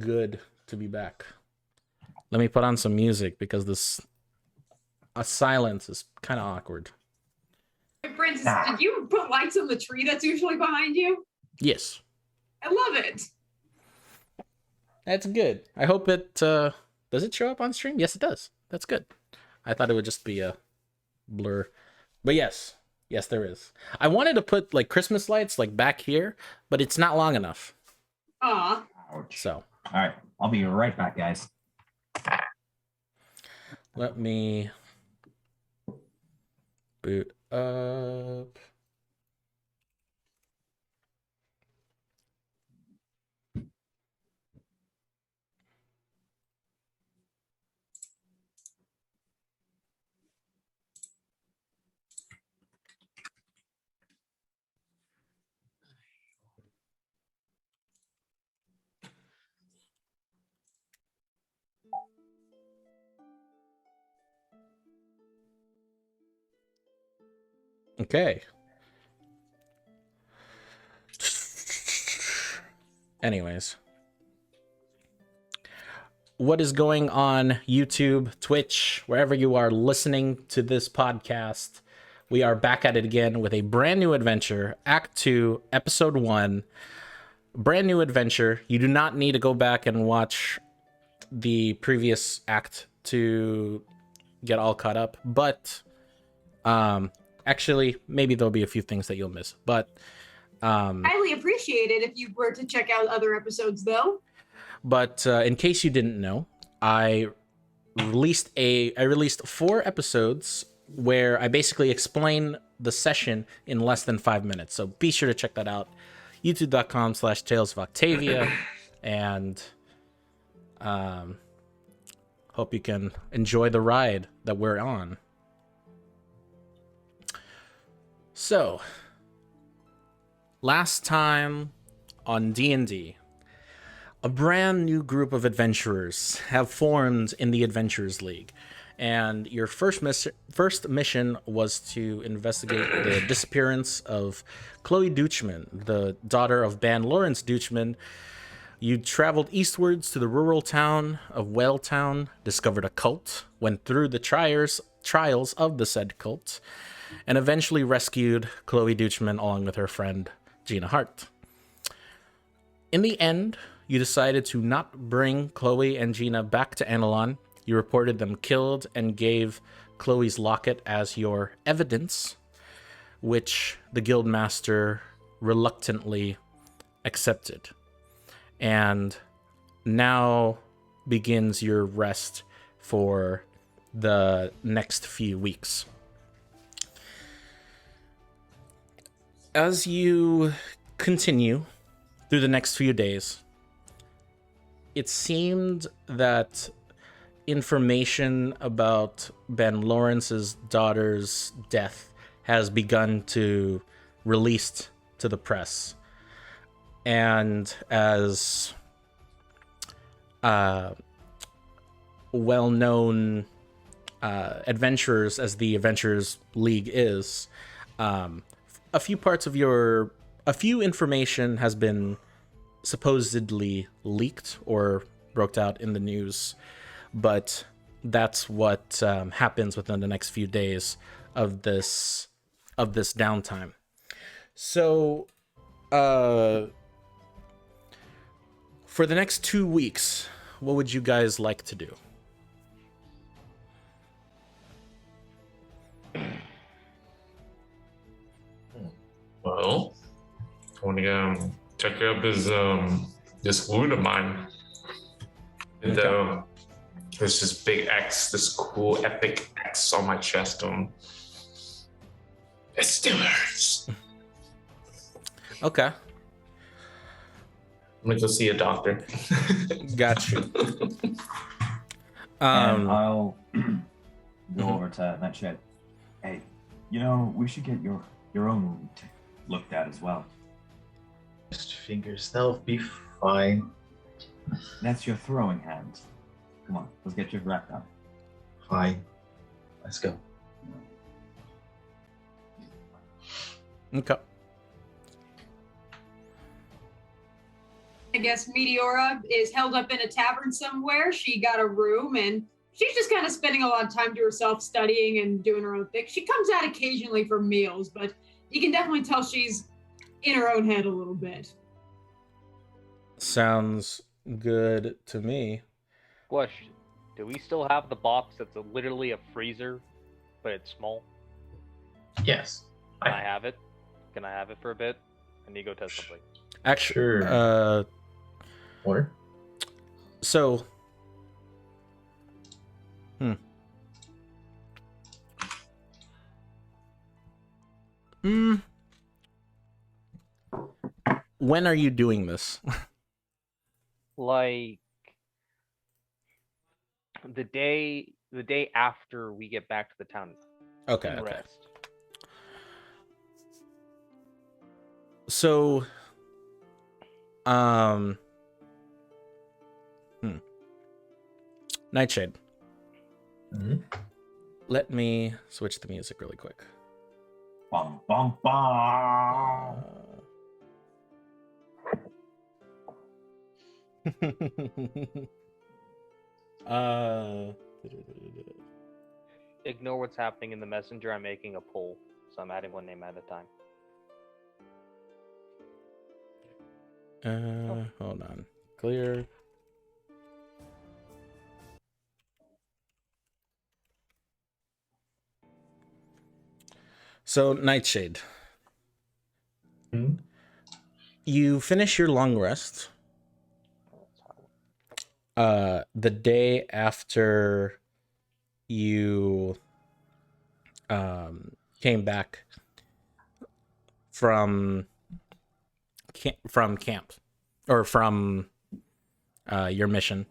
good to be back. Let me put on some music because a silence is kind of awkward. Hey, Francis, did you put lights on the tree that's usually behind you? Yes. I love it. That's good. I hope it does it show up on stream? Yes, it does. That's good. I thought it would just be a blur. But yes, there is. I wanted to put like Christmas lights like back here, but it's not long enough. Aw. Ouch. So, all right, I'll be right back, guys. Let me boot up. Okay. Anyways. What is going on YouTube, Twitch, wherever you are listening to this podcast? We are back at it again with a brand new adventure, Act 2, Episode 1. Brand new adventure. You do not need to go back and watch the previous act to get all caught up, but actually maybe there'll be a few things that you'll miss, but highly appreciated if you were to check out other episodes though. But in case you didn't know, I released 4 episodes where I basically explain the session in less than 5 minutes. So be sure to check that out. youtube.com/Tales of Octavia, and hope you can enjoy the ride that we're on. So, last time on D&D, a brand new group of adventurers have formed in the Adventurers League, and your first mission was to investigate the disappearance of Chloe Deutschman, the daughter of Ban Lawrence Deutschman. You traveled eastwards to the rural town of Whaletown, discovered a cult, went through the trials of the said cult, and eventually rescued Chloe Deutschman along with her friend Gina Hart. In the end, you decided to not bring Chloe and Gina back to Anilon. You reported them killed and gave Chloe's locket as your evidence, which the guildmaster reluctantly accepted. And now begins your rest for the next few weeks. As you continue through the next few days, it seemed that information about Ben Lawrence's daughter's death has begun to released to the press. And as well-known adventurers as the Adventurers League is, a few information has been supposedly leaked or broke out in the news, but that's what happens within the next few days of this downtime. So for the next 2 weeks, what would you guys like to do? Well, I want to go check up this wound of mine. And Okay. there's this big X, this cool epic X on my chest. It still hurts. Okay. I'm gonna go see a doctor. Got you. And I'll go over to that shed. Hey, we should get your own wound looked at as well. Just fingers, that'll be fine. That's your throwing hand. Come on, let's get your wrap done. Fine. Let's go. Okay. I guess Meteora is held up in a tavern somewhere. She got a room and she's just kind of spending a lot of time to herself studying and doing her own thing. She comes out occasionally for meals, but you can definitely tell she's in her own head a little bit. Sounds good to me. Question: do we still have the box that's literally a freezer, but it's small? Yes. Can I have it? Can I have it for a bit? I need to go test something. Actually, Sure. Water? So, when are you doing this? Like the day after we get back to the town Okay. and Okay. rest. So, Nightshade. Mm-hmm. Let me switch the music really quick. Bum, bum, bum. Ignore what's happening in the messenger. I'm making a poll, so I'm adding one name at a time. Hold on. Clear. So, Nightshade. Hmm? You finish your long rest. The day after you came back from camp or from your mission.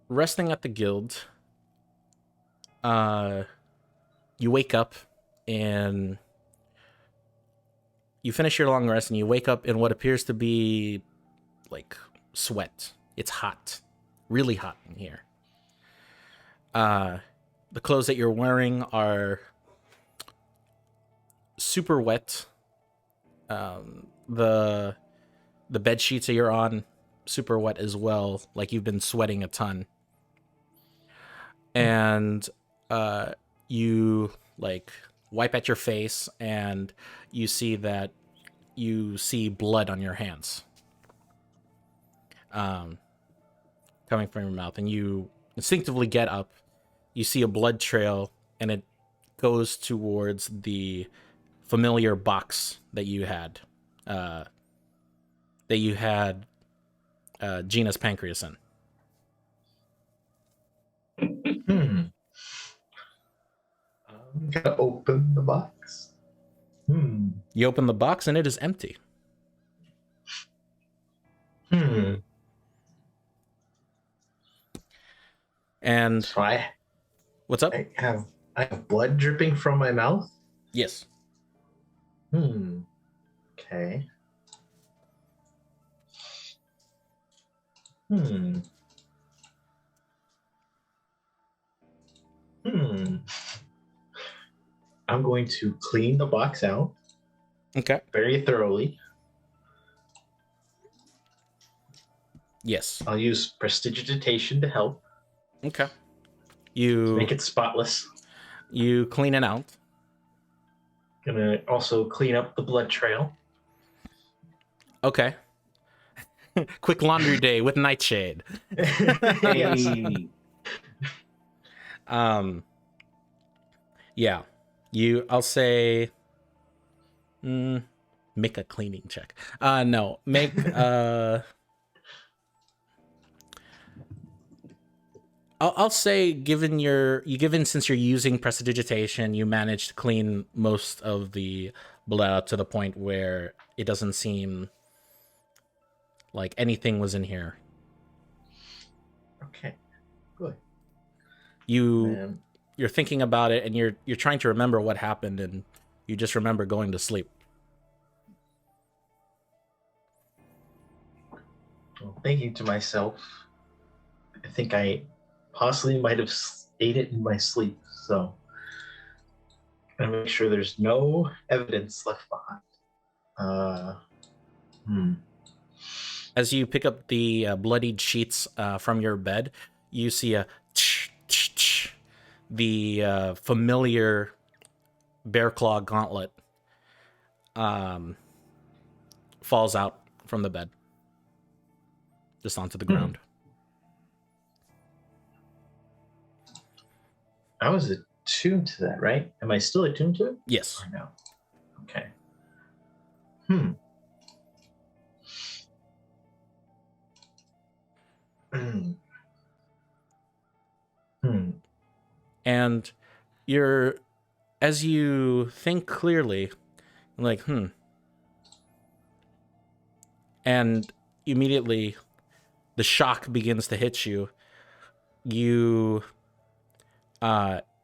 Resting at the guild, you wake up and you finish your long rest and you wake up in what appears to be like sweat. It's hot, really hot in here. The clothes that you're wearing are super wet. The bed sheets that you're on, super wet as well. Like you've been sweating a ton. And you like wipe at your face and you see that you see blood on your hands. Coming from your mouth, and you instinctively get up. You see a blood trail, and it goes towards the familiar box that you had, Gina's pancreas in. I'm gonna open the box. You open the box, and it is empty. And So what's up? I have blood dripping from my mouth. Yes. Okay. I'm going to clean the box out Okay. very thoroughly. Yes. I'll use prestidigitation to help. Okay. Make it spotless. You clean it out. Gonna also clean up the blood trail. Okay. Quick laundry day with Nightshade. Hey. Yeah. I'll say make a cleaning check. No, make I'll say given since you're using prestidigitation, you managed to clean most of the blood out to the point where it doesn't seem like anything was in here. Okay. Good. You're thinking about it and you're trying to remember what happened, and you just remember going to sleep. Well, thinking to myself, I think I possibly might have ate it in my sleep, so I'm gonna make sure there's no evidence left behind. As you pick up the bloodied sheets from your bed, you see a the familiar bear claw gauntlet falls out from the bed, just onto the ground. I was attuned to that, right? Am I still attuned to it? Yes. Or no? Okay. And as you think clearly, like, and immediately the shock begins to hit you.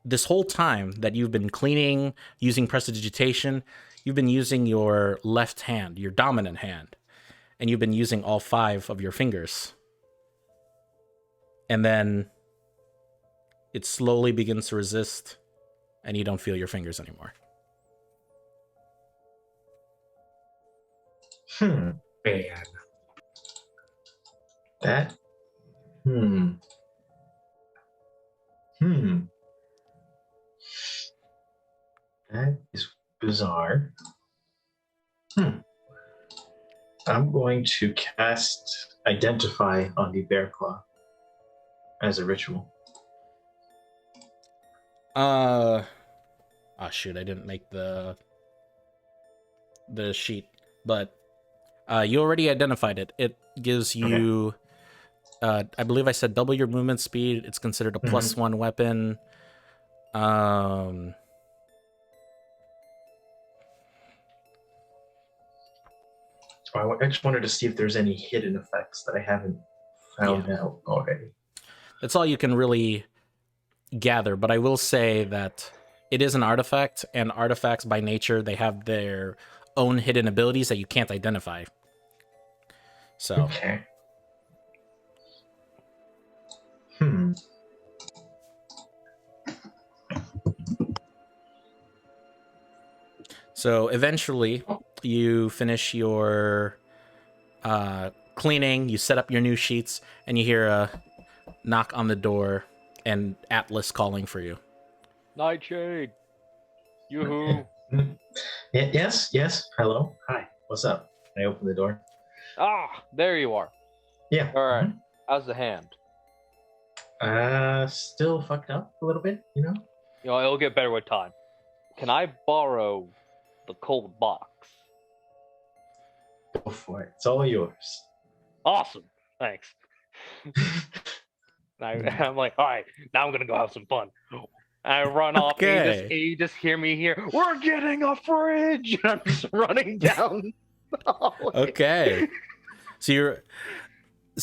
This whole time that you've been cleaning, using prestidigitation, you've been using your left hand, your dominant hand, and you've been using all 5 of your fingers. And then it slowly begins to resist, and you don't feel your fingers anymore. Man. That. That is bizarre. I'm going to cast Identify on the bear claw as a ritual. Oh shoot, I didn't make the sheet, but you already identified it. It gives you, I believe I said double your movement speed. It's considered a +1 weapon. I just wanted to see if there's any hidden effects that I haven't found out already. That's all you can really gather, but I will say that it is an artifact, and artifacts by nature, they have their own hidden abilities that you can't identify. So. Okay. So eventually, you finish your cleaning, you set up your new sheets, and you hear a knock on the door and Atlas calling for you. Nightshade! Yoo-hoo! Yes. Hello. Hi. What's up? I open the door. Ah, there you are. Yeah. All right. How's the hand? Still fucked up a little bit, you know? You know, it'll get better with time. Can I borrow the cold box? Go for it. It's all yours. Awesome. Thanks. I'm like, all right, now I'm going to go have some fun. I run off, and you just hear me here, we're getting a fridge! And I'm just running down. Okay. So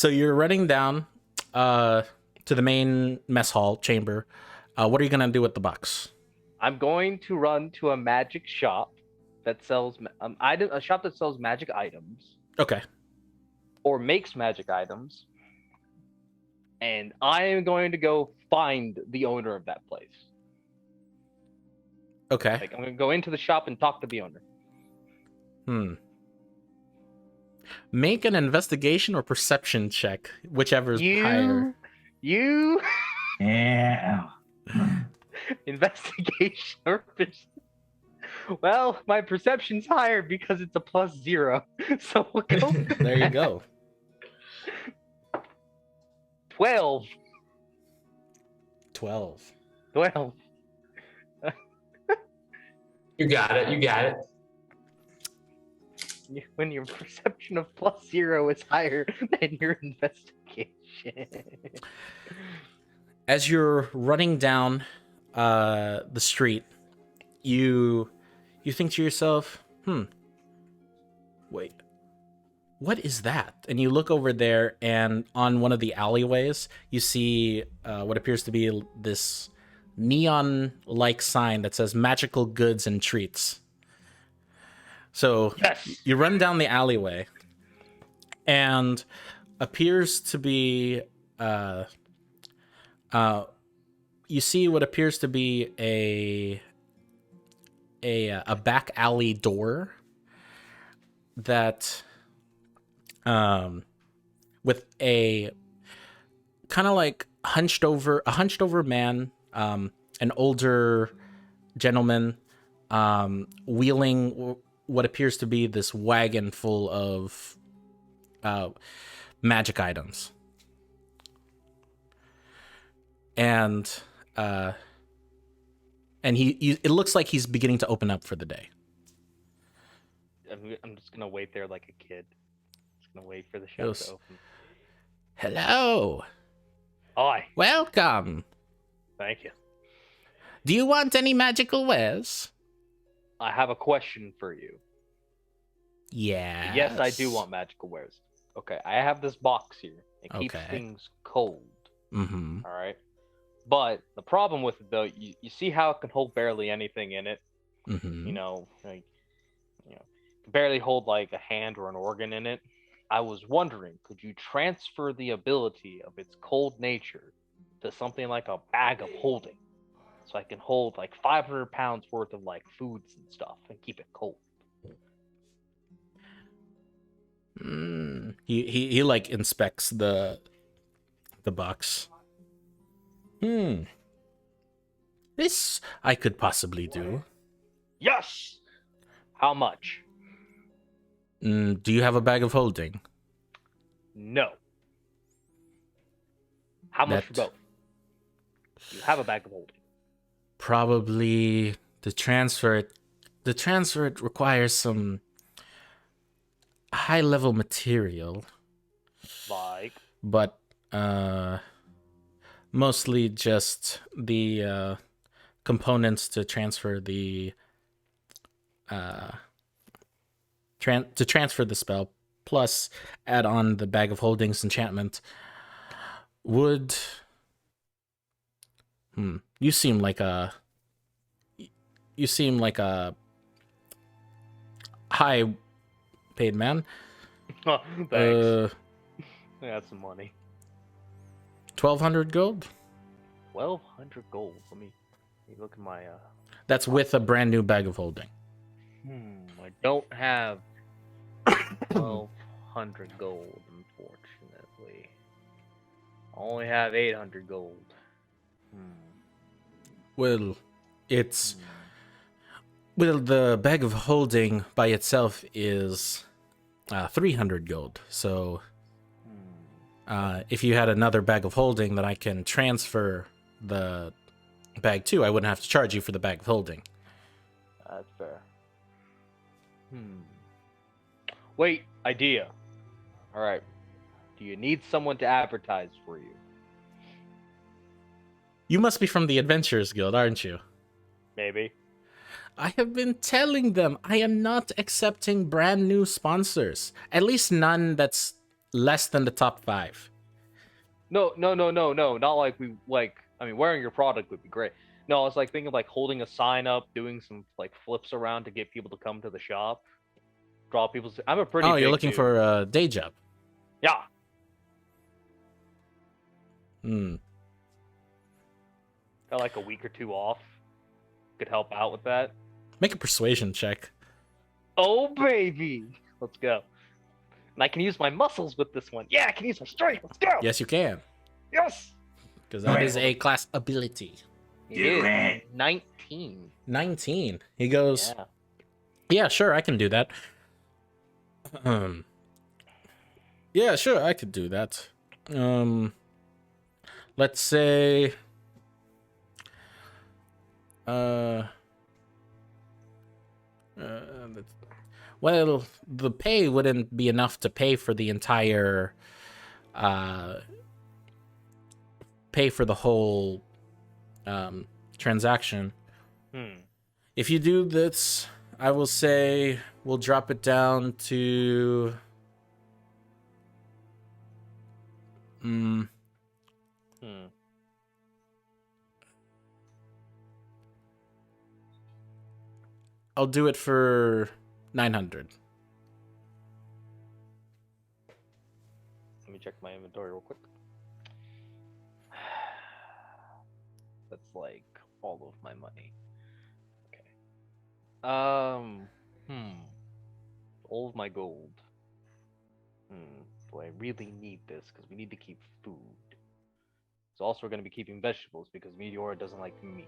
you're running down to the main mess hall chamber. What are you going to do with the box? I'm going to run to a magic shop that sells a shop that sells magic items. Okay. Or makes magic items. And I am going to go find the owner of that place. Okay. Like, I'm going to go into the shop and talk to the owner. Make an investigation or perception check, whichever is higher. Yeah. Investigation or well, my perception's higher because it's a +0. So we'll go. There you go. 12. 12. You got it. When your perception of +0 is higher than your investigation. As you're running down the street, you think to yourself, wait, what is that? And you look over there, and on one of the alleyways, you see what appears to be this neon-like sign that says magical goods and treats. So you run down the alleyway, and appears to be you see what appears to be a back alley door that with a kind of like a hunched over man, an older gentleman, wheeling what appears to be this wagon full of magic items. And he it looks like he's beginning to open up for the day. I'm just gonna wait there like a kid. Just gonna wait for the shop to open. Hello. Hi. Welcome. Thank you. Do you want any magical wares? I have a question for you. Yeah. Yes, I do want magical wares. Okay, I have this box here. It keeps things cold. Mm-hmm. All right. But the problem with it, though, you see how it can hold barely anything in it. Mm-hmm. You know, can barely hold like a hand or an organ in it. I was wondering, could you transfer the ability of its cold nature to something like a bag of holding, so I can hold like 500 pounds worth of like foods and stuff and keep it cold? He like inspects the box. This I could possibly do. Yes. How much? Do you have a bag of holding? No. How much for both? You have a bag of holding. Probably to transfer it. The transfer it requires some high level material. Like? But mostly just the components to transfer the transfer the spell, plus add on the bag of holdings enchantment. Would you seem like a high paid man. Thanks. I got some money. 1,200 gold? 1,200 gold. Let me look at my That's with a brand new bag of holding. I don't have 1,200 gold, unfortunately. I only have 800 gold. Well, the bag of holding by itself is 300 gold. So if you had another bag of holding that I can transfer the bag to, I wouldn't have to charge you for the bag of holding. That's fair. Wait, idea. All right. Do you need someone to advertise for you? You must be from the Adventurers Guild, aren't you? Maybe. I have been telling them I am not accepting brand new sponsors. At least none that's less than the top 5. No. Not like wearing your product would be great. No, I was like thinking of like holding a sign up, doing some like flips around to get people to come to the shop. Draw people. I'm a pretty. You're looking for a day job. Yeah. Got like a week or 2 off. Could help out with that. Make a persuasion check. Oh baby, let's go. And I can use my muscles with this one. Yeah, I can use my strength. Let's go. Yes, you can. Yes. Because that is a class ability. It is 19. 19. He goes, yeah, sure, I can do that. Yeah, sure, I could do that. Let's say, well, the pay wouldn't be enough to pay for the entire, pay for the whole transaction. If you do this, I will say we'll drop it down to I'll do it for 900. Let me check my inventory real quick. That's like all of my money. Okay. All of my gold. Boy, I really need this because we need to keep food. So also we're going to be keeping vegetables because Meteora doesn't like meat.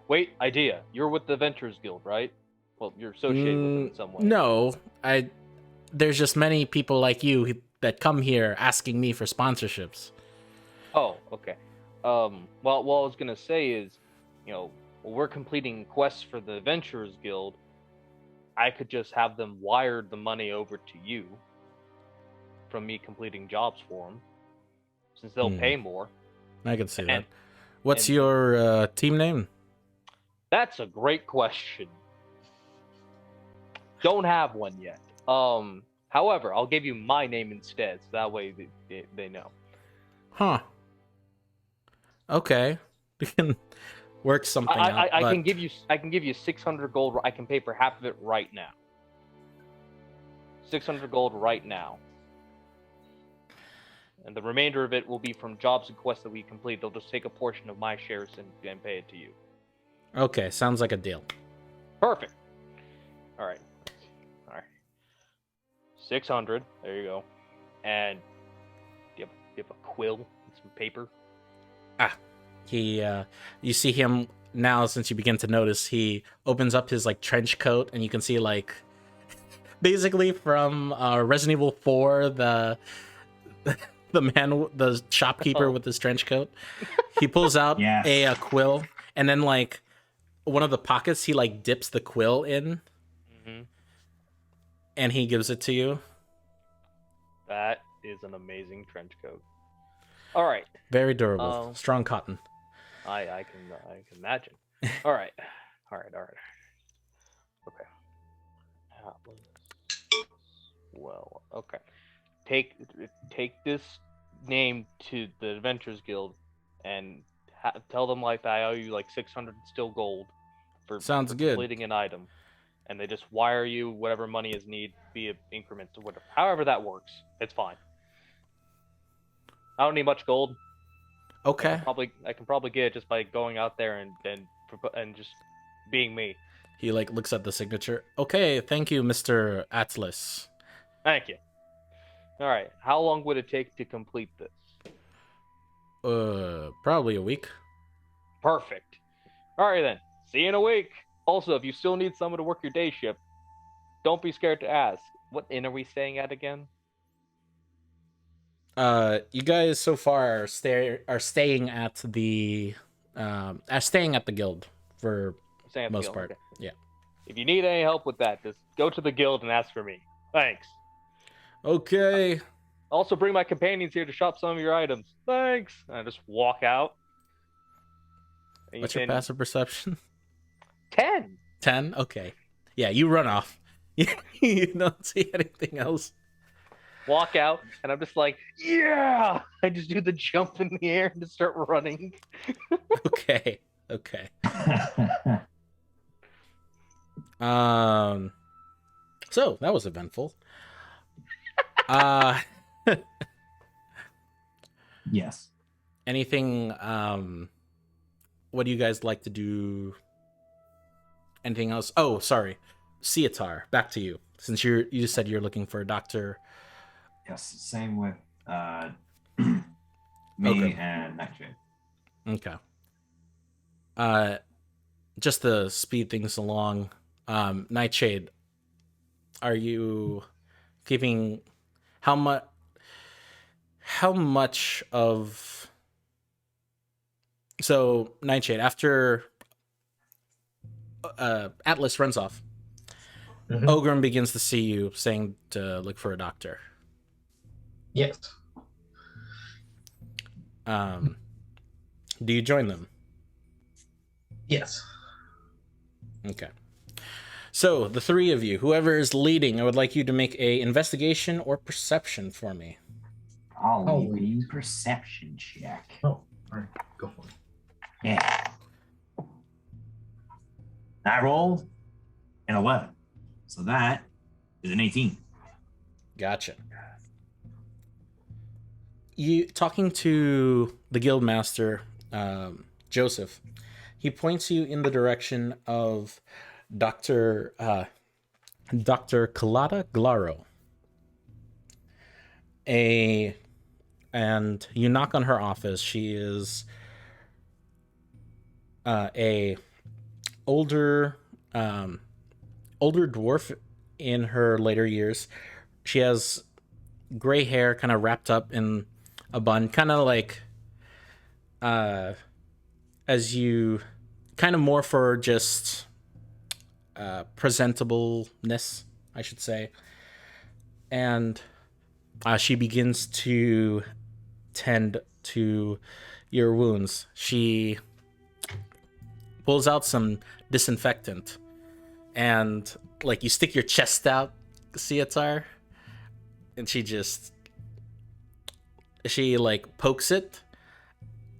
Wait, idea. You're with the Adventurers Guild, right? Well, you're associated with them in some way. No, there's just many people like you that come here asking me for sponsorships. Oh, okay. Well, what I was gonna say is, while we're completing quests for the Adventurers Guild, I could just have them wire the money over to you from me completing jobs for them, since they'll pay more. I can see that. What's your team name? That's a great question. Don't have one yet. However, I'll give you my name instead, so that way they know. Huh. Okay. We can work something out. I can give you 600 gold. I can pay for half of it right now. 600 gold right now. And the remainder of it will be from jobs and quests that we complete. They'll just take a portion of my shares and pay it to you. Okay, sounds like a deal. Perfect. All right. 600. There you go. And do you have a quill and some paper? You see him now, since you begin to notice, he opens up his trench coat, and you can see basically from Resident Evil 4, the shopkeeper with his trench coat. He pulls out a quill, and then one of the pockets he dips the quill in, and he gives it to you. That is an amazing trench coat. All right. Very durable, strong cotton. I can imagine. All right. Okay. Well, okay. Take this name to the Adventurers Guild and tell them I owe you 600 still gold for Sounds good. completing an item, and they just wire you whatever money is needed via increments or whatever. However that works, it's fine. I don't need much gold. Okay. I can probably get it just by going out there and just being me. He looks at the signature. Okay, thank you, Mr. Atlas. Thank you. All right. How long would it take to complete this? Probably a week. Perfect. All right then. See you in a week. Also, if you still need someone to work your day shift, don't be scared to ask. What inn are we staying at again? You guys so far are staying at the guild for most part. Okay. Yeah. If you need any help with that, just go to the guild and ask for me. Thanks. Okay. Also, bring my companions here to shop some of your items. Thanks. And I just walk out. What's your passive perception? 10. 10? Okay. Yeah, you run off. You don't see anything else. Walk out, and I'm just yeah! I just do the jump in the air and just start running. Okay. So, that was eventful. Yes. Anything, what do you guys like to do? Anything else? Oh, sorry. Cietar, back to you. Since you said you're looking for a doctor. Yes, same with me Okay. and Nightshade. Okay. Just to speed things along, Nightshade, are you keeping how much of... So, Nightshade, after Atlas runs off, Ogrim begins to see you, saying to look for a doctor. Yes. Do you join them? Yes. Okay. So, the three of you, whoever is leading, I would like you to make a investigation or perception for me. I'll lead perception check. Oh, all right. Go for it. Yeah. I rolled an 11. So that is an 18. Gotcha. You talking to the guildmaster, Joseph. He points you in the direction of Dr. Dr. Kalata Glaro. And you knock on her office. She is a older dwarf in her later years. She has gray hair kind of wrapped up in a bun, kind of like as you kind of more for just presentableness, I should say. And she begins to tend to your wounds. She pulls out some disinfectant, and like you stick your chest out, Siatar, and she like pokes it,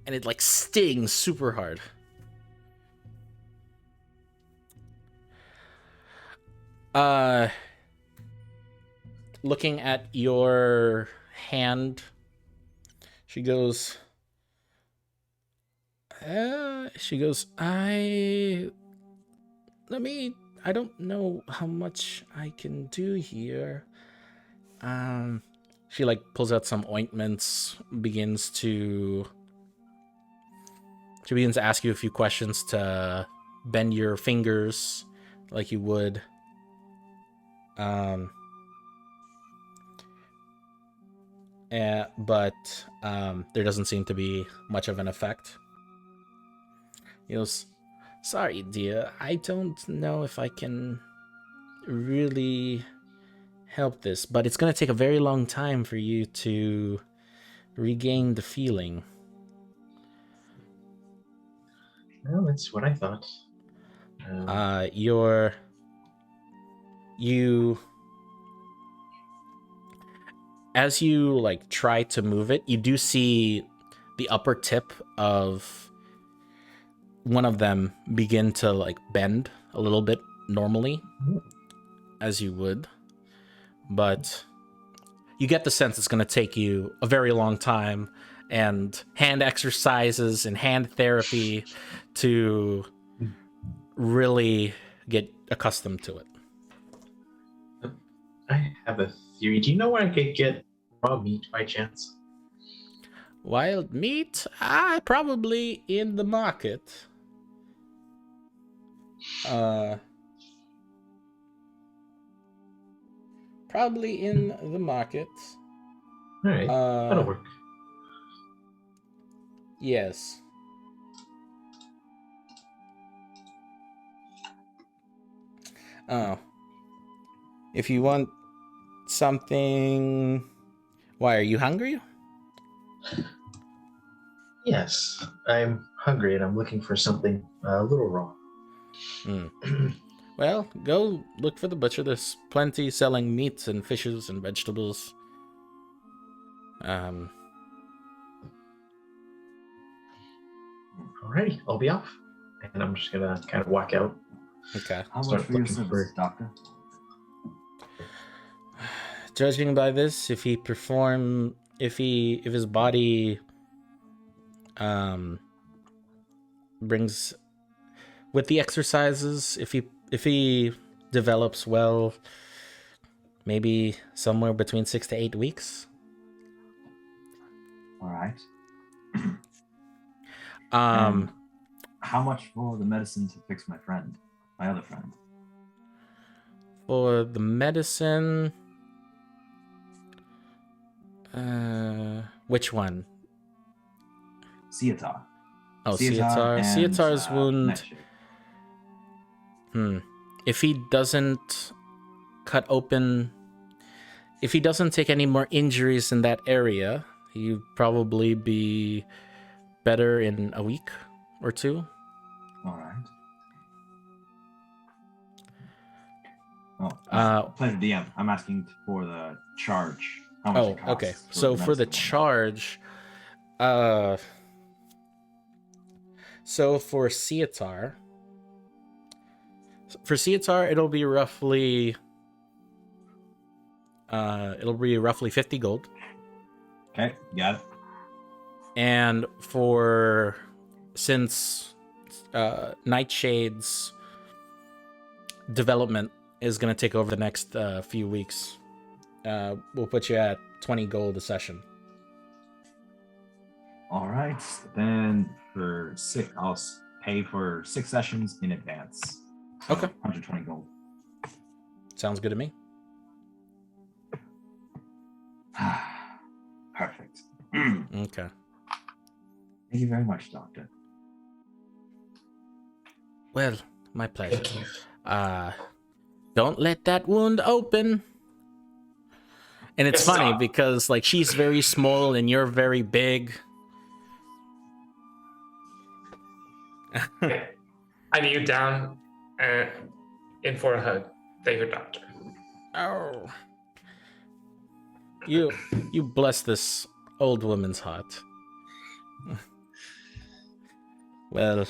and it like stings super hard. Looking at your hand, she goes, I don't know how much I can do here. She like pulls out some ointments, begins to ask you a few questions to bend your fingers like you would. But there doesn't seem to be much of an effect. He goes, sorry, dear, I don't know if I can really help this, but it's going to take a very long time for you to regain the feeling. Well, that's what I thought. As you like try to move it, you do see the upper tip of one of them begin to like bend a little bit normally, as you would, but you get the sense it's going to take you a very long time and hand exercises and hand therapy to really get accustomed to it. I have a theory. Do you know where I could get raw meat by chance? Wild meat? Probably in the market. Probably in the market. All right, that'll work. Yes. Oh. If you want something... Why, are you hungry? Yes, I'm hungry and I'm looking for something a little raw. Well, go look for the butcher. There's plenty selling meats and fishes and vegetables. Alrighty, I'll be off. And I'm just gonna kind of walk out. Okay. How Start much for your looking service, for- doctor? Judging by this, if his body brings with the exercises, if he develops well, maybe somewhere between 6 to 8 weeks. All right. Um, How much for the medicine to fix my other friend? for the medicine, which one? Siatar. Oh, Siatar. Siatar's wound. Nightshade. If he doesn't cut open, if he doesn't take any more injuries in that area, he'd probably be better in a week or two. All right. Oh, pleasure, DM. I'm asking for the charge. How much it costs okay. So for the medicine. charge, so for Siatar, it'll be roughly 50 gold. Okay, got it. And since Nightshade's development is going to take over the next few weeks. We'll put you at 20 gold a session. All right, then for I'll pay for 6 sessions in advance. So Okay. 120 gold. Sounds good to me. Perfect. Okay. Thank you very much, Doctor. Well, my pleasure. Thank you. Don't let that wound open. And it's Yes, funny Doc. because like she's very small and you're very big. I kneel down and in for a hug. Thank you, Doctor. Oh. You bless this old woman's heart. Well,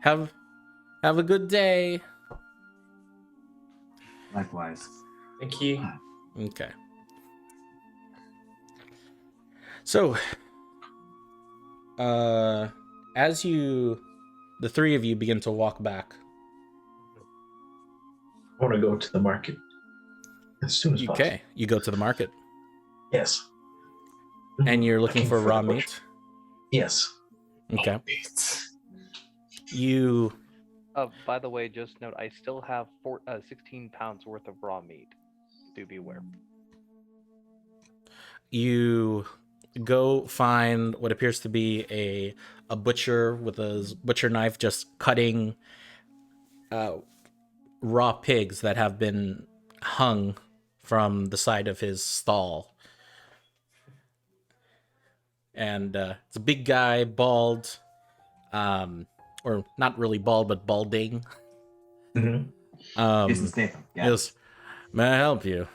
have a good day. Likewise. Thank you. Okay. So, as the three of you begin to walk back, I want to go to the market as soon as possible. okay, you go to the market Yes. and you're looking for raw the meat. butcher. Yes. Okay. It's- You By the way, just note I still have 16 pounds worth of raw meat. Do beware. you go find what appears to be a butcher with a butcher knife just cutting raw pigs that have been hung from the side of his stall. And it's a big guy, bald, or not really bald, but balding. Mm-hmm. Jason Statham. Yeah. Yes. May I help you?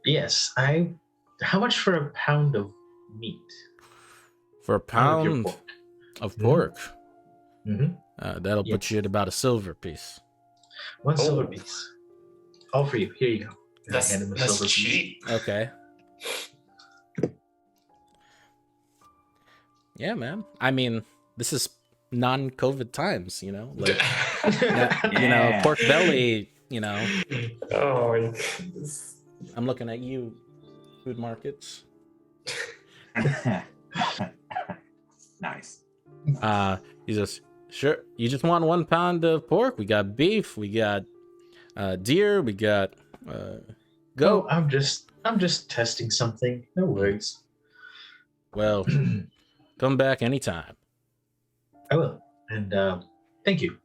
Yes. How much for a pound of meat? For a Pound of your pound pork. of pork, Mm-hmm. that'll put Yes. you at about a silver piece. One Oh. silver piece. All for you. Here you go. And I hand him a That's silver piece. cheap. Okay. Yeah, man. I mean, this is non-COVID times, you know? Like, you know, Yeah. pork belly, you know. Oh my goodness. I'm looking at you, food markets. Nice. You just, sure, you just want 1 pound of pork? We got beef, we got deer, we got goat. Oh, I'm just testing something. No worries. Well, come back anytime. I will. And thank you.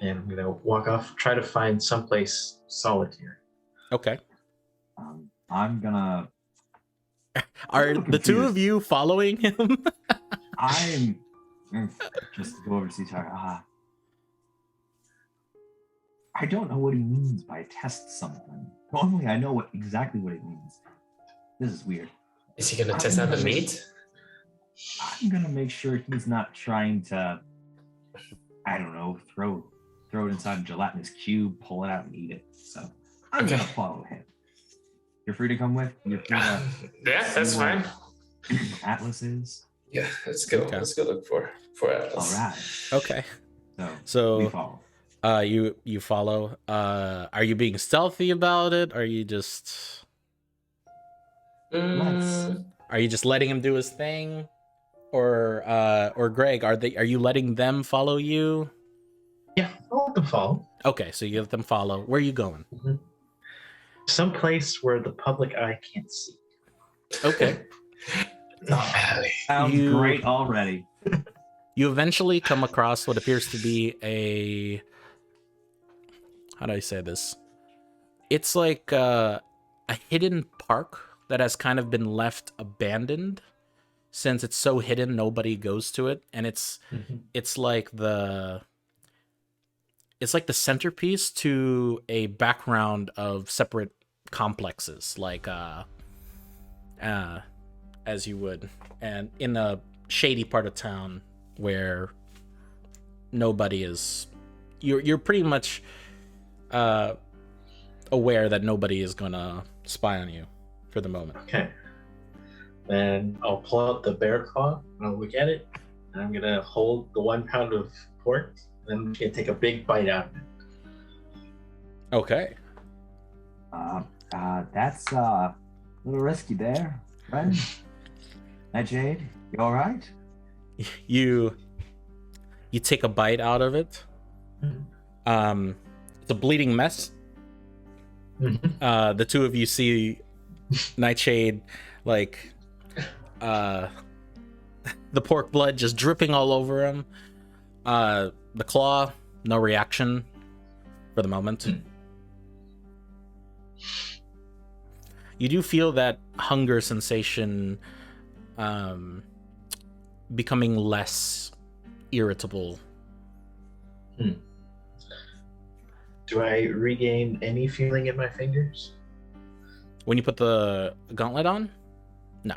And I'm gonna walk off, try to find someplace solitary. Okay. I'm gonna. Are I'm the two confused. of you following him? I'm just go over to see Tara. I don't know what he means by test something. Normally, I know exactly what it means. This is weird. Is he gonna test out the meat? I'm gonna make sure he's not trying to, I don't know, throw it inside a gelatinous cube, pull it out, and eat it. So I'm Okay. gonna follow him. You're free to come with. You're free to Yeah, that's see fine. what Atlas is. Yeah, let's go. Okay. Let's go look for All Atlas. right. Okay. we So we follow. you follow. Are you being stealthy about it? Are you just Mm, letting him do his thing? Or Greg, are you letting them follow you? Yeah, I'll let them follow. Okay, so you let them follow. Where are you going? Someplace where the public eye can't see. Okay. Sounds You- great already. You eventually come across what appears to be a, how do I say this? It's like a hidden park that has kind of been left abandoned. Since it's so hidden, nobody goes to it, and it's like the centerpiece to a background of separate complexes, like as you would, and in a shady part of town where nobody is. You're pretty much aware that nobody is gonna spy on you for the moment. Okay. Then I'll pull out the bear claw and I'll look at it. And I'm gonna hold the 1 pound of pork. And I'm gonna take a big bite out of it. Okay. That's a little risky there, friend. Nightshade, you all right? You take a bite out of it. It's a bleeding mess. The two of you see Nightshade, like, the pork blood just dripping all over him. The claw, no reaction for the moment. You do feel that hunger sensation becoming less irritable. Do I regain any feeling in my fingers? When you put the gauntlet on? No.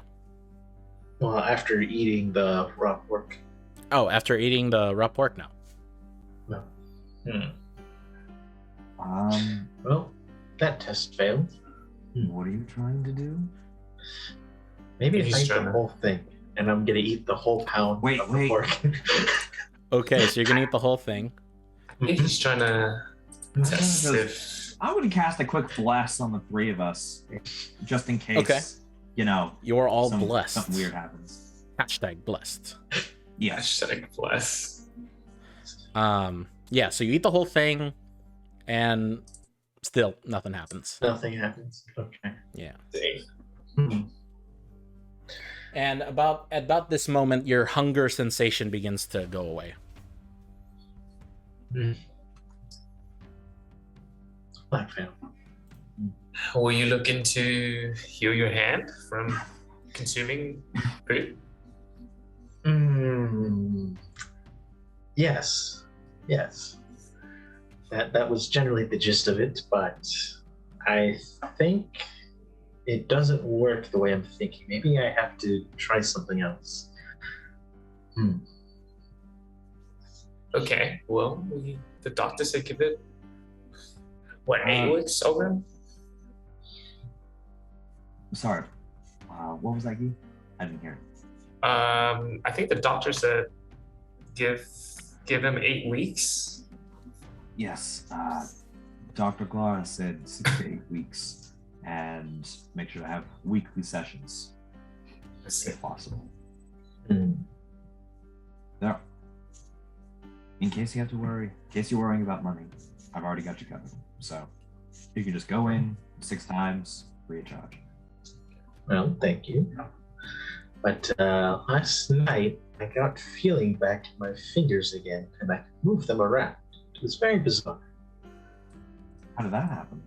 Well, after eating the raw pork. Oh, after eating the raw pork? No. No. Well, that test failed. What are you trying to do? Maybe if He's I eat trying the to- whole thing, and I'm gonna eat the whole pound Wait, of the wait. pork. Okay, so you're gonna eat the whole thing. Maybe he's trying to I'm gonna test just- if. I'm gonna cast a quick bless on the three of us, just in case. Okay. You know, You're all something blessed. weird happens. Hashtag blessed. Yes. Hashtag bless. Yeah, so you eat the whole thing, and still nothing happens. Nothing happens. Okay. Yeah. Dang. Hmm. And about this moment, your hunger sensation begins to go away. Black fan. Were you looking to heal your hand from consuming food? Yes. That was generally the gist of it, but I think it doesn't work the way I'm thinking. Maybe I have to try something else. Okay, well, the doctor said give it, what, 8 weeks over? Sorry. What was that, Guy? I didn't hear it. I think the doctor said give him 8 weeks. Yes. Dr. Clara said 6 to 8 weeks, and make sure to have weekly sessions if possible. There. In case you have to worry, in case you're worrying about money, I've already got you covered. So you can just go in 6 times, free of charge. Well, thank you. But last night, I got feeling back in my fingers again, and I could move them around. It was very bizarre. How did that happen?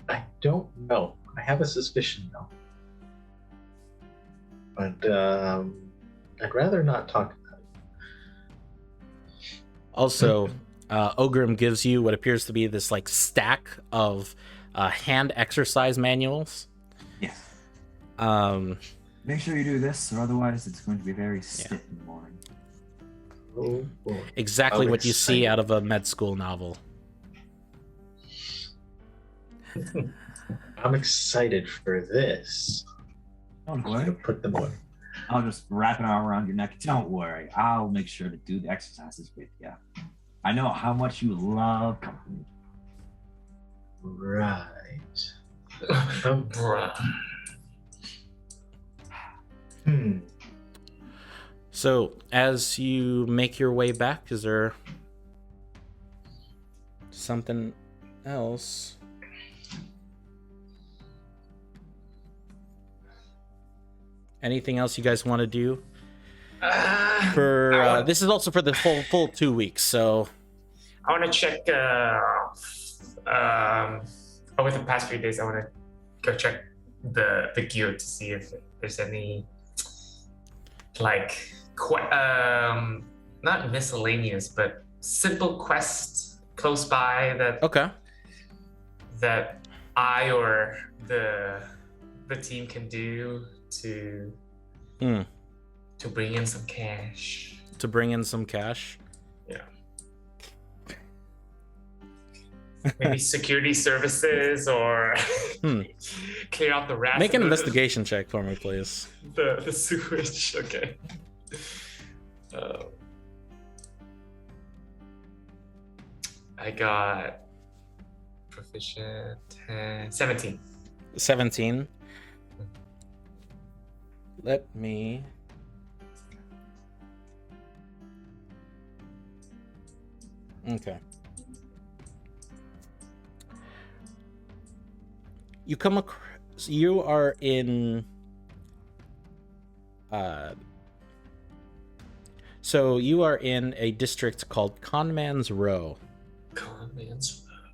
I don't know. I have a suspicion, though. But I'd rather not talk about it. Also, Ogrim gives you what appears to be this like stack of hand exercise manuals. Yes. Make sure you do this, or otherwise it's going to be very stiff in the morning. Oh, boy. Exactly I'm what you see excited. out of a med school novel. I'm excited for this. Don't I'm gonna worry. put them away. I'll just wrap an arm around your neck. Don't worry. I'll make sure to do the exercises with you. I know how much you love company. Right. Bruh. So, as you make your way back, is there something else? Anything else you guys want to do? For this is also for the full 2 weeks, so I want to check. Over the past few days, I want to go check the guild to see if there's any like not miscellaneous, but simple quests close by okay. that I or the team can do to bring in some cash. To bring in some cash. Yeah. Maybe security services or clear out the rats. Make an in the- investigation check for me, please. The sewage. Okay. I got proficient. 17. 17. Let me. Okay. You come across. You are in. So you are in a district called Conman's Row. Conman's Row.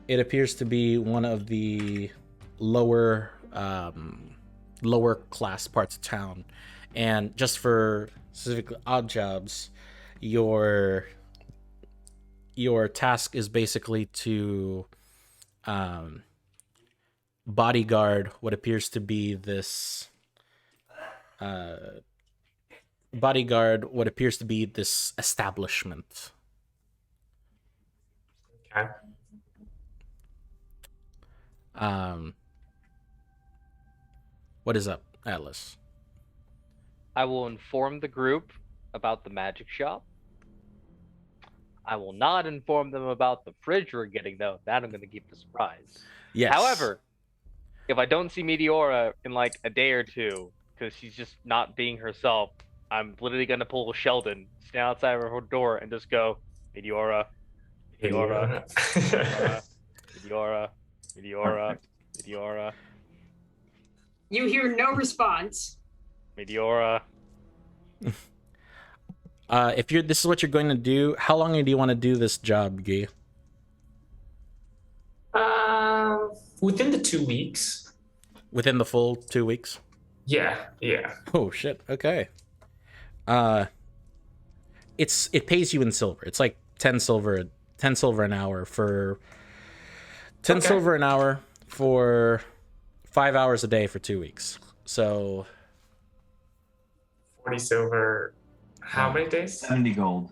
It appears to be one of the lower class parts of town, and just for specific odd jobs, your task is basically to bodyguard what appears to be this establishment. Okay. What is up, Atlas? I will inform the group about the magic shop. I will not inform them about the fridge we're getting, though. That I'm going to keep a surprise. Yes. However, if I don't see Meteora in like a day or two, because she's just not being herself, I'm literally going to pull Sheldon, stand outside of her door, and just go, Meteora, Meteora, Meteora, Meteora, Meteora, You hear no response. Meteora. If this is what you're going to do, how long do you want to do this job, Guy? Within the 2 weeks. Within the full 2 weeks? Yeah. Oh shit. Okay. It pays you in silver. It's like 10 silver an hour for 10 silver an hour for 5 hours a day for 2 weeks. So 40 silver. How many days? 70 gold.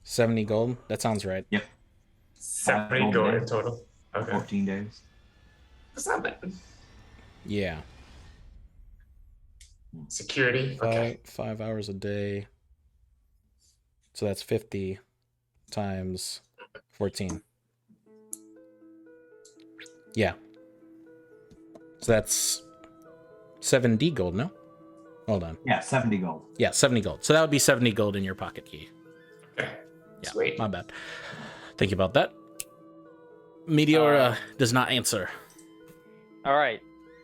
70 gold. That sounds right. Yep. 70 gold in total. Okay. 14 days. That's not bad. Yeah. Security. Okay. 5 hours a day. So that's 50 times 14. Yeah. So that's 70 gold, no? Hold on. Yeah, 70 gold. Yeah, 70 gold. So that would be 70 gold in your pocket key. Okay. Yeah, Sweet. my bad. Think about that. Meteora does not answer. All right.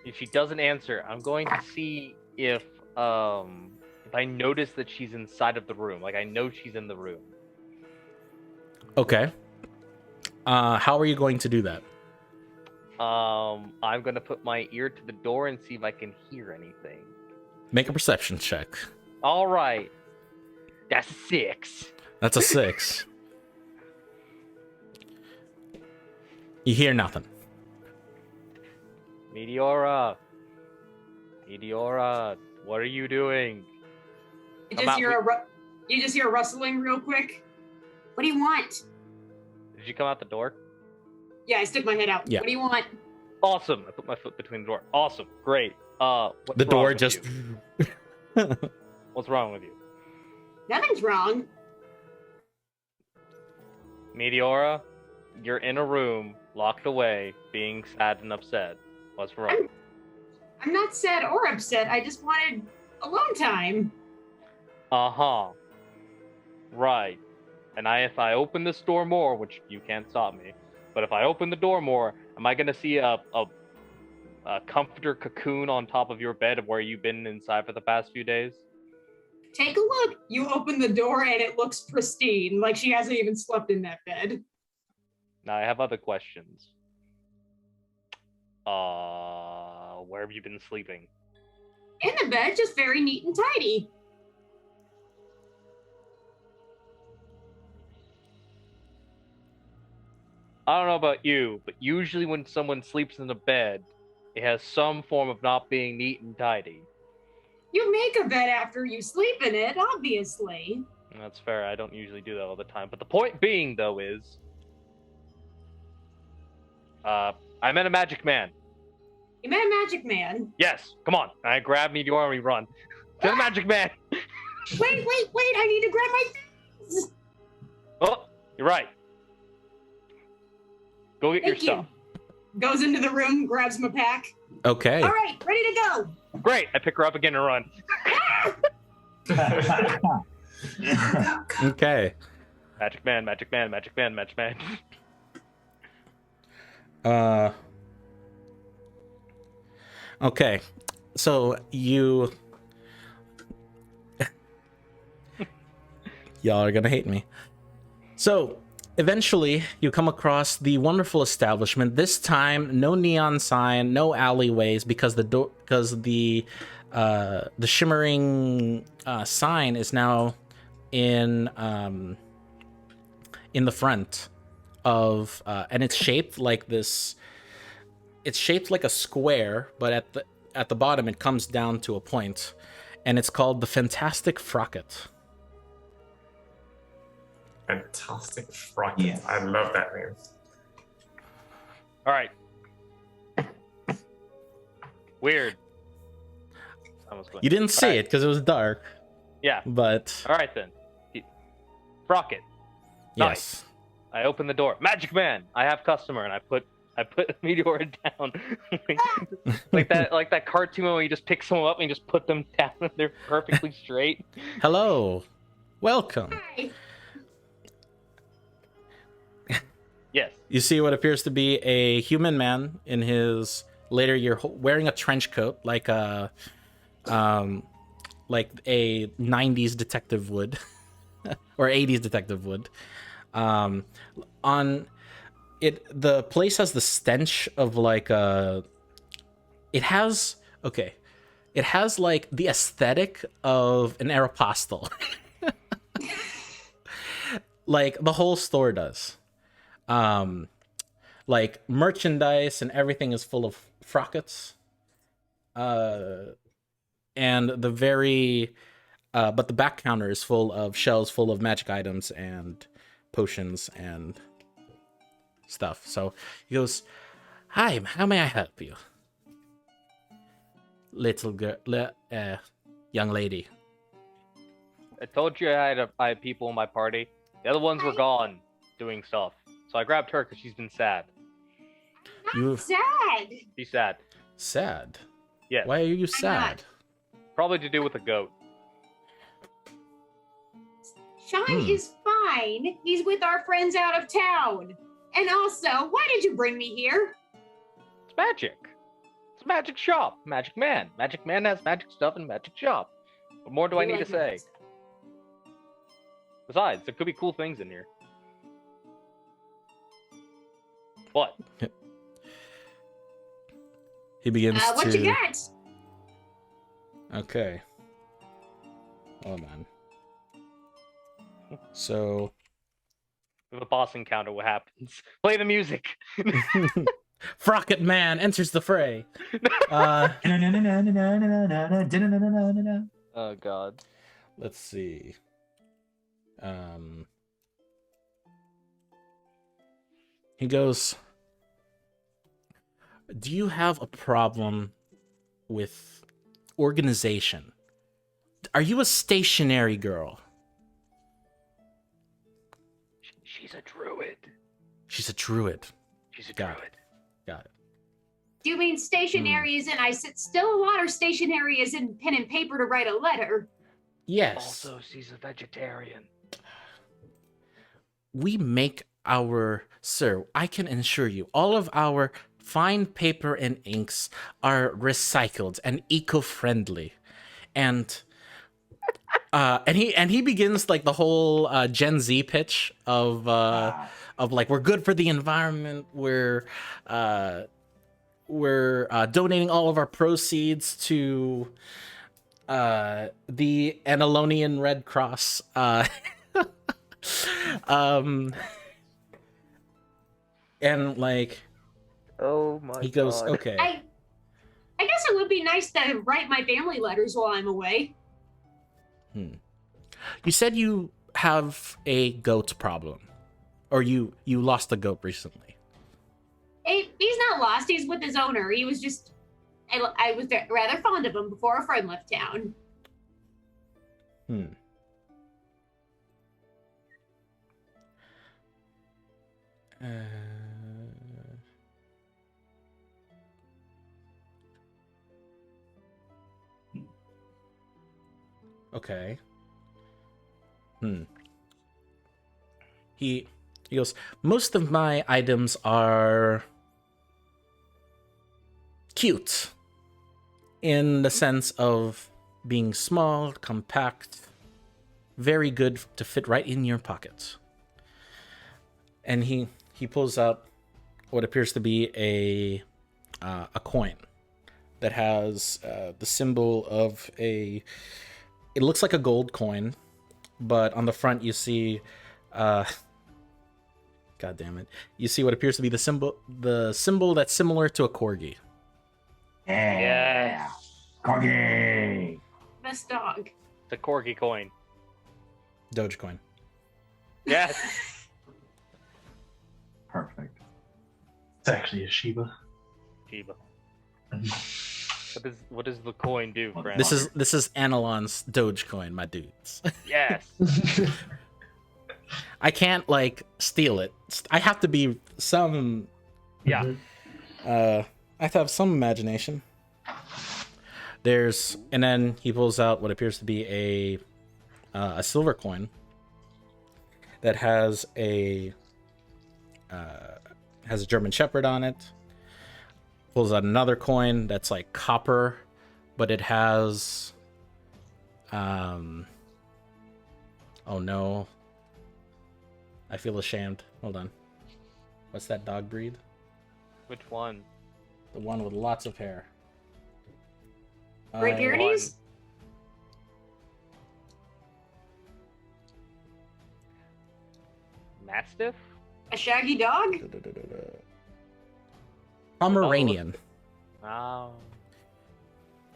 If she doesn't answer, I'm going to see if I notice that she's inside of the room. Like I know she's in the room. Okay. How are you going to do that? I'm gonna put my ear to the door and see if I can hear anything. Make a perception check. All right. That's 6. That's a 6. You hear nothing. Meteora, what are you doing? You just hear a rustling real quick. What do you want? Did you come out the door? Yeah, I stick my head out. Yeah. What do you want? Awesome. I put my foot between the door. Awesome. Great. What's The wrong door with just. you? What's wrong with you? Nothing's wrong. Meteora, you're in a room, locked away, being sad and upset. What's wrong? I'm not sad or upset. I just wanted alone time. Uh-huh. Right. And if I open this door more, which you can't stop me, but if I open the door more, am I gonna see a comforter cocoon on top of your bed of where you've been inside for the past few days? Take a look. You open the door and it looks pristine, like she hasn't even slept in that bed. Now I have other questions. Where have you been sleeping? In the bed, just very neat and tidy. I don't know about you, but usually when someone sleeps in a bed, it has some form of not being neat and tidy. You make a bed after you sleep in it, obviously. And that's fair. I don't usually do that all the time. But the point being, though, is... I met a magic man. You met a magic man. Yes, come on. I grab Meteor and we run. To the magic man! Wait, I need to grab my things. Oh, you're right. Go get your Thank you. stuff. Goes into the room, grabs my pack. Okay. All right, ready to go. Great. I pick her up again and run. Okay. Magic man, magic man, magic man, magic man. Okay. So you y'all are gonna hate me. So eventually you come across the wonderful establishment. This time no neon sign, no alleyways, because the shimmering sign is now in the front of and it's shaped like this. It's shaped like a square, but at the bottom it comes down to a point, and it's called the Fantastic Frocket. Fantastic Frocket. Yes. I love that name. All right. Weird. You didn't see it because it was dark, Yeah. but All right then. Rocket. yes. I open the door. Magic man. I have customer, and I put Meteor down, like that cartoon where you just pick someone up and you just put them down and they're perfectly straight. Hello, welcome. Hi. Yes. You see what appears to be a human man in his later year, wearing a trench coat, like a 90s detective would, or 80s detective would. On it, the place has the stench of like it has like the aesthetic of an Aeropostale. Like the whole store does. Like merchandise and everything is full of frockets. And the very but the back counter is full of shelves full of magic items and potions and stuff. So he goes, "Hi, how may I help you, little girl, young lady?" I told you I had people in my party. The other ones were gone doing stuff, so I grabbed her because she's been sad. You Sad. She's sad. sad? Yes. Why are you sad? Probably to do with the goat. Sean is fine. He's with our friends out of town. And also, why did you bring me here? It's magic. It's a magic shop. Magic man. Magic man has magic stuff in magic shop. What more do I You need like to say? magic stuff. Besides, there could be cool things in here. What? He begins What to. you got? Okay. Hold on. So. With a boss encounter, what happens? Play the music. Frocket Man enters the fray. Oh god. Let's see. He goes, "Do you have a problem with organization? Are you a stationary girl?" She's a druid. She's a druid. She's a Got druid. Got it. Do you mean stationary as in I sit still a lot, or stationary as in pen and paper to write a letter? Yes. Also, she's a vegetarian. We make sir, I can assure you, all of our fine paper and inks are recycled and eco-friendly. And he begins like the whole Gen Z pitch of like, we're good for the environment, we're donating all of our proceeds to the Anilonian Red Cross. And like, Oh my he goes, god. okay. I guess it would be nice to write my family letters while I'm away. You said you have a goat problem, or you lost a goat recently. He's not lost. He's with his owner. He was just... I was rather fond of him before a friend left town. Okay. He goes, most of my items are cute in the sense of being small, compact, very good to fit right in your pocket. And he pulls out what appears to be a coin that has the symbol of a. It looks like a gold coin, but on the front you see, God damn it, you see what appears to be the symbol that's similar to a corgi. Yeah. Corgi. Best dog. It's a corgi coin. Dogecoin. Yes. Perfect. It's actually a Shiba. Shiba. What does the coin do, friend? This is Analon's Dogecoin, my dudes. Yes. I can't like steal it. I have to be some. Yeah. I have to have some imagination. And then he pulls out what appears to be a silver coin that has a German Shepherd on it. Pulls out another coin that's like copper, but it has oh no. I feel ashamed. Hold on. What's that dog breed? Which one? The one with lots of hair. Great Pyrenees? Mastiff? A shaggy dog? Pomeranian. Oh.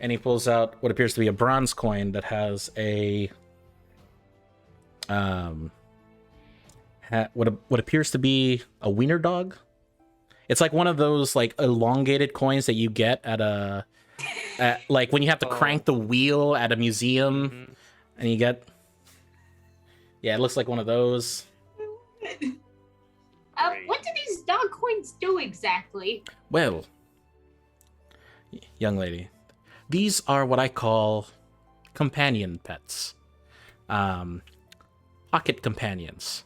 And he pulls out what appears to be a bronze coin that has a what appears to be a wiener dog. It's like one of those like elongated coins that you get at like when you have to crank the wheel at a museum, Mm-hmm. and you get. Yeah, it looks like one of those. What do these dog coins do exactly? Well, young lady, these are what I call companion pets. Pocket companions.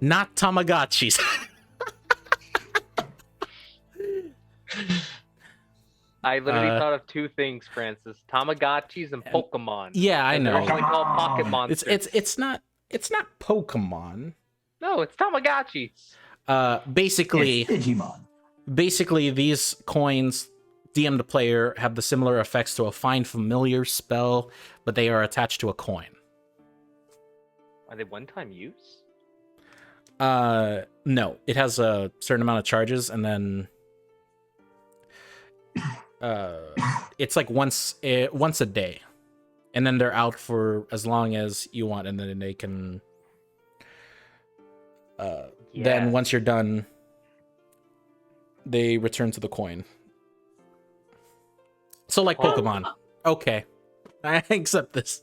Not Tamagotchis. I literally thought of two things, Francis: Tamagotchis and Pokemon. Yeah, I They're know. actually called pocket monsters. It's not Pokemon. No, it's Tamagotchis. Basically, It's Digimon. basically these coins DM the player have the similar effects to a find familiar spell, but they are attached to a coin. Are they one-time use? No, it has a certain amount of charges, and then it's like once a day, and then they're out for as long as you want, and then they can. Then once you're done, they return to the coin. So like Pokemon. Okay, I accept this.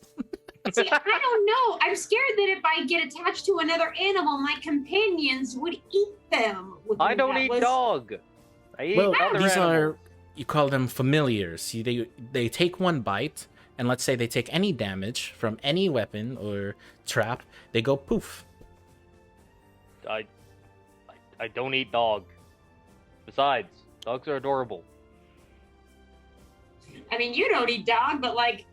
See, I don't know. I'm scared that if I get attached to another animal, my companions would eat them. I don't eat dog. I eat Well, other these animals. you call them familiars. They take one bite, and let's say they take any damage from any weapon or trap, they go poof. I don't eat dog. Besides, dogs are adorable. I mean, you don't eat dog, but like,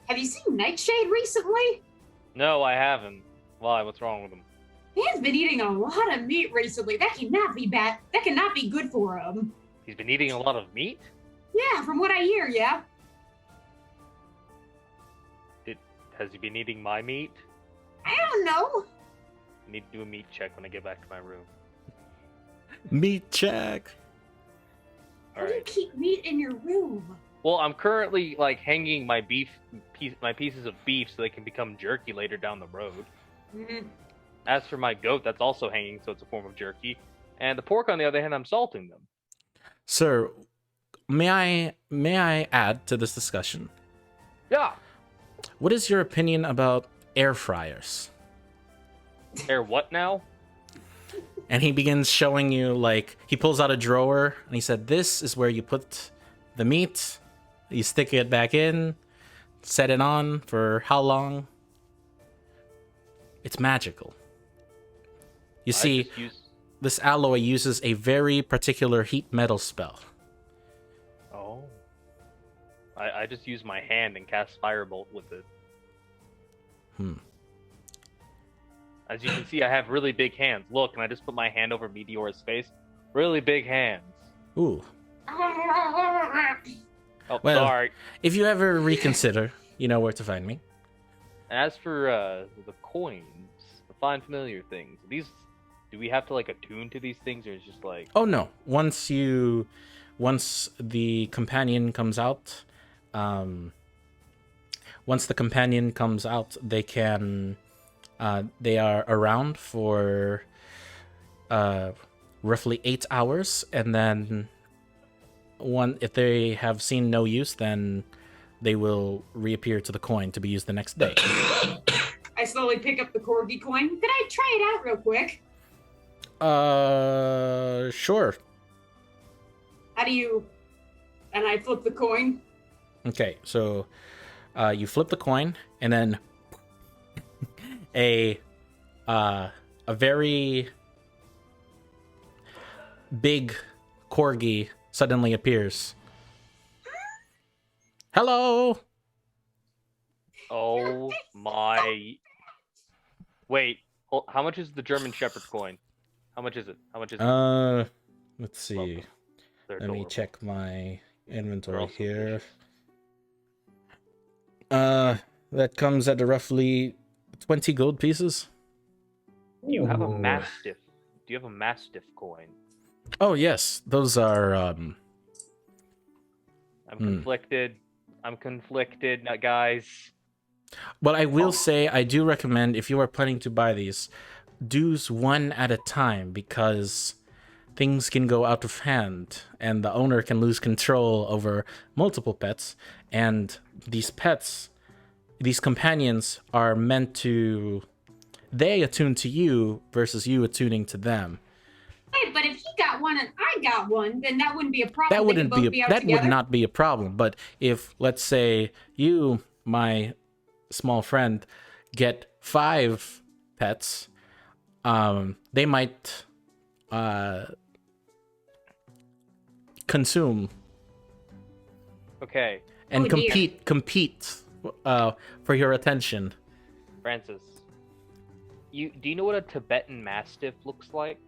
have you seen Nightshade recently? No, I haven't. Why? What's wrong with him? He has been eating a lot of meat recently. That cannot be bad. That cannot be good for him. He's been eating a lot of meat? Yeah, from what I hear, yeah. Has he been eating my meat? I don't know. I need to do a meat check when I get back to my room. Meat check. How do you keep meat in your room? Well, I'm currently like hanging my pieces of beef so they can become jerky later down the road. Mhm. As for my goat, that's also hanging, so it's a form of jerky. And the pork, on the other hand, I'm salting them. Sir, may I add to this discussion? Yeah. What is your opinion about air fryers? Air what now? And he begins showing you, like, he pulls out a drawer and he said, "This is where you put the meat, You stick it back in, set it on for how long? It's magical. You see, this alloy uses a very particular heat metal spell. Oh. I just use my hand and cast Firebolt with it. As you can see, I have really big hands. Look, and I just put my hand over Meteor's face. Really big hands. Ooh. Oh, Well, sorry. if you ever reconsider, you know where to find me. As for the coins, the fine familiar things, do we have to like attune to these things, or is it just like? Oh no! Once the companion comes out, they can. They are around for roughly 8 hours, and then if they have seen no use, then they will reappear to the coin to be used the next day. I slowly pick up the corgi coin. Could I try it out real quick? Sure. How do you... And I flip the coin. Okay, so you flip the coin, and then a very big corgi suddenly appears. Hello. Oh my! Wait, how much is the German Shepherd coin? How much is it? Let's see. They're Let me adorable. check my inventory also here. That comes at roughly 20 gold pieces. Do you have a Ooh. Mastiff? Do you have a Mastiff coin? Oh yes, those are I'm conflicted. I'm conflicted, guys. But I will say, I do recommend, if you are planning to buy these, do one at a time, because things can go out of hand and the owner can lose control over multiple pets. And these companions are meant to, they attune to you versus you attuning to them. Wait, but if he got one and I got one, then that wouldn't be a problem. That wouldn't be out that together? would not be a problem. But if, let's say, you, my small friend, get 5 pets, they might consume Okay, and Oh, dear. compete for your attention. Francis. Do you know what a Tibetan Mastiff looks like?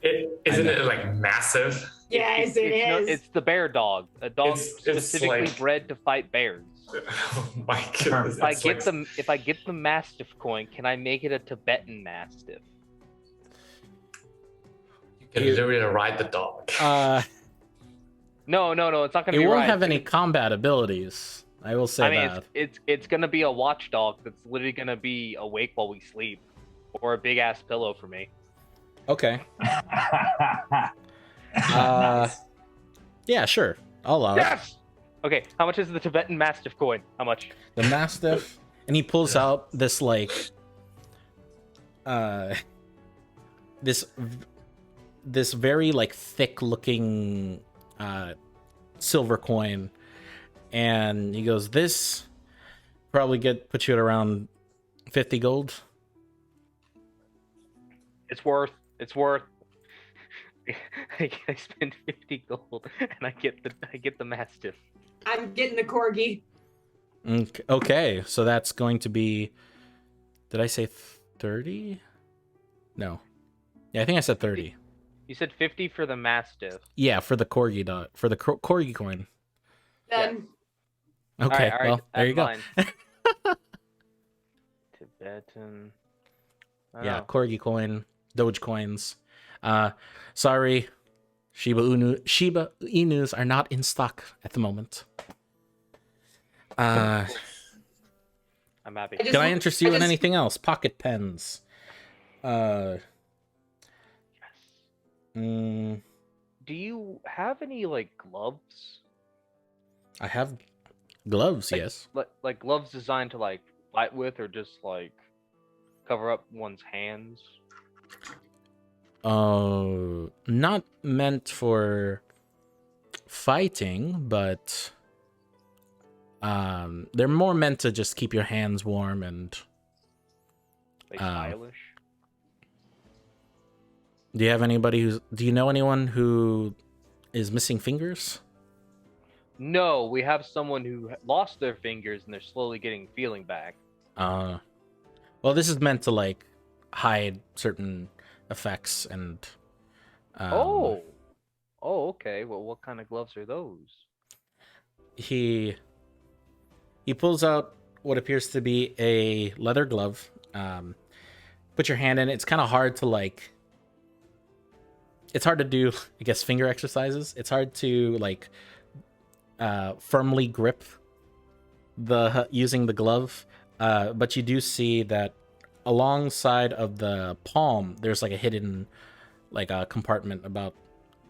Isn't it like massive? Yes, it it's is. It's the bear dog. A dog It's specifically like- bred to fight bears. Oh my goodness. If I get the Mastiff coin, can I make it a Tibetan Mastiff? You can literally ride the dog. No, it's not gonna It be won't right. have any combat abilities. I will say I mean, that. it's gonna be a watchdog that's literally gonna be awake while we sleep, or a big ass pillow for me. Okay. Nice. Yeah, sure. I'll allow it. Yes. Okay, how much is the Tibetan Mastiff coin? How much? The Mastiff, and he pulls out this this very thick looking silver coin, and he goes, "This probably put you at around 50 gold." It's worth. I spend 50 gold and I get the Mastiff. I'm getting the corgi. Okay, so that's going to be. Did I say 30? No. Yeah, I think I said 30. You said 50 for the Mastiff. Yeah, for the corgi dot for the corgi coin. Done. Okay, All right, well there you go. mine. Tibetan. Yeah, Oh. corgi coin, Doge coins. Sorry, Shiba Inus are not in stock at the moment. I'm happy. I just- Can I interest you I in just- anything else? Pocket pens. Yes. Mm, Do you have any gloves? I have gloves. Like- Yes. Like gloves designed to fight with, or just cover up one's hands? Not meant for fighting, but They're more meant to just keep your hands warm and. They stylish. Do you have anybody who's? Do you know anyone who is missing fingers? No, we have someone who lost their fingers and they're slowly getting feeling back. Well, this is meant to like hide certain effects and. Oh, okay. Well, what kind of gloves are those? He pulls out what appears to be a leather glove. Put your hand in it. It's kind of hard to like. It's hard to do, I guess, finger exercises. It's hard to like firmly grip using the glove. But you do see that alongside of the palm, there's like a hidden like a compartment about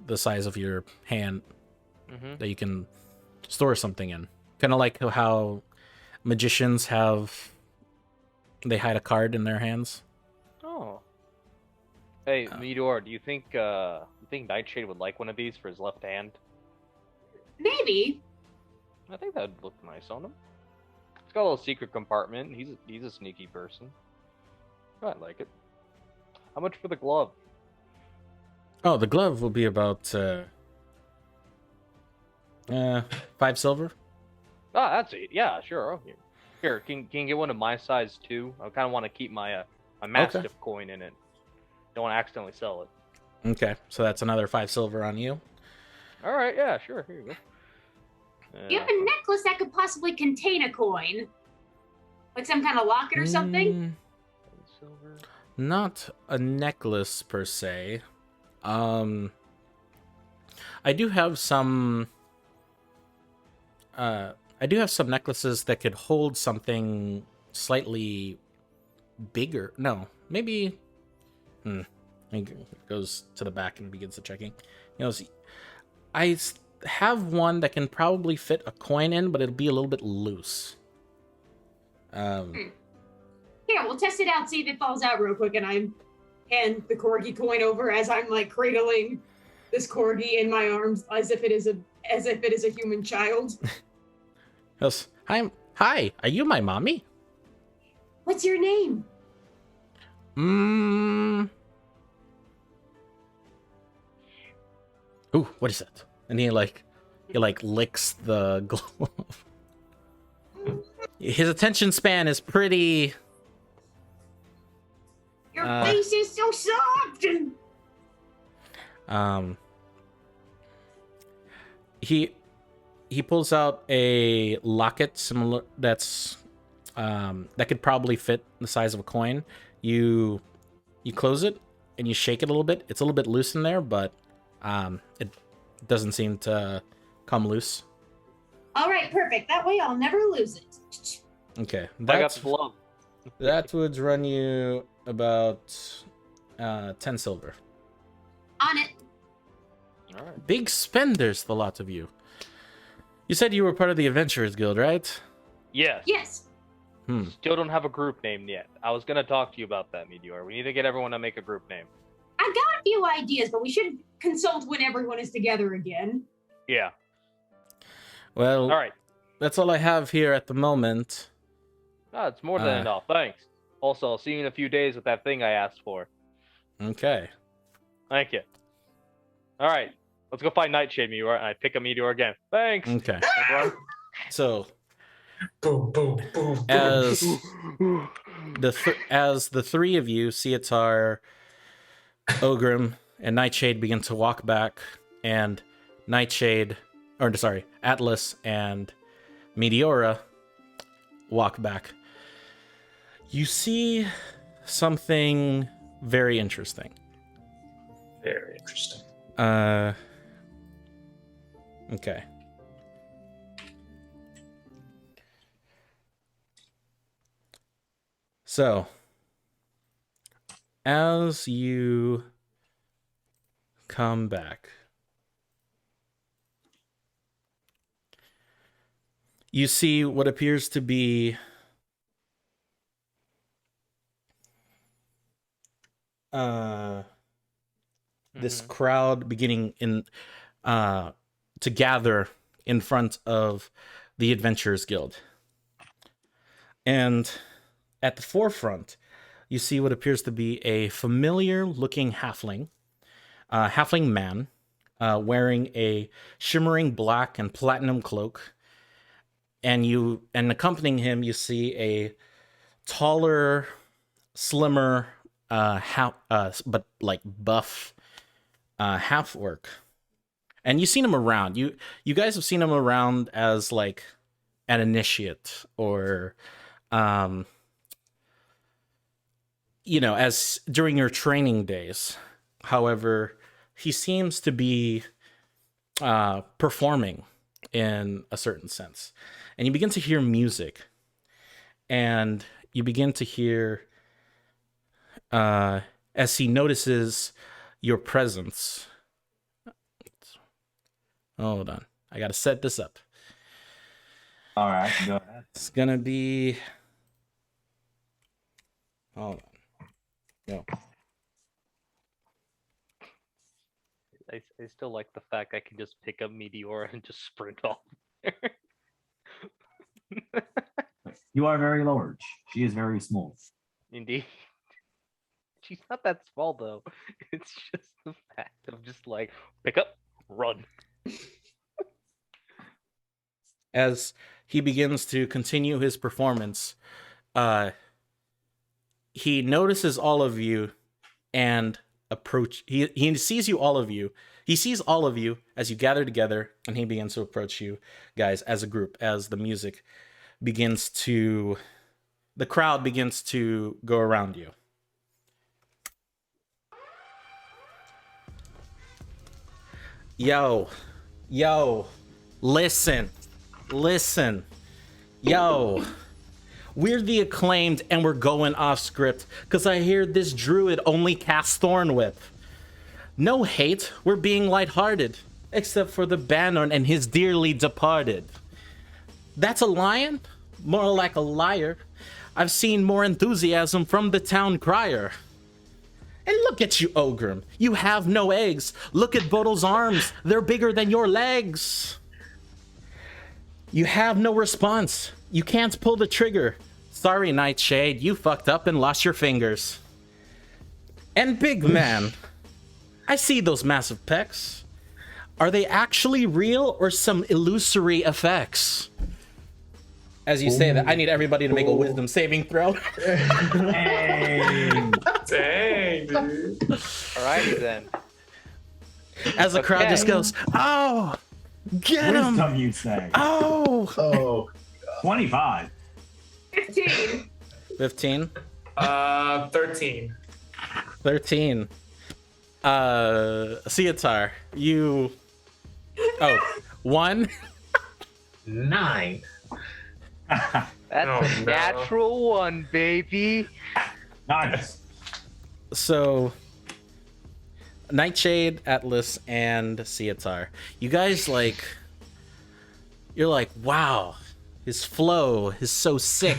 the size of your hand that you can store something in. Kind of like how magicians they hide a card in their hands. Oh. Hey, Meteor, do you think Nightshade would like one of these for his left hand? Maybe. I think that'd look nice on him. It's got a little secret compartment. He's a sneaky person. I like it. How much for the glove? Oh, the glove will be about 5 silver. Ah, that's it. Yeah, sure. Oh, here, can you get one of my size too? I kind of want to keep my Mastiff coin in it. Don't want to accidentally sell it. Okay, so that's another 5 silver on you. All right, yeah, sure. Here you go. You have a necklace that could possibly contain a coin, like some kind of locket or something. Silver. Not a necklace per se. I do have some. I do have some necklaces that could hold something slightly bigger. No, maybe. He goes to the back and begins the checking. You know, I have one that can probably fit a coin in, but it'll be a little bit loose. Here, we'll test it out, see if it falls out real quick, and I hand the corgi coin over as I'm like cradling this corgi in my arms as if it is a human child. Yes. Hi, are you my mommy? What's your name? Ooh, what is that? And he licks the glove. His attention span is pretty. Your face is so soft. He pulls out a locket similar that could probably fit the size of a coin. You close it and you shake it a little bit. It's a little bit loose in there, but it doesn't seem to come loose. All right, perfect. That way I'll never lose it. Okay, I got the glove. that would run you about 10 silver. On it. All right. Big spenders, the lot of you. You said you were part of the Adventurers Guild, right? Yes. Yes. Still don't have a group name yet. I was gonna talk to you about that, Meteor. We need to get everyone to make a group name. I've got a few ideas, but we should consult when everyone is together again. Yeah. Well, All right. that's all I have here at the moment. Oh, it's more than enough. Thanks. Also, I'll see you in a few days with that thing I asked for. Okay. Thank you. All right. Let's go find Nightshade, Meteor, and I pick a Meteor again. Thanks. Okay. Everyone. So, Boom, boom, boom, boom. as the three of you, Cietar, Ogrim, and Nightshade begin to walk back, and Atlas and Meteora walk back, you see something very interesting. Very interesting. Okay. So, as you come back, you see what appears to be this crowd beginning to gather in front of the Adventurers Guild. And at the forefront, you see what appears to be a familiar-looking halfling man, wearing a shimmering black and platinum cloak. And accompanying him, you see a taller, slimmer, but like buff half orc. And you've seen him around. You guys have seen him around as like an initiate, or as during your training days. However, he seems to be performing in a certain sense. And you begin to hear music, and you begin to hear as he notices your presence. Hold on, I gotta set this up. All right, go ahead. It's gonna be. Hold on. Go. I still like the fact I can just pick up Meteora and just sprint off there. You are very large. She is very small. Indeed. She's not that small though. It's just the fact of just like pick up, run. As he begins to continue his performance, he notices all of you and approach. He sees you, all of you. He sees all of you as you gather together, and he begins to approach you guys as a group, as the music begins to, the crowd begins to go around you. Yo, listen, yo, we're the Acclaimed, and we're going off script, because I hear this druid only casts Thorn Whip. No hate, we're being lighthearted, except for the Banner and his dearly departed. That's a lion? More like a liar. I've seen more enthusiasm from the town crier. And look at you, Ogrim. You have no eggs. Look at Bodil's arms. They're bigger than your legs. You have no response. You can't pull the trigger. Sorry, Nightshade. You fucked up and lost your fingers. And big man, I see those massive pecs. Are they actually real or some illusory effects? As you say that, I need everybody to make a wisdom saving throw. Hey. Dang, dude. Alrighty then. As the crowd just goes, oh, get him. Wisdom, you say. Oh. Oh, 25. 15. 15. 13. 13. Ciotar, you. Oh, 1. 9. That's Oh, a no. natural 1, baby. Nice. So, Nightshade, Atlas, and Ciotar, you guys you're like, wow, his flow is so sick.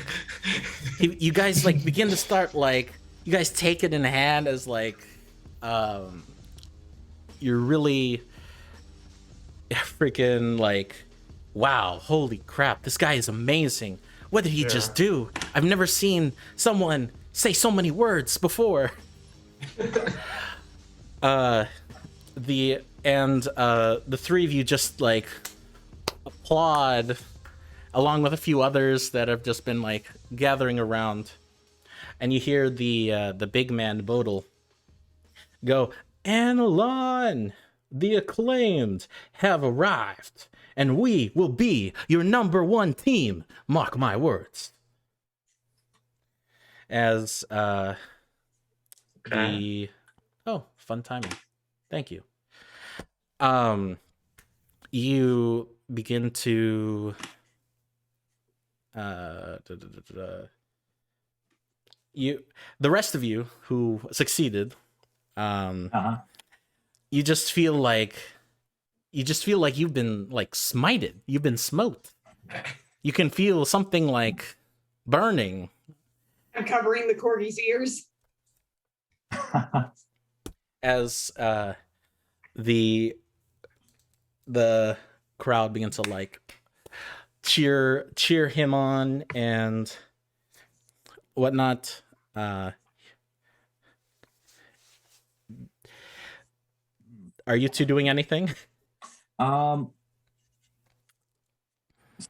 You guys begin to start you guys take it in hand as you're really freaking wow, holy crap, this guy is amazing. What did he just do? I've never seen someone say so many words before. The three of you just applaud, along with a few others that have just been gathering around, and you hear the big man Bodil go, Analon, the Acclaimed have arrived, and we will be your #1 team. Mark my words. As fun timing. Thank you. You begin to the rest of you who succeeded, you just feel like you've been smited. You've been smote. You can feel something burning. I'm covering the corgi's ears. As the crowd begins to cheer him on and whatnot. Are you two doing anything?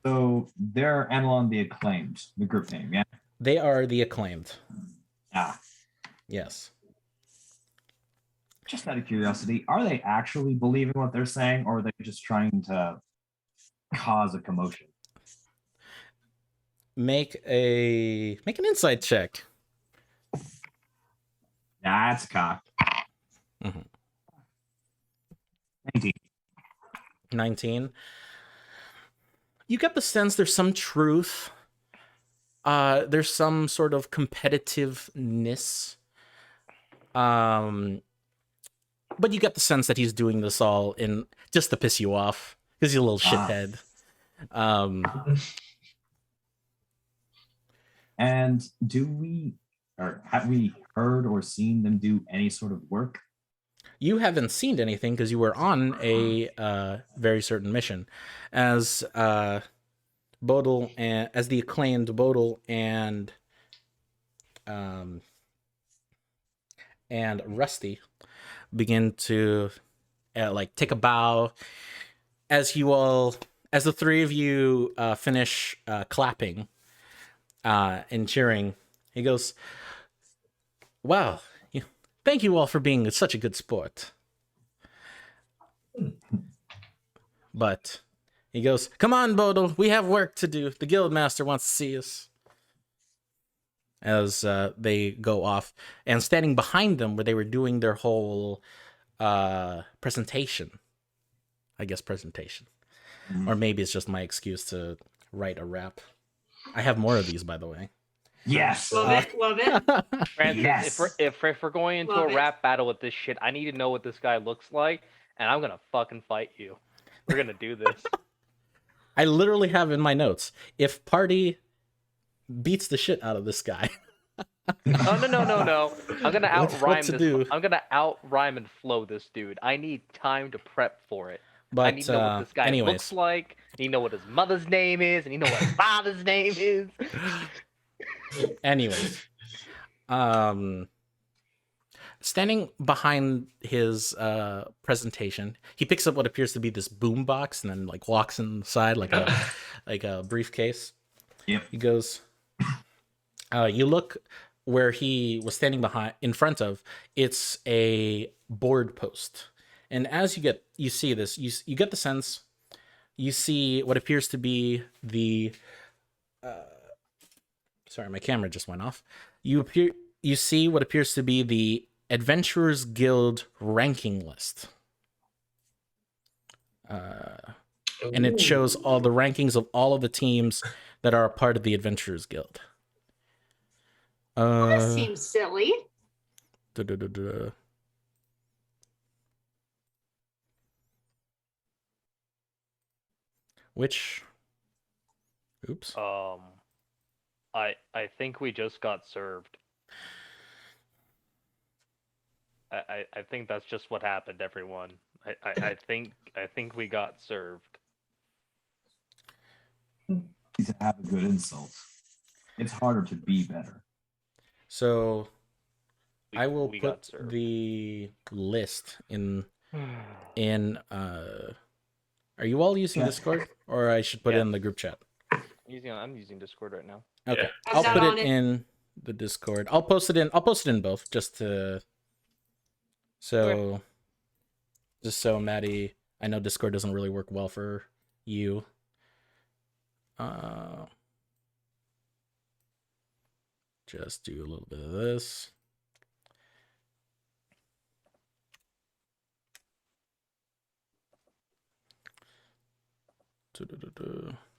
So they're Avalon the Acclaimed, the group name, yeah? They are the Acclaimed. Ah. Yes. Just out of curiosity, are they actually believing what they're saying, or are they just trying to cause a commotion? Make an insight check. That's cocked. Mhm. 19. 19. You get the sense there's some truth. There's some sort of competitiveness. But you get the sense that he's doing this all in just to piss you off because he's a little shithead. And have we heard or seen them do any sort of work? You haven't seen anything because you were on a very certain mission, as Bodil and as the acclaimed Bodil and Rusty begin to take a bow as the three of you finish clapping and cheering. He goes, "Wow. Thank you all for being such a good sport." But he goes, "Come on, Bodil, we have work to do. The Guildmaster wants to see us." As they go off, and standing behind them where they were doing their whole presentation. Or maybe it's just my excuse to write a rap. I have more of these, by the way. Yes. Love it. Francis, Yes. if we're going into Love a it. rap battle with this shit, I need to know what this guy looks like, and I'm gonna fucking fight you. We're gonna do this. I literally have in my notes, if party beats the shit out of this guy. No. I'm gonna What outrhyme to this. do? I'm gonna outrhyme and flow this dude. I need time to prep for it. But I need to know what this guy anyways, looks like. I need to know what his mother's name is, and you know what his father's name is. anyways, standing behind his presentation, he picks up what appears to be this boom box and then walks inside like a briefcase. Yep. He goes, you look where he was standing in front of, it's a board post. And as you see this, you get the sense, you see what appears to be the sorry, my camera just went off. You see what appears to be the Adventurers Guild ranking list. And it shows all the rankings of all of the teams that are a part of the Adventurers Guild. That seems silly. Which? Oops. I think we just got served. I think that's just what happened, everyone. I think we got served. To have a good insult. It's harder to be better. So I will we put got served. the list in are you all using Discord, or I should put it in the group chat? I'm using Discord right now. Okay. Yeah. I'll I'm put not it on it. in the Discord. I'll post it in both just so Maddie, I know Discord doesn't really work well for you. Just do a little bit of this.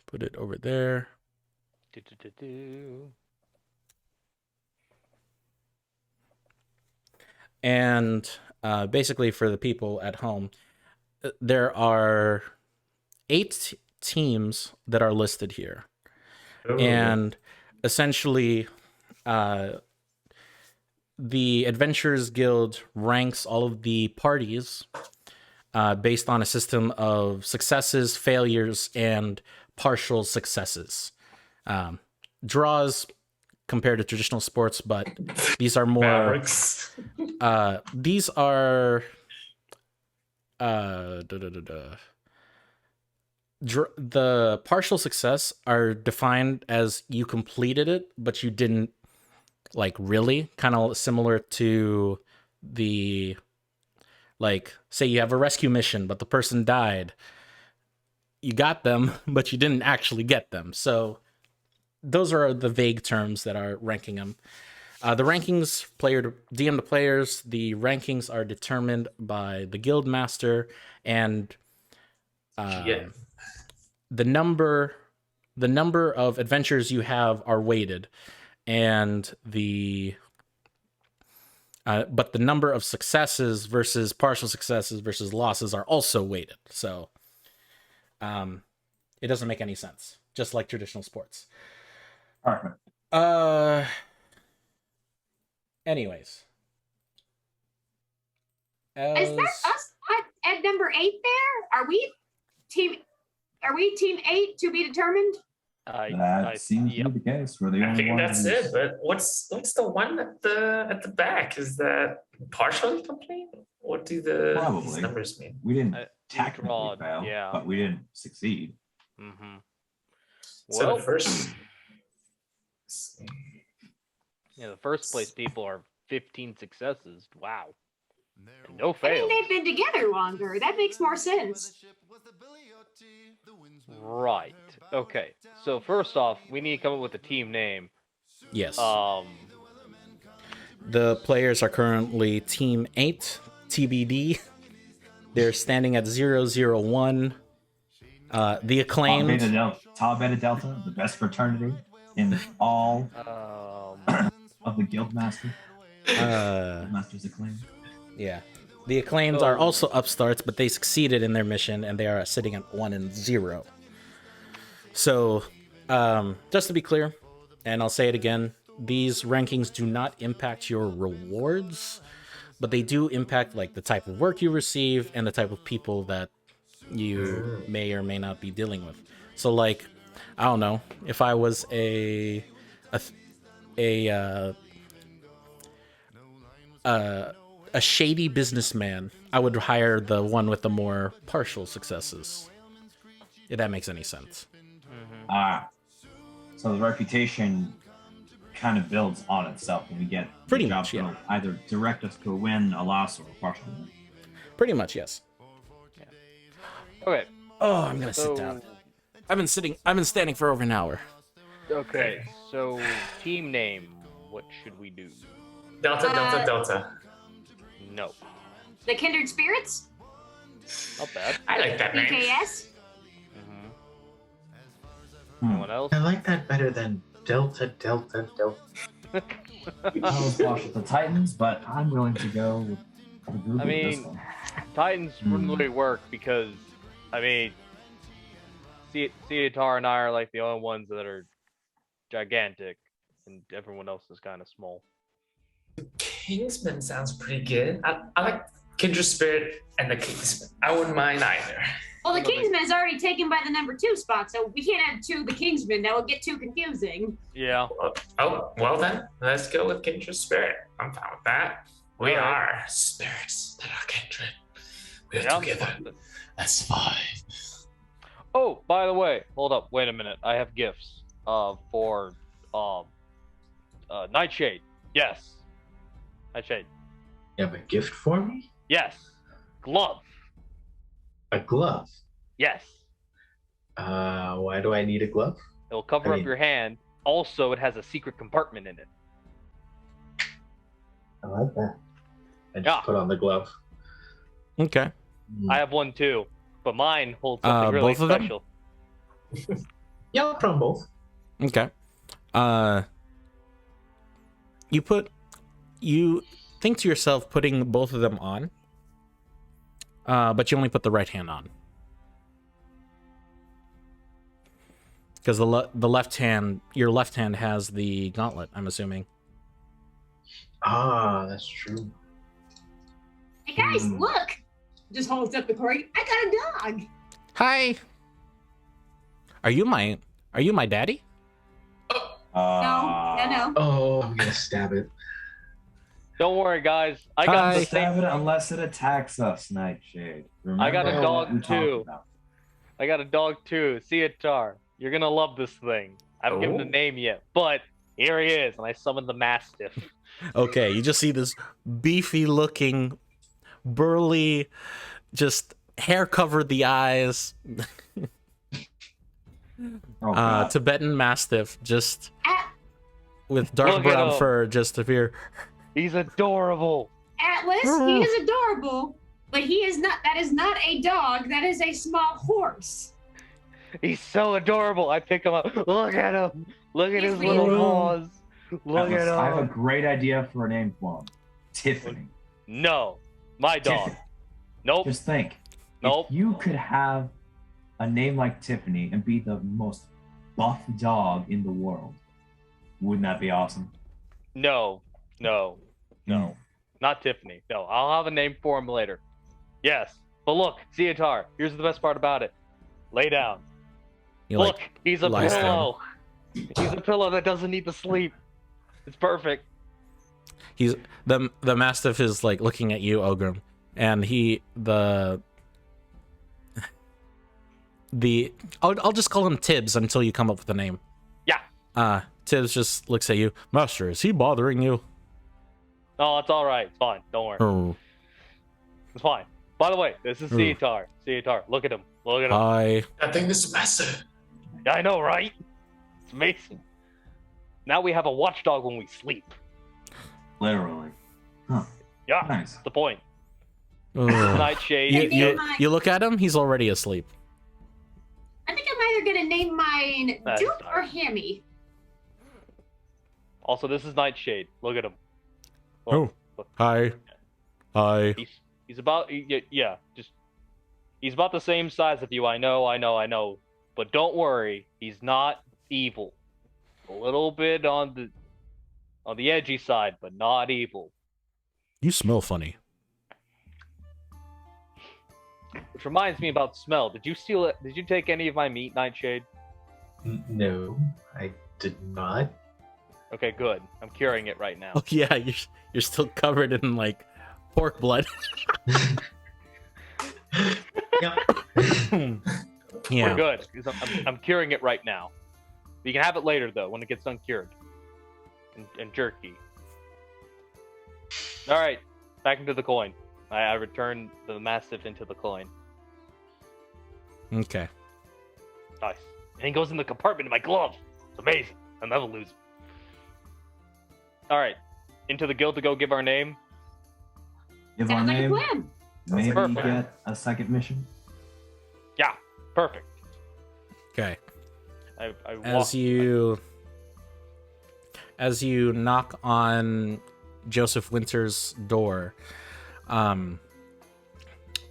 Put it over there. And basically, for the people at home, there are 8 teams that are listed here. And essentially, the Adventurers Guild ranks all of the parties based on a system of successes, failures, and partial successes. Draws compared to traditional sports, but these are more. Mavericks. These are. The partial success are defined as you completed it, but you didn't like really. Kind of similar to the. Like, say you have a rescue mission, but the person died. You got them, but you didn't actually get them. So those are the vague terms that are ranking them. The rankings, player to DM to players, the rankings are determined by the guild master, and the number of adventures you have are weighted, and but the number of successes versus partial successes versus losses are also weighted. So it doesn't make any sense, just like traditional sports. Perfect. Anyways. Is that us at number 8 there? Are we team 8 to be determined? That seems to be the case. We're the I only think ones. that's it. But what's the one at the back? Is that partially complete? What do these Probably. numbers mean? We didn't You technically drawed, fail, yeah. but we didn't succeed. Mm-hmm. So Well, the first. the first place people are 15 successes. Wow. And no I fails. mean, they've been together longer. That makes more sense. Right. Okay. So first off, we need to come up with a team name. Yes. The players are currently Team 8, TBD. They're standing at 001. The acclaimed. Tau Beta Delta, the best fraternity in all of the Guildmaster. Guildmaster's acclaim. Yeah. The acclaimed are also upstarts, but they succeeded in their mission, and they are sitting at 1 and 0. So, just to be clear, and I'll say it again, these rankings do not impact your rewards, but they do impact like the type of work you receive and the type of people that you may or may not be dealing with. So, like, I don't know, if I was a shady businessman, I would hire the one with the more partial successes. If that makes any sense. So the reputation kind of builds on itself when we get Pretty the much, job yeah. to either direct us to a win, a loss, or a partial win. Pretty much, yes. Okay. Oh, I'm gonna sit down. I've been standing for over an hour. Okay. So team name. What should we do? Delta. No. The Kindred Spirits? Not bad. I like that name. BKS? Anyone else? I like that better than Delta. I was watching the Titans, but I'm willing to go with the group I with this mean, one. Titans wouldn't really work because, I mean, Cietar and I are like the only ones that are gigantic, and everyone else is kind of small. Kingsman sounds pretty good. I like Kindred Spirit and the Kingsman. I wouldn't mind either. Well, the Kingsman is already taken by the number 2 spot, so we can't add 2 the Kingsman. That would get too confusing. Yeah. Well then, let's go with Kindred Spirit. I'm fine with that. We All right. are spirits that are kindred. We're together. That's 5. Oh, by the way, hold up. Wait a minute. I have gifts for Nightshade. Yes. Nightshade. You have a gift for me? Yes. Glove. A glove? Yes. Why do I need a glove? It'll cover I up mean- your hand. Also, it has a secret compartment in it. I like that. I just Yeah. put on the glove. Okay. I have one too, but mine holds something really both of them? special. Yeah, I'll put on both. Okay. You think to yourself putting both of them on, but you only put the right hand on. Because the left hand, your left hand has the gauntlet, I'm assuming. Ah, that's true. Hey guys, look! just holds up the corgi. I got a dog. Hi. Are you my daddy? No. Oh, I'm gonna stab it. Don't worry, guys. I Hi. got the Stab same. it unless it attacks us, Nightshade. Remember I got a dog, what we talked too. about. I got a dog too. Ceitar. You're gonna love this thing. I haven't given him a name yet, but here he is, and I summoned the Mastiff. Okay, you just see this beefy looking, burly, just hair covered the eyes, Oh, God. Tibetan Mastiff, just At- with dark Look at brown him. fur, just appear. He's adorable. Atlas, he is adorable, but he is not. That is not a dog. That is a small horse. He's so adorable. I pick him up. Look at him. Look at He's his little really- paws. Look Atlas, at I have a him. great idea for a name for him. Tiffany. No, my dog. Tiffany. Nope. Just think. Nope. If you could have a name like Tiffany and be the most buff dog in the world, wouldn't that be awesome? No. Mm. Not Tiffany. No, I'll have a name for him later. Yes, but look, Ceitar. Here's the best part about it. Lay down. You Look, like he's a lies down. pillow. He's a pillow that doesn't need to sleep. It's perfect. he's the Mastiff is like looking at you, Ogrim, and I'll just call him Tibbs until you come up with a name. Yeah. Tibbs just looks at you. Master, is he bothering you? No, it's all right. It's fine. Don't worry. Oh, It's fine. By the way, this is Oh. Ceitar. Ceitar, look at him. Look at him. hi. I think this is massive. Yeah, I know, right? It's amazing. Now we have a watchdog when we sleep. Literally. Huh. Yeah, Nice. that's the point. Oh. Nightshade. You, Maybe you, my- you look at him, he's already asleep. I think I'm either gonna name mine That's Duke or nice. Hammy. Also, this is Nightshade. Look at him. Oh, hi. Hi. He's about yeah, just he's about the same size of you. I know. But don't worry, he's not evil. A little bit on the edgy side, but not evil. You smell funny. Which reminds me about smell. Did you take any of my meat, Nightshade? No, I did not. Okay, good. I'm curing it right now. Oh yeah, you're still covered in like pork blood. Yeah. We're Yeah. good. 'Cause I'm curing it right now. You can have it later though, when it gets uncured. And jerky. All right, back into the coin. I return the Mastiff into the coin. Okay. Nice. And he goes in the compartment in my glove. It's amazing. I'll never lose him. All right, into the guild to go give our name. Give our Sounds like a name. plan. Maybe perfect. get a second mission. Yeah, perfect. Okay. I As you knock on Joseph Winter's door,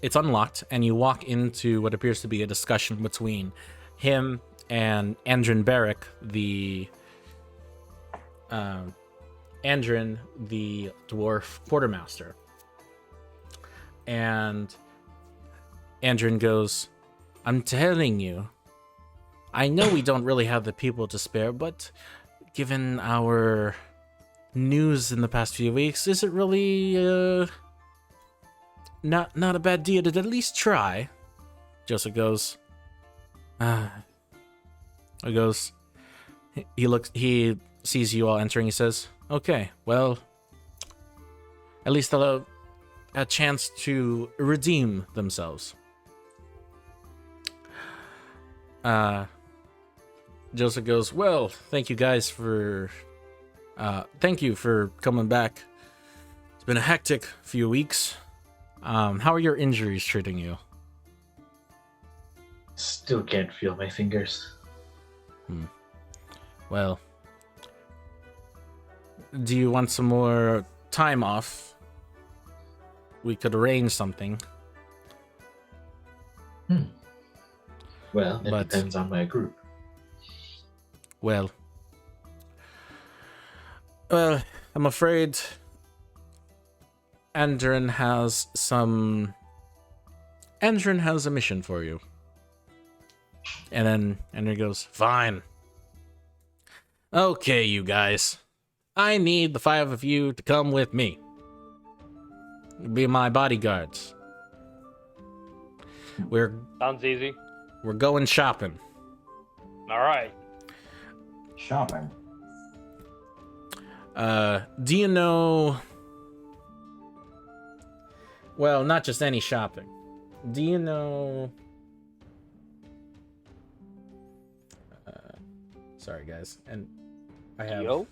it's unlocked, and you walk into what appears to be a discussion between him and Andrin Barrick, the dwarf quartermaster. And Andrin goes, I'm telling you, I know we don't really have the people to spare, but given our news in the past few weeks, is it really not a bad idea to at least try? Joseph goes, he sees you all entering, he says, okay, well, at least they'll have a chance to redeem themselves. Joseph goes, well, thank you guys for coming back. It's been a hectic few weeks. How are your injuries treating you? Still can't feel my fingers. Well, do you want some more time off? We could arrange something. Well, it But- depends on my group. Well, I'm afraid Andrin has some Andrin has a mission for you. And then Andrin goes, fine. Okay, you guys. I need the 5 of you to come with me. Be my bodyguards. Sounds easy. We're going shopping. All right. Shopping. Do you know... Well, not just any shopping. Do you know... Sorry, guys. And I have... Yo?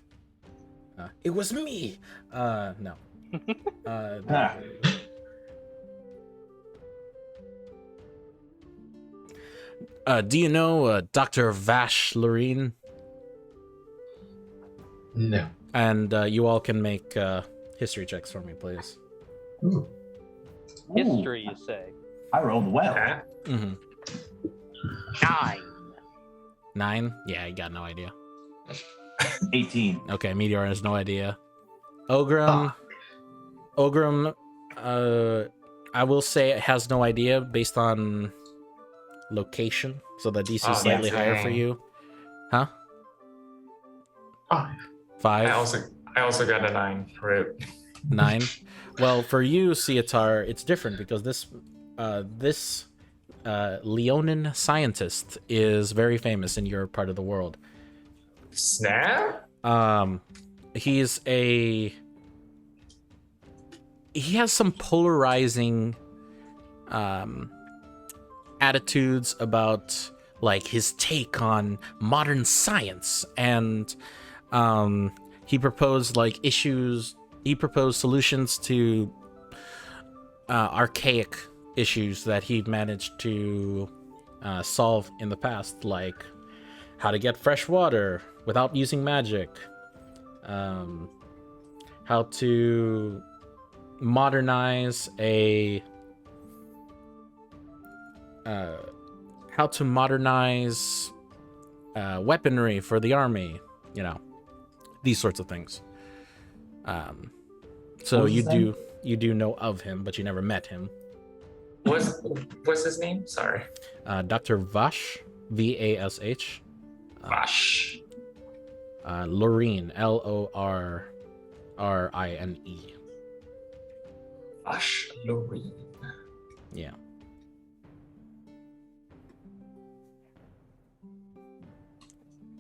It was me! No. Do you know Dr. Vash Loreen? No. And you all can make history checks for me, please. Ooh. History, you say? I rolled well. Huh? Mm-hmm. 9. 9? Yeah, I got no idea. 18. Okay, Meteor has no idea. Ogrim, I will say it has no idea based on location, so the DC is slightly that's higher for dang. you. Huh? 5. 5? I also got a 9 for it. 9? Well, for you, Cietar, it's different because this Leonin scientist is very famous in your part of the world. Snap? He has some polarizing attitudes about like his take on modern science, and he proposed solutions to archaic issues that he'd managed to solve in the past, like how to get fresh water without using magic, how to modernize weaponry for the army, these sorts of things. So What was his name? you do know of him, but you never met him. What's his name? Sorry. Dr. Vash, Vash. Vash. Loreen, Lorrine. Vash Loreen. Yeah.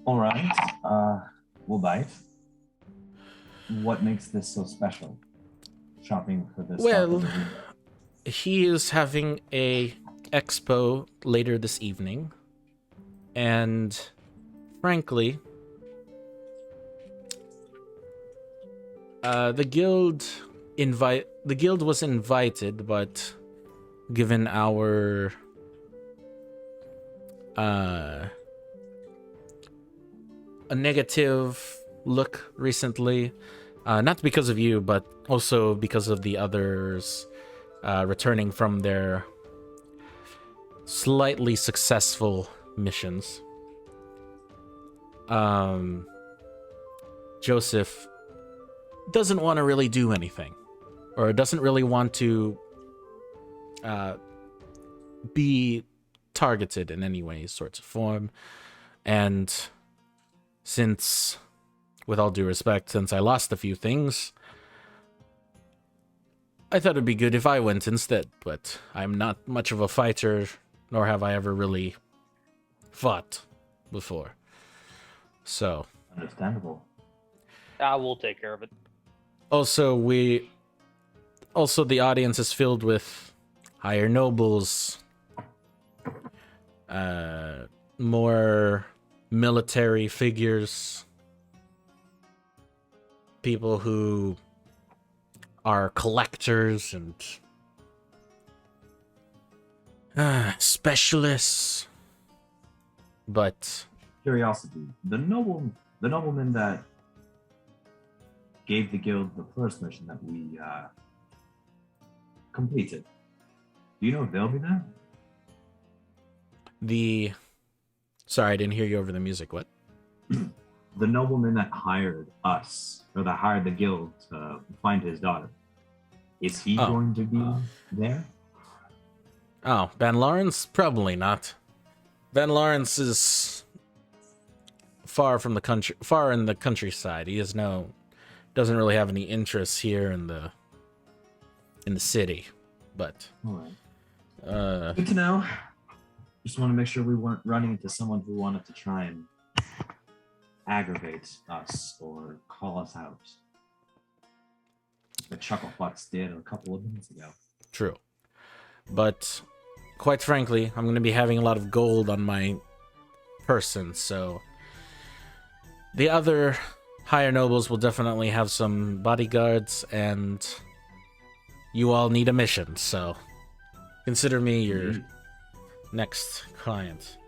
All right. We'll bite. What makes this so special? Shopping for this. Well, he is having a expo later this evening, and frankly, the guild was invited, but given our a negative look recently, not because of you, but also because of the others returning from their slightly successful missions. Joseph doesn't want to really do anything, or doesn't really want to be targeted in any way, sorts of form. And since, with all due respect, since I lost a few things, I thought it'd be good if I went instead, but I'm not much of a fighter, nor have I ever really fought before. So, Understandable. I will take care of it. also the audience is filled with higher nobles, more military figures, people who are collectors and specialists. But Curiosity. The nobleman that gave the guild the first mission that we completed. Do you know if they'll be there? sorry, I didn't hear you over the music. What? The nobleman that hired us, or that hired the guild to find his daughter. Is he Oh. going to be there? Oh, Ben Lawrence? Probably not. Ben Lawrence is far from the country, far in the countryside. He doesn't really have any interests here in the city. But All right. Good to know. Just want to make sure we weren't running into someone who wanted to try and aggravate us or call us out. The Chucklefucks did a couple of minutes ago. True. But quite frankly, I'm going to be having a lot of gold on my person, so the other higher nobles will definitely have some bodyguards, and you all need a mission, so consider me your next client.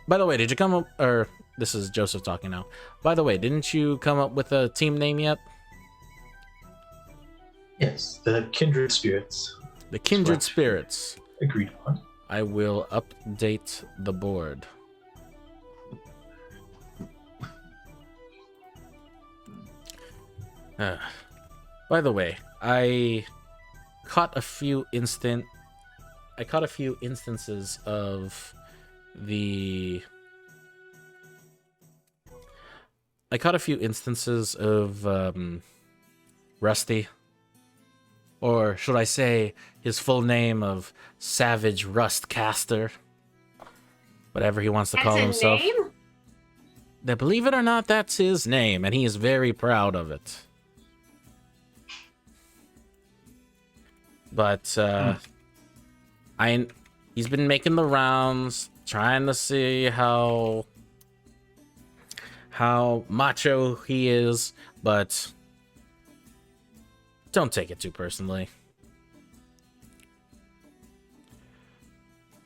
By the way, did you come up, or this is Joseph talking now. By the way, didn't you come up with a team name yet? Yes, the Kindred Spirits. The Kindred Correct. Spirits. Agreed upon. I will update the board. By the way, I caught a few instances of the. I caught a few instances of Rusty, or should I say his full name of Savage Rustcaster, whatever he wants to call himself. Name? That, believe it or not, that's his name, and he is very proud of it. But he's been making the rounds, trying to see how macho he is, but don't take it too personally.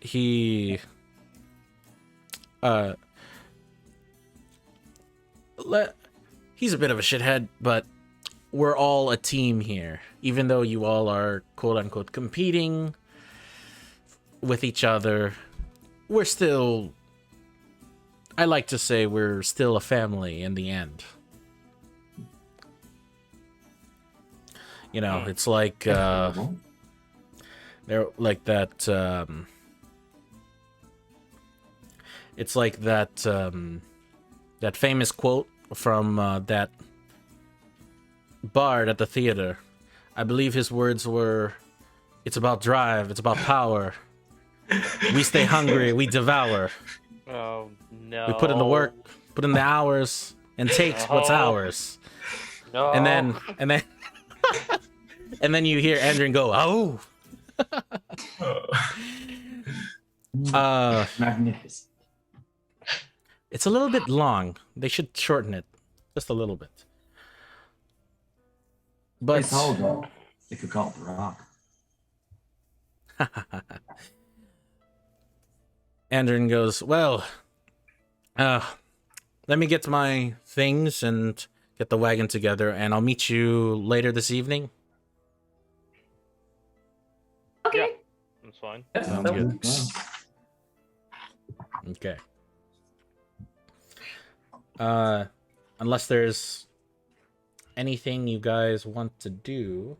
He's a bit of a shithead, but we're all a team here. Even though you all are quote-unquote competing with each other, we're still... I like to say we're still a family in the end. You know, it's like... they're like that... it's like that... that famous quote from that bard at the theater. I believe his words were, "It's about drive, it's about power. We stay hungry, we devour. Oh no. We put in the work, put in the hours, and take what's ours." No. And then and then you hear Andrew go, "Oh." Magnificent. It's a little bit long. They should shorten it just a little bit. But It's all good. They could call it the Rock. Andrew goes, "Well, let me get my things and get the wagon together, and I'll meet you later this evening." Okay. Yeah. That's fine. Sounds good. Okay. Unless there's anything you guys want to do,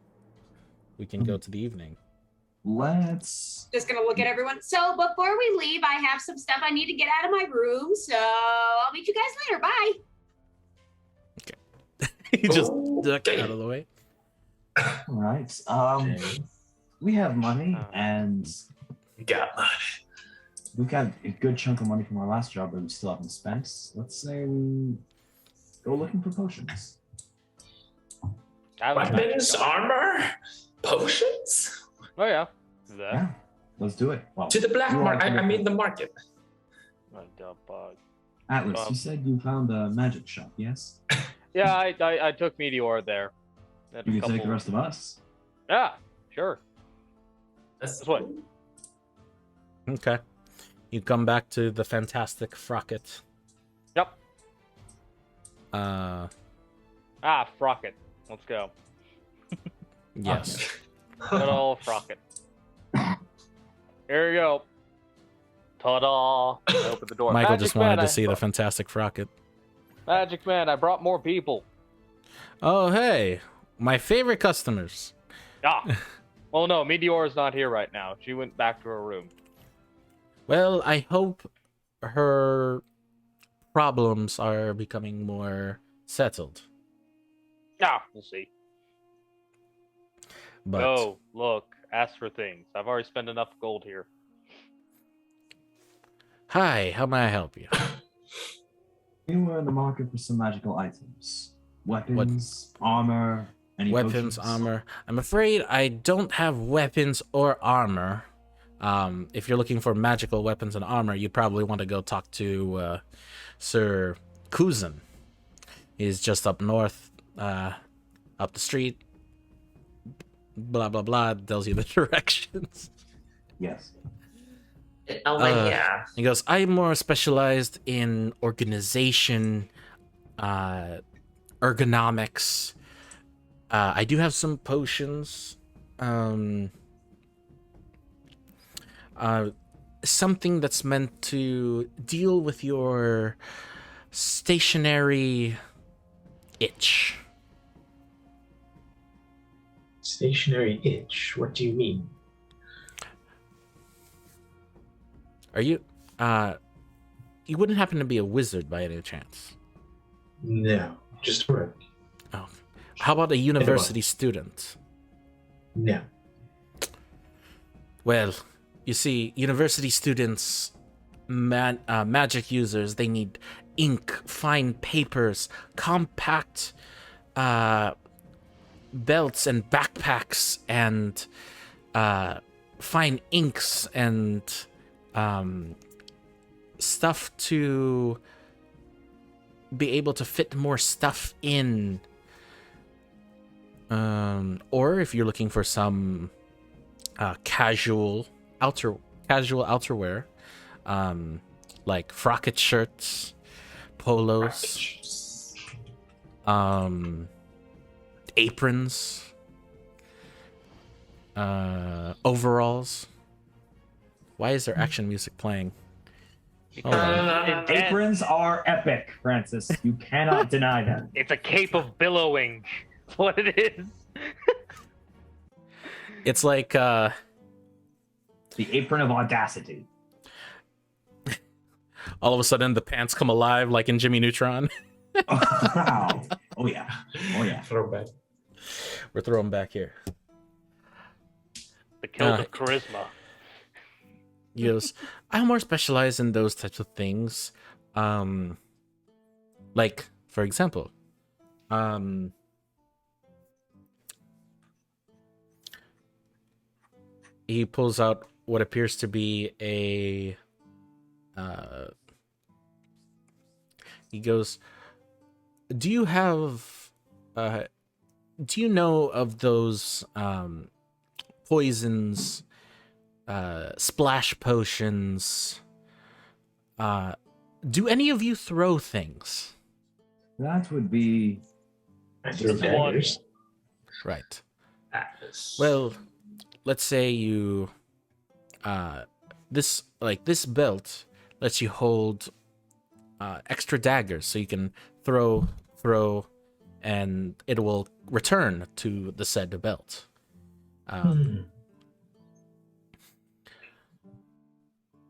we can go to the evening. Let's. Just gonna look at everyone. So before we leave, I have some stuff I need to get out of my room. So I'll meet you guys later. Bye. He just ducked out of the way. All right. We have money, and You got money. we've got a good chunk of money from our last job that we still haven't spent. Let's say we go looking for potions. Weapons, armor, potions? Oh yeah. Do that. Yeah, let's do it. Well, To the black you are market. to I the- mean the market. My dumb bug. Atlas, you said you found a magic shop, yes? Yeah, I took Meteor there. Had a You can take the couple- rest of us. Yeah, sure. That's This way. Okay. You come back to the fantastic Frocket. Yep. Frocket. Let's go. Yes. Good old Frocket. Here you go. Ta-da! I opened the door. Michael Magic just wanted Man, to see the fantastic Frocket. Magic Man, I brought more people. Oh, hey. My favorite customers. Ah, Well, no, Meteor's not here right now. She went back to her room. Well, I hope her problems are becoming more settled. Ah, we'll see. But Go, look, ask for things. I've already spent enough gold here. hi, how may I help you? We were in the market for some magical items. Weapons, armor, any Weapons, potions? armor. I'm afraid I don't have weapons or armor. If you're looking for magical weapons and armor, you'd probably want to go talk to Sir Kuzan. He's just up north, up the street. Blah blah blah. Tells you the directions. Yes. Yeah. He goes, I'm more specialized in organization, ergonomics. I do have some potions. Something that's meant to deal with your stationary itch. Stationary itch. What do you mean? Are you, you wouldn't happen to be a wizard by any chance? No, just work. Oh. How about a university student? No. Well, you see, university students, magic users, they need ink, fine papers, compact belts and backpacks, and fine inks and stuff to be able to fit more stuff in. Or if you're looking for some casual outerwear, like frocket shirts, polos, aprons, overalls. Why is there action music playing? Hold on. Aprons are epic, Francis. You cannot deny that. It's a cape of billowing. That's what it is. It's like The apron of audacity. all of a sudden the pants come alive like in Jimmy Neutron. Wow. Oh yeah. Oh yeah. Throwback. We're throwing back here. The kilt of charisma. He goes, I'm more specialized in those types of things. Like, for example, he pulls out what appears to be a he goes, do you know of those poisons, splash potions? Do any of you throw things? That would be I throw Just one. daggers. Right. Atlas. Well, let's say you this belt lets you hold extra daggers, so you can throw, and it will return to the said belt.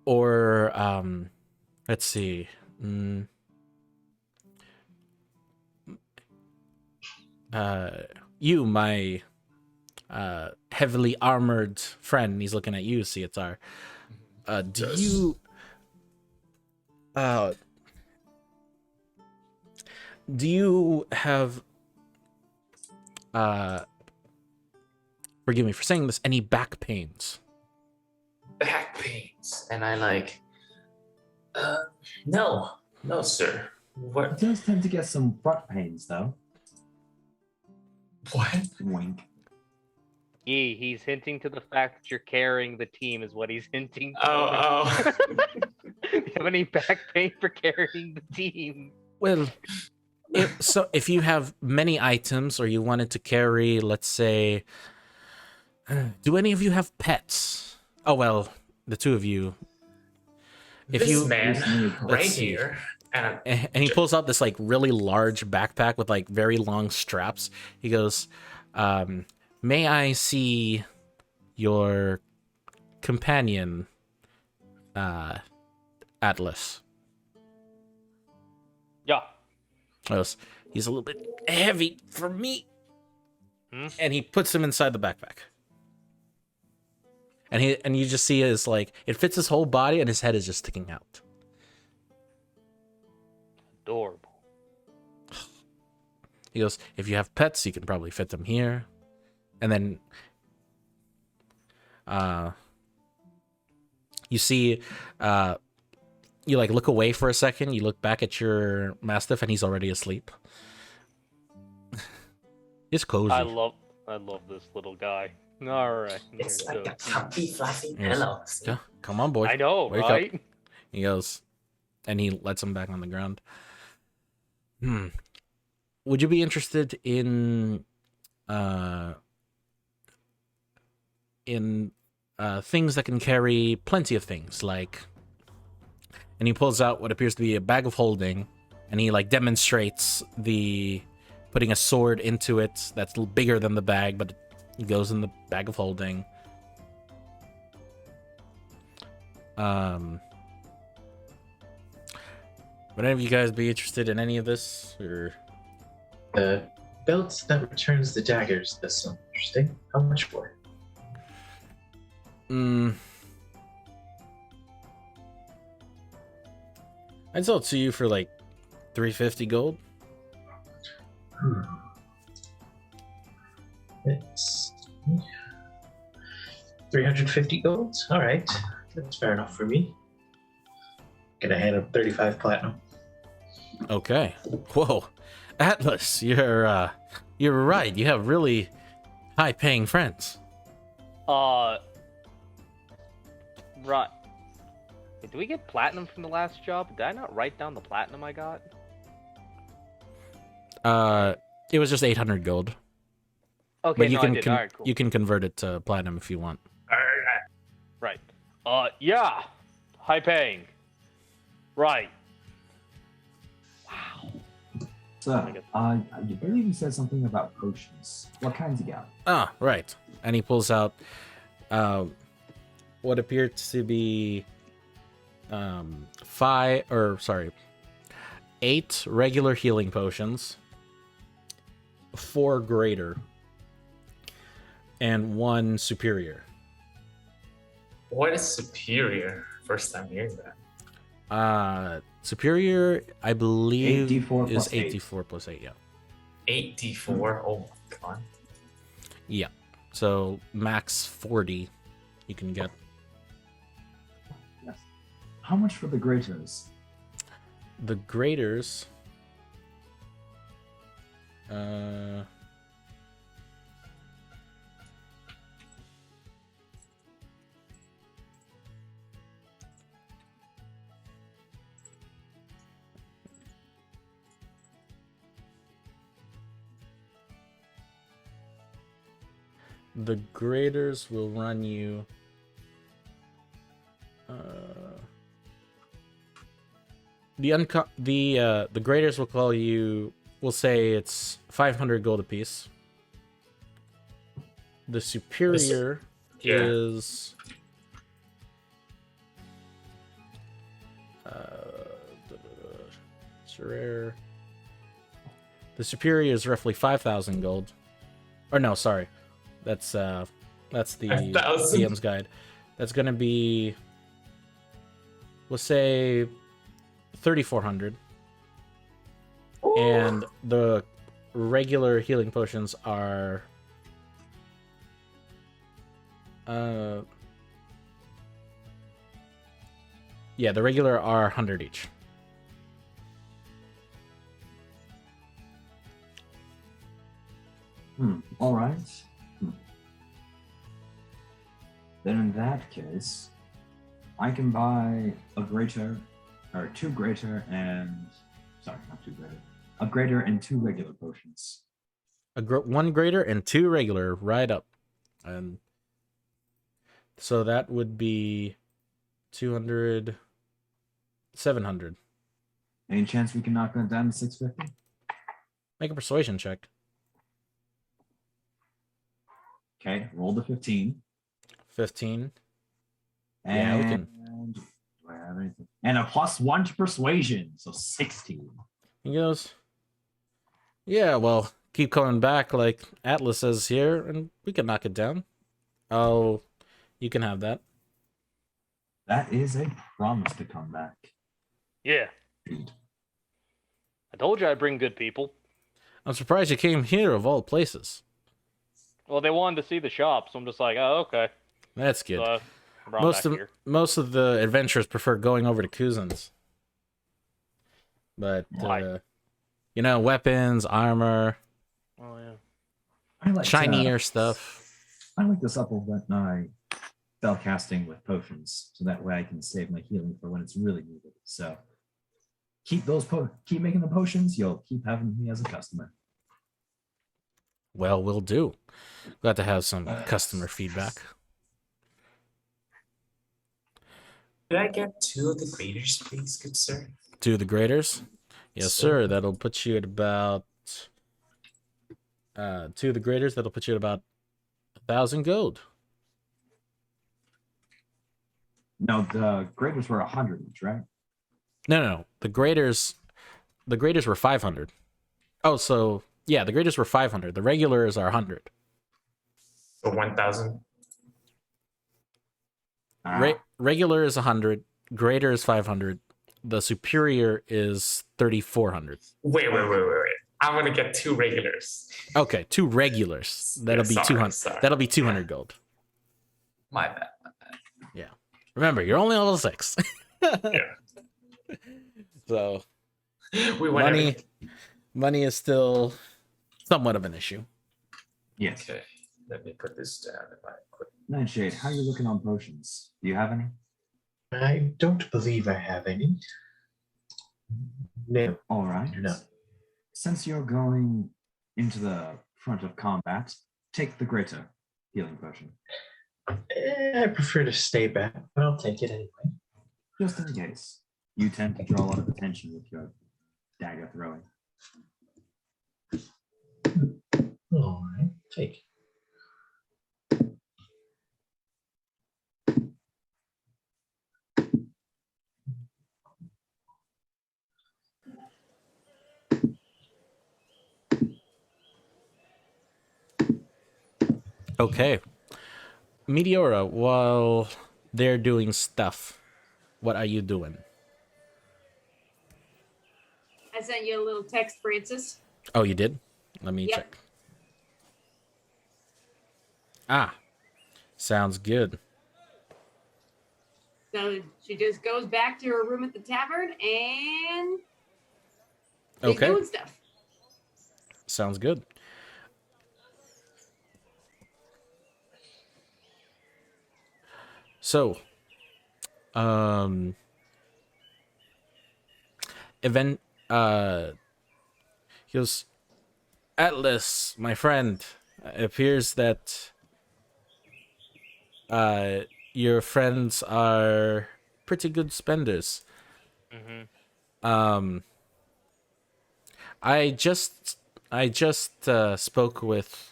Or let's see. You, my heavily armored friend, he's looking at you, Cietar. Do Yes. you do you have forgive me for saying this, any back pains? Back pains. And I like, no, sir. It What? does tend to get some front pains though. What? Wink. He's hinting to the fact that you're carrying the team is what he's hinting to. Oh. Do you have any back pain for carrying the team? Well, if you have many items, or you wanted to carry, let's say, do any of you have pets? Oh well, the two of you. If This you man right let's see. here. And and he pulls out this like really large backpack with like very long straps. He goes, may I see your companion, Atlas. Yeah. He's a little bit heavy for me. Hmm? And he puts him inside the backpack. And you just see his, like, it fits his whole body and his head is just sticking out. Adorable. He goes, if you have pets, you can probably fit them here. And then you see you like look away for a second, you look back at your mastiff and he's already asleep. It's cozy. I love this little guy. All right. It's Here, like so- a comfy, fluffy Yes. pillow. Yeah, come on, boy. I know, Wake up. right? He goes, and he lets him back on the ground. Would you be interested in things that can carry plenty of things, like? And he pulls out what appears to be a bag of holding, and he like demonstrates the putting a sword into it that's bigger than the bag, but it goes in the bag of holding. Would any of you guys be interested in any of this, or? The belt that returns the daggers. That's so interesting. How much for it? I'd sell it to you for like 350 gold. It's 350 gold. All right, that's fair enough for me. Gonna hand him 35 platinum. Okay. Whoa, Atlas, you're right. You have really high-paying friends. Right. Did we get platinum from the last job? Did I not write down the platinum I got? It was just 800 gold, Okay, but you no, can I did. All right, cool. you can convert it to platinum if you want. Right. Yeah. High paying. Right. Wow. So, you believe you said something about potions. What kinds you got? Ah, right. And he pulls out what appears to be 8 regular healing potions, 4 greater, and 1 superior. What is superior? First time hearing that. Superior, I believe, 8d4 is plus 8. 8d4 plus 8, yeah. 8d4. Oh my god. Yeah. So max 40 you can get. Yes. How much for the graters? The graders. The graders will run you. The graders will call you. We'll say it's 500 gold apiece. The superior Yeah. is. It's rare. The superior is roughly 5,000 gold. Or no, sorry, that's the 5,000? DM's guide. That's gonna be, we'll say, 3,400. And the regular healing potions are yeah, the regular are 100 each. All right. Then in that case, I can buy a greater, or 2 greater and, sorry, not 2 greater, a greater and 2 regular potions. 1 greater and 2 regular, right up. And so that would be 200, 700. Any chance we can knock that down to 650? Make a persuasion check. Okay, roll the 15. 15. And Yeah, we can. do I have anything? And a +1 to persuasion, so 16. He goes, yeah, well, keep coming back like Atlas says here, and we can knock it down. Oh, you can have that. That is a promise to come back. Yeah. I told you I'd bring good people. I'm surprised you came here of all places. Well, they wanted to see the shop, so I'm just like, oh, okay. That's good. So, brought back here. Most of the adventurers prefer going over to Kuzin's. But, weapons, armor, Oh, yeah. I like shinier stuff. I like to supplement my spell casting with potions, so that way I can save my healing for when it's really needed. So keep making the potions. You'll keep having me as a customer. Well, we'll do. Glad to have some customer feedback. Could I get 2 of the graders, please, good sir? 2 of the graders? Yes, sir. That'll put you at about 2 of the graders. That'll put you at about 1,000 gold. No, the graders were 100 each, right? No. The graders were 500. Oh, so yeah, the graders were 500. The regulars are 100. So 1,000. Regular is 100. Grader is 500. The superior is 3,400. Wait. I'm gonna get 2 regulars. Okay, 2 regulars. That'll be 200. Sorry. That'll be 200 gold. My bad. Yeah. Remember, you're only level 6. Yeah. So We went money is still somewhat of an issue. Yes. Okay, let me put this down in my quick. Nightshade, how are you looking on potions? Do you have any? I don't believe I have any. No. All right. No. Since you're going into the front of combat, take the greater healing potion. I prefer to stay back, but I'll take it anyway. Just in case. You tend to draw a lot of attention with your dagger throwing. All right, take. Okay. Meteora, while they're doing stuff, what are you doing? I sent you a little text, Francis. Oh, you did? Let me Yep. check. Ah, sounds good. So she just goes back to her room at the tavern and she's Okay, doing stuff. sounds good. So, event, he goes, Atlas, my friend, it appears that, your friends are pretty good spenders. Mm-hmm. I just spoke with,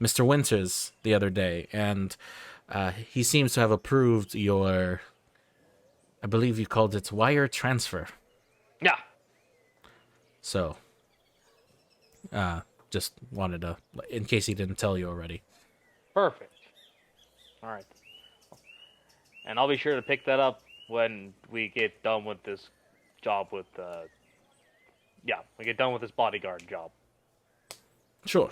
Mr. Winters the other day, and he seems to have approved your, I believe you called it wire transfer. Yeah. So, just wanted to, in case he didn't tell you already. Perfect. All right. And I'll be sure to pick that up when we get done with this job with, we get done with this bodyguard job. Sure.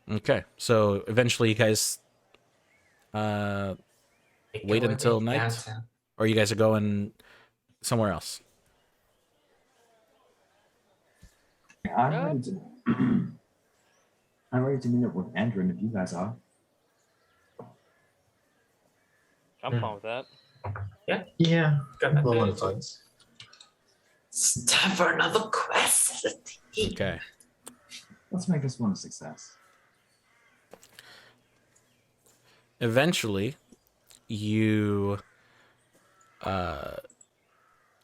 Okay, so eventually you guys wait until night, Downtown. or you guys are going somewhere else? I'm ready to meet up with Andrew if you guys are. I'm fine with that. Yeah. Got that Well, thing. it's fine. It's time for another quest. Okay. Let's make this one a success. Eventually, you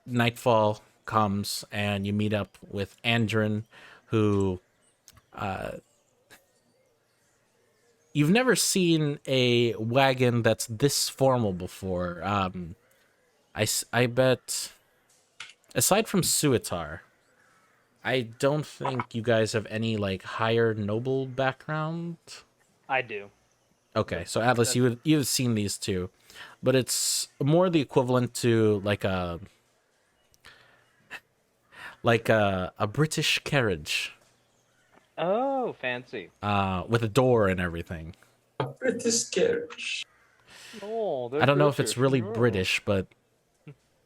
nightfall comes and you meet up with Andrin, who you've never seen a wagon that's this formal before. I bet, aside from Suitar, I don't think you guys have any like higher noble background. I do. Okay, so Atlas, you've seen these two, but it's more the equivalent to like a British carriage, Oh, fancy. with a door and everything. A British carriage. Oh, I don't know if it's really yeah. British, but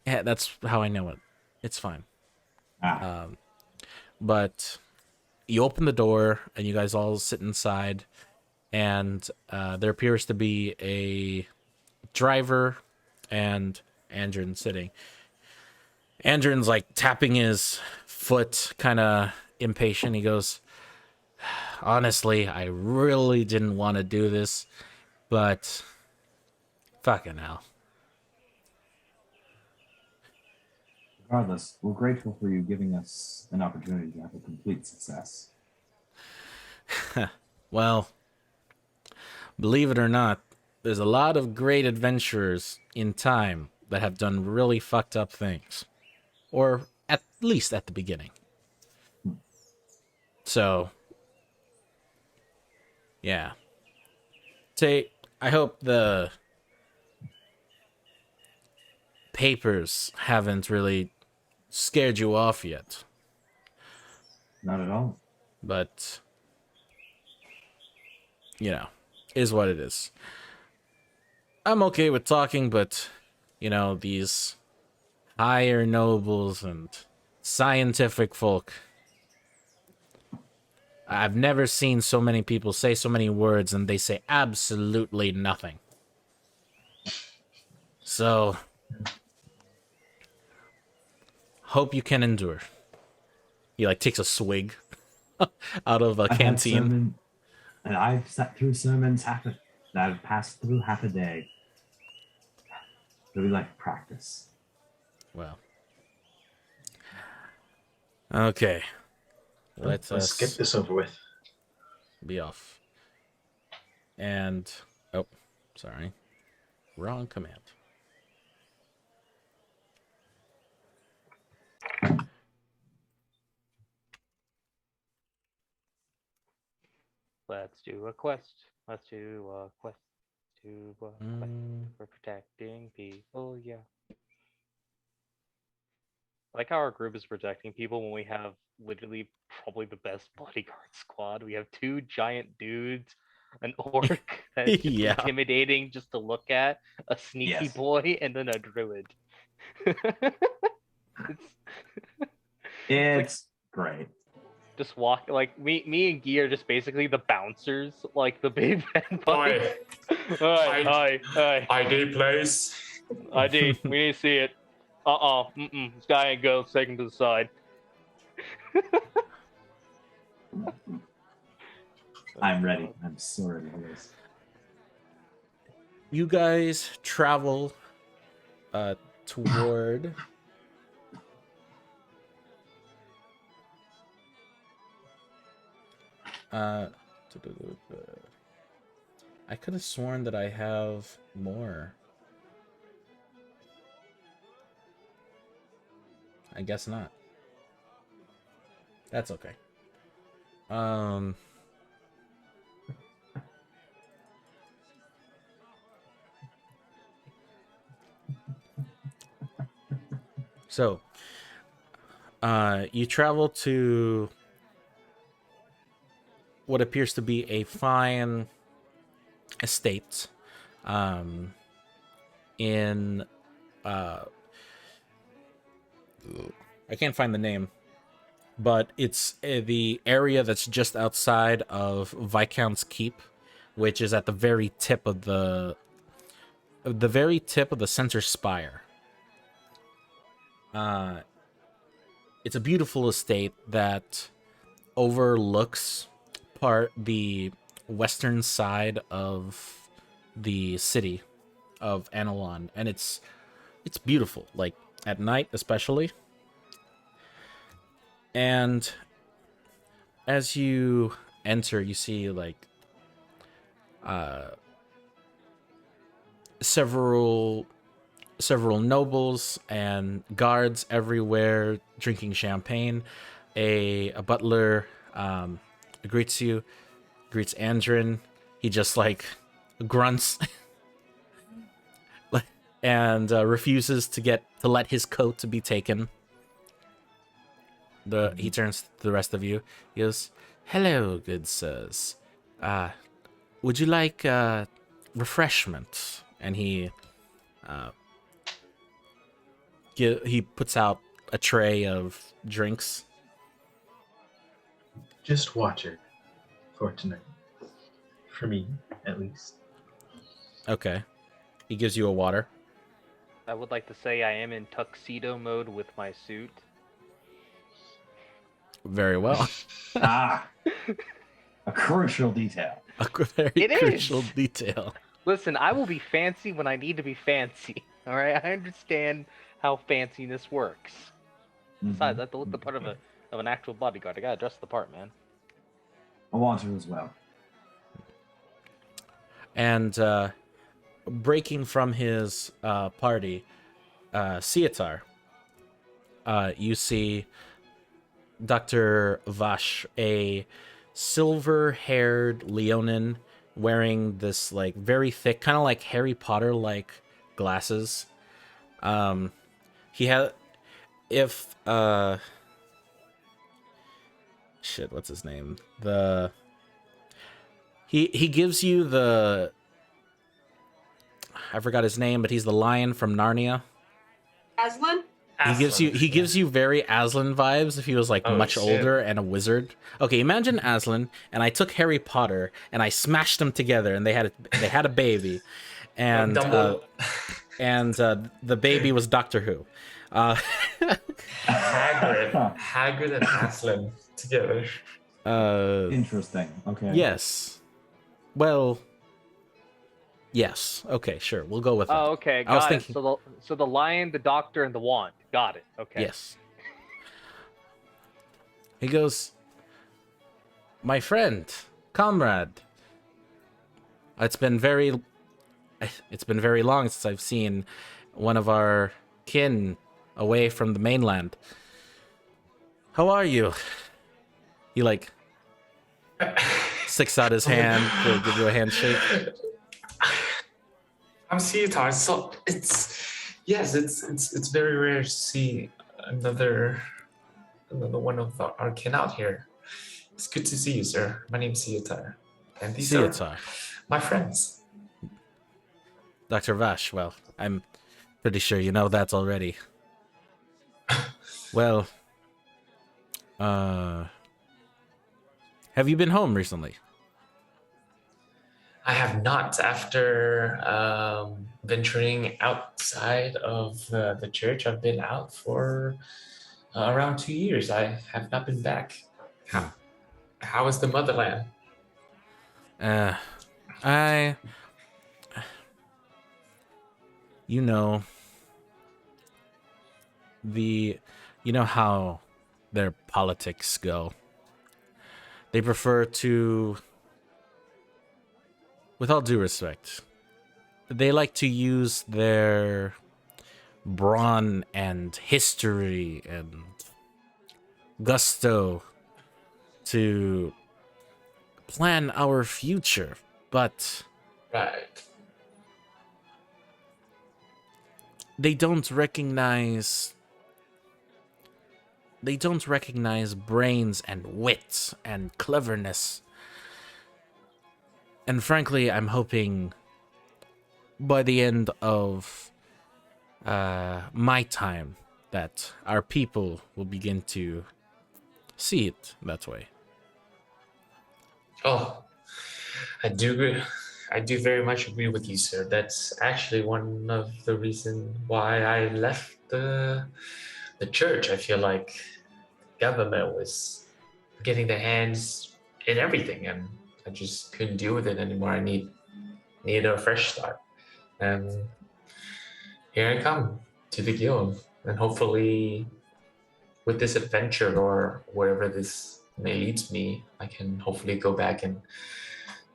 yeah, that's how I know it. It's fine. Ah, But you open the door and you guys all sit inside, and there appears to be a driver and Andrin sitting. Andrin's like tapping his foot, kind of impatient. He goes, honestly, I really didn't want to do this, but fucking hell. regardless, we're grateful for you giving us an opportunity to have a complete success. Well, believe it or not, there's a lot of great adventurers in time that have done really fucked up things. Or at least at the beginning. So, yeah. I hope the papers haven't really scared you off yet. Not at all. But, is what it is. I'm okay with talking, but, these higher nobles and scientific folk, I've never seen so many people say so many words and they say absolutely nothing. So, hope you can endure. He takes a swig out of a I've had canteen. and I've sat through sermons that I've passed through half a day. Really like practice. Well. Okay. Let's get this over with. Be off. And sorry. Wrong command. Let's do a quest. Let's do a quest. For protecting people, yeah. I like how our group is protecting people when we have literally probably the best bodyguard squad. We have 2 giant dudes, an orc that's just Yeah. intimidating just to look at, a sneaky Yes. boy, and then a druid. It's great. Just walk me and Guy are just basically the bouncers, like the big bad boys. Hi. ID, please. ID. We need to see it. This guy ain't go. Take him to the side. I'm ready. I'm so ready for this. You guys travel toward I could have sworn that I have more. I guess not. That's okay. So, you travel to what appears to be a fine estate, in I can't find the name, but it's the area that's just outside of Viscount's Keep, which is at the very tip of the center spire. It's a beautiful estate that overlooks the western side of the city of Anilon, and it's beautiful, like at night especially. And as you enter, you see several nobles and guards everywhere drinking champagne. A butler greets Andrin. He just like grunts and refuses to let his coat to be taken. He turns to the rest of you. He goes, "Hello, good sirs. Would you like refreshment?" And he puts out a tray of drinks. Just water for tonight. For me, at least. Okay. He gives you a water. I would like to say I am in tuxedo mode with my suit. Very well. A crucial detail. A very It is. crucial detail. Listen, I will be fancy when I need to be fancy. All right, I understand how fanciness works. Besides, I have to look the part of an actual bodyguard. I gotta dress the part, man. A water as well. And breaking from his party, Cietar, you see Dr. Vash, a silver-haired Leonin wearing this like very thick, kind of like Harry Potter-like glasses. He had, what's his name? He gives you the, I forgot his name, but he's the lion from Narnia. Aslan? He gives you very Aslan vibes if he was like much older and a wizard. Okay, imagine Aslan and I took Harry Potter and I smashed them together and they had a baby, and the baby was Doctor Who. Hagrid and Aslan together. Interesting. Okay. Yes. Well. Yes. Okay. Sure. We'll go with that. Oh, okay. I was Got it. thinking- So the lion, the doctor, and the wand. Got it. Okay. Yes. He goes, "My friend, comrade. It's been very long since I've seen one of our kin away from the mainland. How are you?" He like sticks out his hand to give you a handshake. I'm Cietar. So it's very rare to see another one of our kin out here. It's good to see you, sir. My name's Cietar, and these are my friends. Dr. Vash, well, I'm pretty sure you know that already. Well, have you been home recently? I have not. After venturing outside of the church, I've been out for around 2 years. I have not been back. How is the motherland? You know, you know how their politics go. They prefer to, with all due respect, they like to use their brawn and history and gusto to plan our future, but Right. they don't recognize brains and wit and cleverness. And frankly, I'm hoping by the end of my time that our people will begin to see it that way. Oh, I do very much agree with you, sir. That's actually one of the reasons why I left the church. I feel like government was getting their hands in everything, and I just couldn't deal with it anymore. I need a fresh start, and here I come to the guild, and hopefully, with this adventure or wherever this may lead me, I can hopefully go back and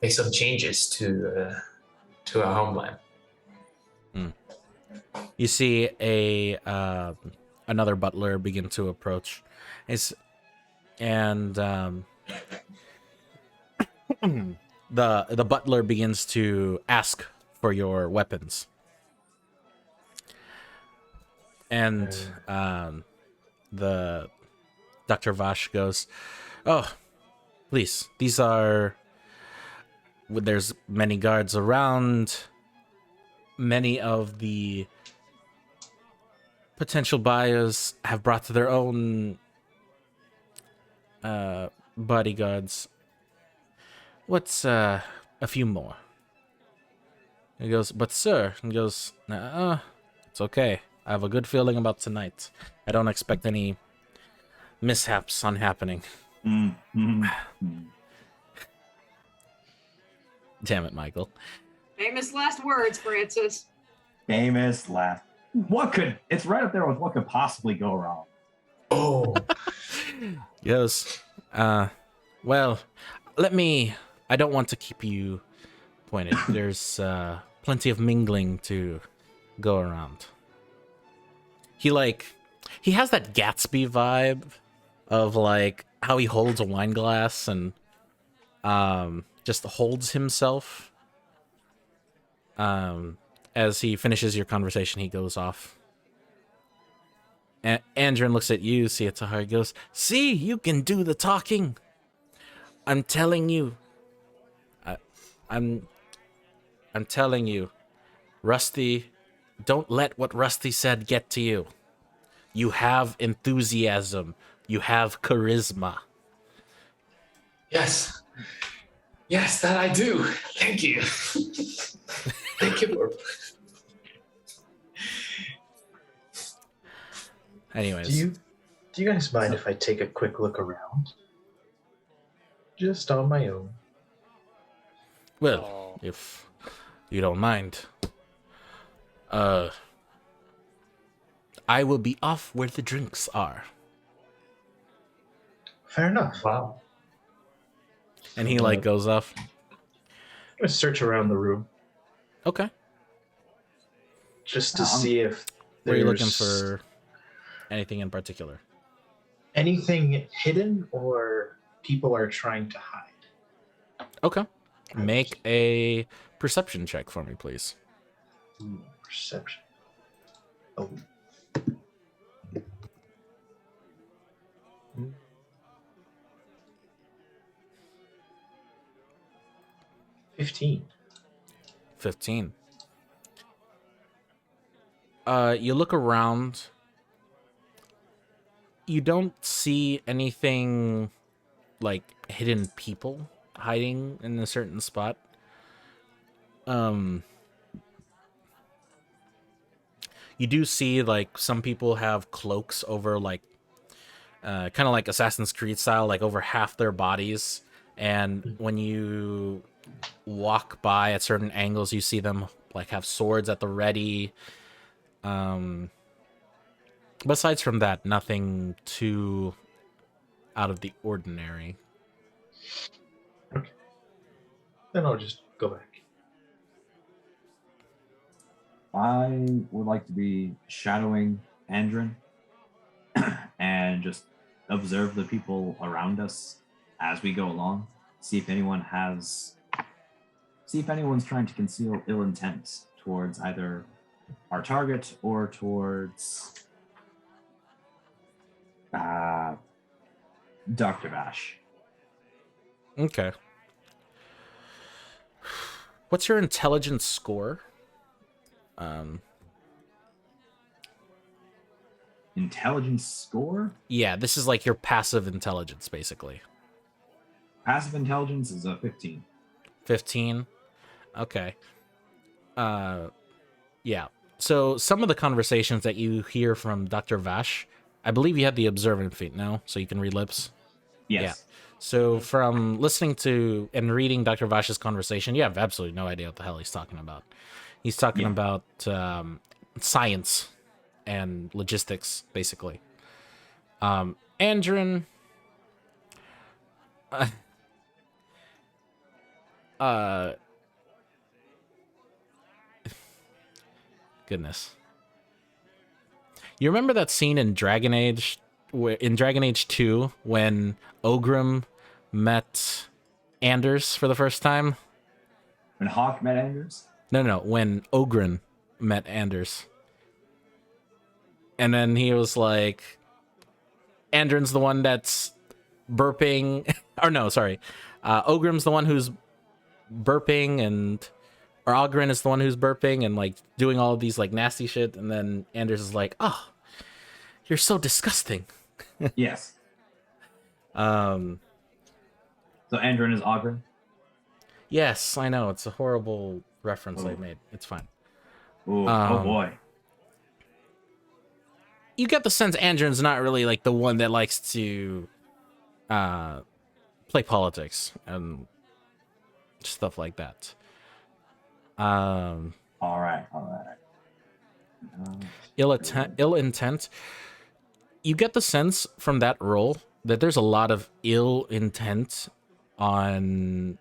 make some changes to our homeland. You see another butler begin to approach, and the butler begins to ask for your weapons, and the Dr. Vash goes, "Oh, please, these are. There's many guards around. Many of the potential buyers have brought their own bodyguards. What's a few more?" He goes, "But sir," he goes, "it's okay. I have a good feeling about tonight. I don't expect any mishaps on happening." Damn it, Michael. Famous last words, Francis. Famous last. It's right up there with what could possibly go wrong. Oh, Yes. Well, I don't want to keep you pointed. There's plenty of mingling to go around. He has that Gatsby vibe of like how he holds a wine glass and just holds himself. As he finishes your conversation, he goes off. Andrin looks at you, see it to her, goes, "See, you can do the talking. I'm telling you. I'm telling you, Rusty, don't let what Rusty said get to you. You have enthusiasm. You have charisma." yes. Yes, that I do. Thank you. Thank you, Lord. Anyways, Do you guys mind if I take a quick look around? Just on my own. well, if you don't mind, I will be off where the drinks are. Fair enough. Wow. And he goes off. I'm gonna search around the room Okay. just to see if Were you looking there's for anything in particular? anything hidden or people are trying to hide. Okay. Make a perception check for me, please. Perception. Oh. $15. 15. You look around. You don't see anything like hidden people hiding in a certain spot. You do see like some people have cloaks over like kind of like Assassin's Creed style, like over half their bodies, and when you walk by at certain angles, you see them like have swords at the ready. Besides from that, nothing too out of the ordinary. Okay. Then I'll just go back. I would like to be shadowing Andrin and just observe the people around us as we go along. See if anyone's trying to conceal ill intent towards either our target or towards Dr. Vash. Okay. What's your intelligence score? Intelligence score? Yeah, this is like your passive intelligence, basically. Passive intelligence is a 15. 15? Okay. Yeah. So some of the conversations that you hear from Dr. Vash, I believe you have the observant feat now, so you can read lips. Yes. Yeah. So from listening to and reading Dr. Vash's conversation, you have absolutely no idea what the hell he's talking about. He's talking about science and logistics, basically. Andrin, uh goodness. You remember that scene in Dragon Age, in Dragon Age 2, when Ogrim met Anders for the first time? When Hawk met Anders? No, when Ogrin met Anders. And then he was like, Andrin's the one that's burping. Or no, sorry. Ogrim's the one who's burping, and or Ogrin is the one who's burping and like doing all of these like nasty shit, and then Anders is like, "Oh, you're so disgusting." Yes. Um. So Andrin is Ogren? Yes, I know it's a horrible reference I Oh. made. It's fine. Ooh, oh boy. You get the sense Andrin's not really like the one that likes to play politics and stuff like that. All right. Ill intent. You get the sense from that role that there's a lot of ill intent on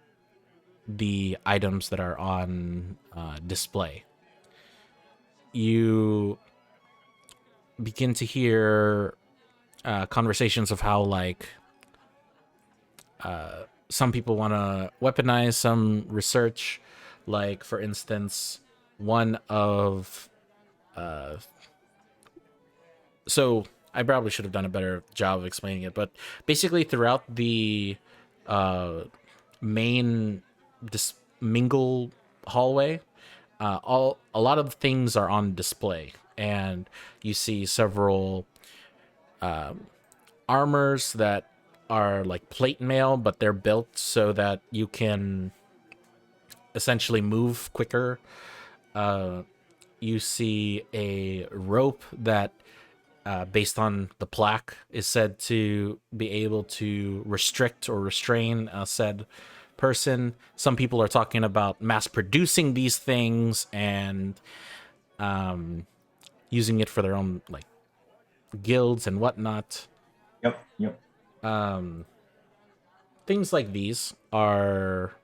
the items that are on display. You begin to hear conversations of how like some people want to weaponize some research. Like, for instance, one of so I probably should have done a better job of explaining it, but basically throughout the main mingle hallway, a lot of things are on display, and you see several armors that are like plate mail, but they're built so that you can essentially move quicker. You see a rope that, based on the plaque, is said to be able to restrict or restrain a said person. Some people are talking about mass producing these things and using it for their own like guilds and whatnot. Yep. Things like these are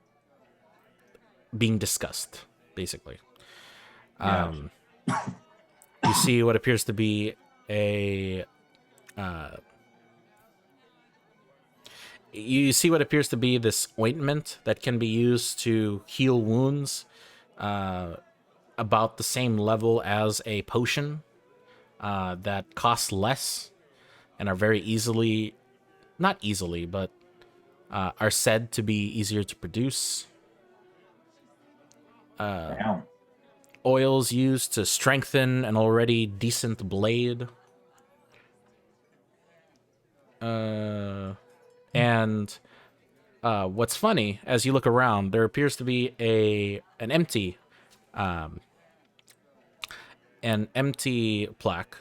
being discussed, basically. You see what appears to be a this ointment that can be used to heal wounds, about the same level as a potion, that costs less and are very easily, not easily, but are said to be easier to produce. Damn. Oils used to strengthen an already decent blade. And what's funny, as you look around, there appears to be an empty plaque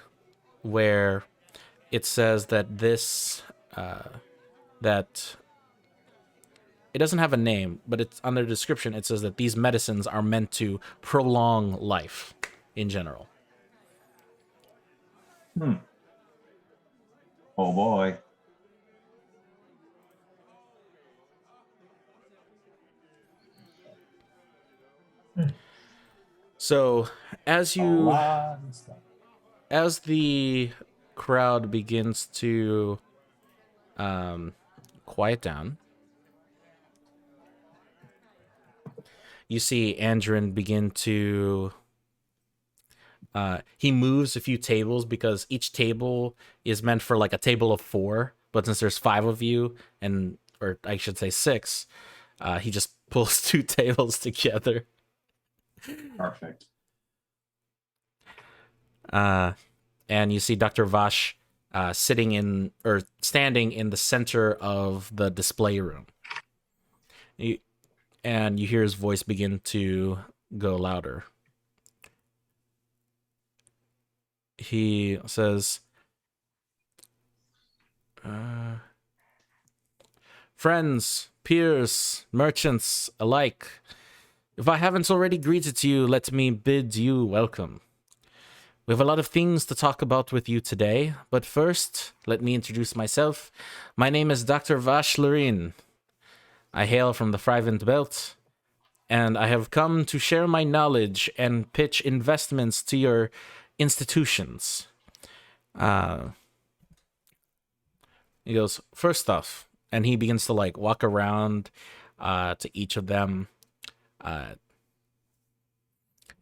where it says that this that it doesn't have a name, but it's under the description. It says that these medicines are meant to prolong life in general. Oh boy. So as A lot of stuff. as the crowd begins to quiet down, you see Andrin begin to he moves a few tables because each table is meant for like a table of 4, but since there's 5 of you, or I should say 6, he just pulls 2 tables together. Perfect. And you see Dr. Vash standing in the center of the display room. And you hear his voice begin to go louder. He says, friends, peers, merchants alike, if I haven't already greeted you, let me bid you welcome. We have a lot of things to talk about with you today, but first, let me introduce myself. My name is Dr. Vash Lurin. I hail from the Frivent Belt. and I have come to share my knowledge and pitch investments to your institutions. He goes, first off, and he begins to like walk around to each of them.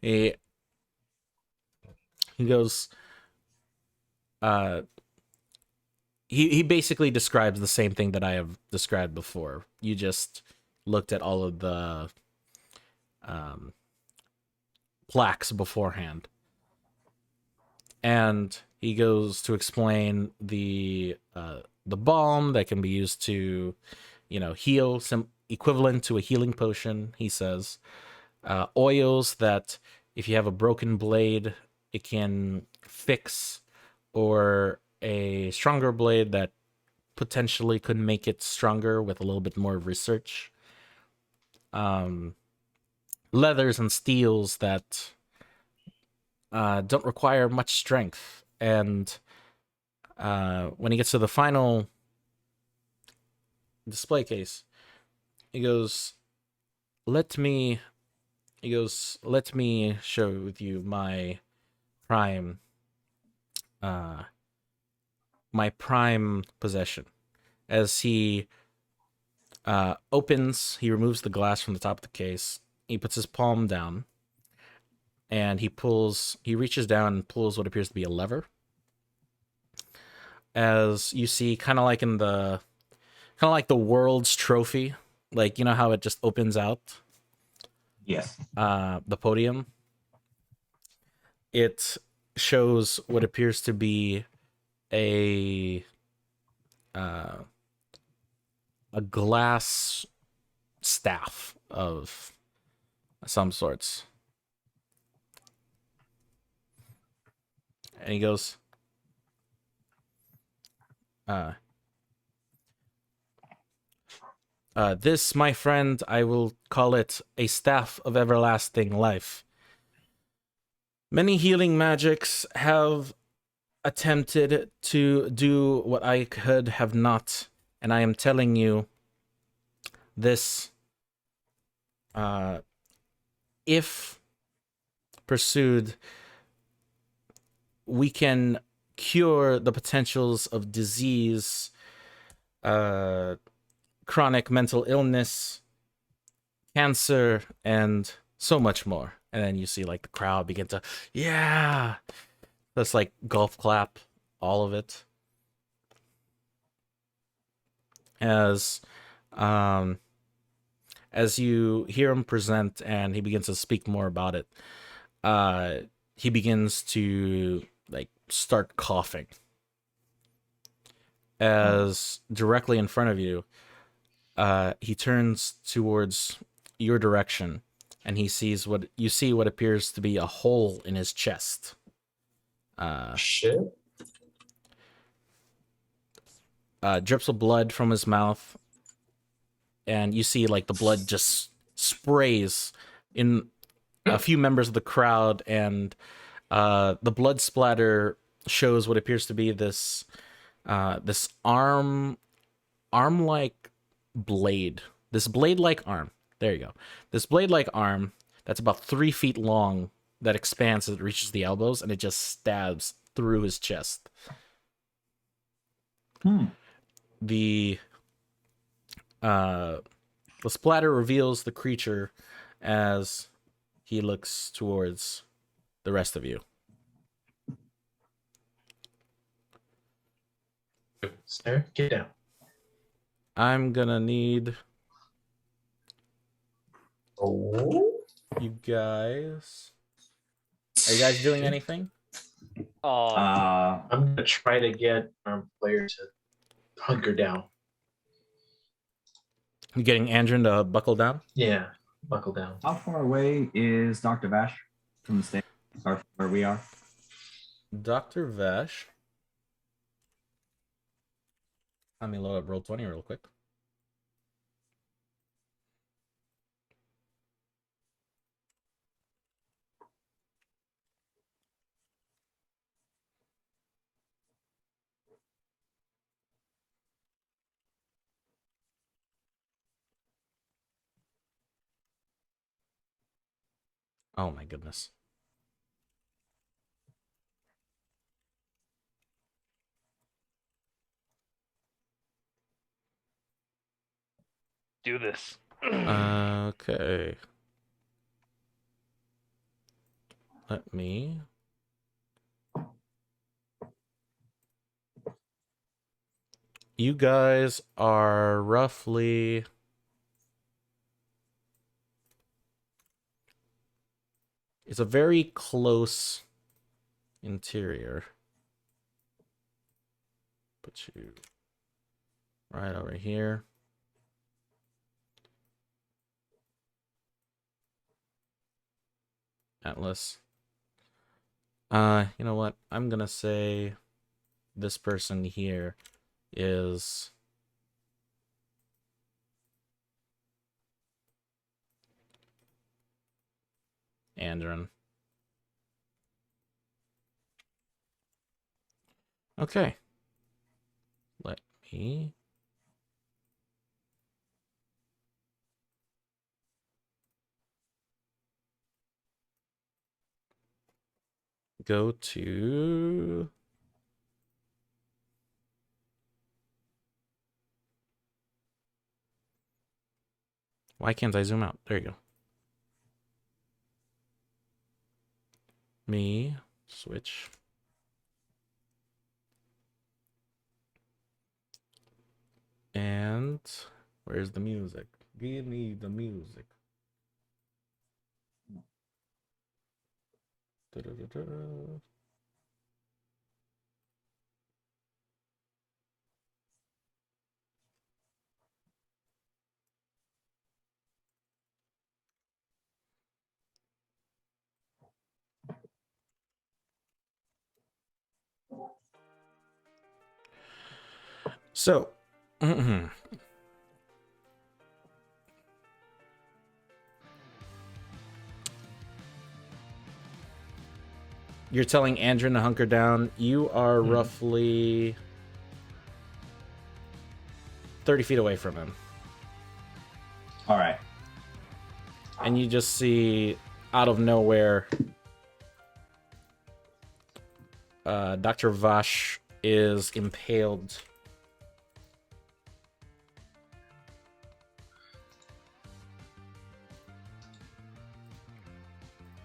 He goes, he basically describes the same thing that I have described before. You just looked at all of the plaques beforehand. And he goes to explain the balm that can be used to, heal, some equivalent to a healing potion. He says oils that if you have a broken blade, it can fix, or a stronger blade that potentially could make it stronger with a little bit more research. Leathers and steels that don't require much strength. And when he gets to the final display case, he goes, let me show with you my prime possession. As he he removes the glass from the top of the case. He puts his palm down, and he reaches down and pulls what appears to be a lever. As you see, kind of like the world's trophy, like, how it just opens out. Yes. The podium. It shows what appears to be a glass staff of some sorts. And he goes, this, my friend, I will call it a staff of everlasting life. Many healing magics have attempted to do what I could have not, and I am telling you, this, if pursued, we can cure the potentials of disease, chronic mental illness, cancer, and so much more. And then you see like the crowd begin to, yeah, that's like golf clap, all of it. As you hear him present and he begins to speak more about it, he begins to like start coughing. As directly in front of you, he turns towards your direction, and he sees what appears to be a hole in his chest. Shit. Drips of blood from his mouth, and you see like the blood just sprays in a few members of the crowd, and the blood splatter shows what appears to be this arm-like blade. This blade-like arm. There you go. This blade-like arm that's about 3 feet long that expands as it reaches the elbows, and it just stabs through his chest. The splatter reveals the creature as he looks towards the rest of you. Sir, get down. I'm gonna need Oh. you guys. Are you guys doing anything? I'm gonna try to get our player to hunker down. You getting Andrin to buckle down? Yeah, buckle down. How far away is Dr. Vash from the stage, or where we are? Dr. Vash. Let me load up Roll20 real quick. Oh my goodness. Do this. Okay. Let me. You guys are roughly. It's a very close interior. Put you right over here. Atlas. You know what? I'm gonna say this person here is Andron. Okay. Let me go to why can't I zoom out? There you go. Me switch. And where's the music? Give me the music. Da-da-da-da. So, you're telling Andron to hunker down. You are roughly 30 feet away from him. All right. And you just see out of nowhere Dr. Vash is impaled.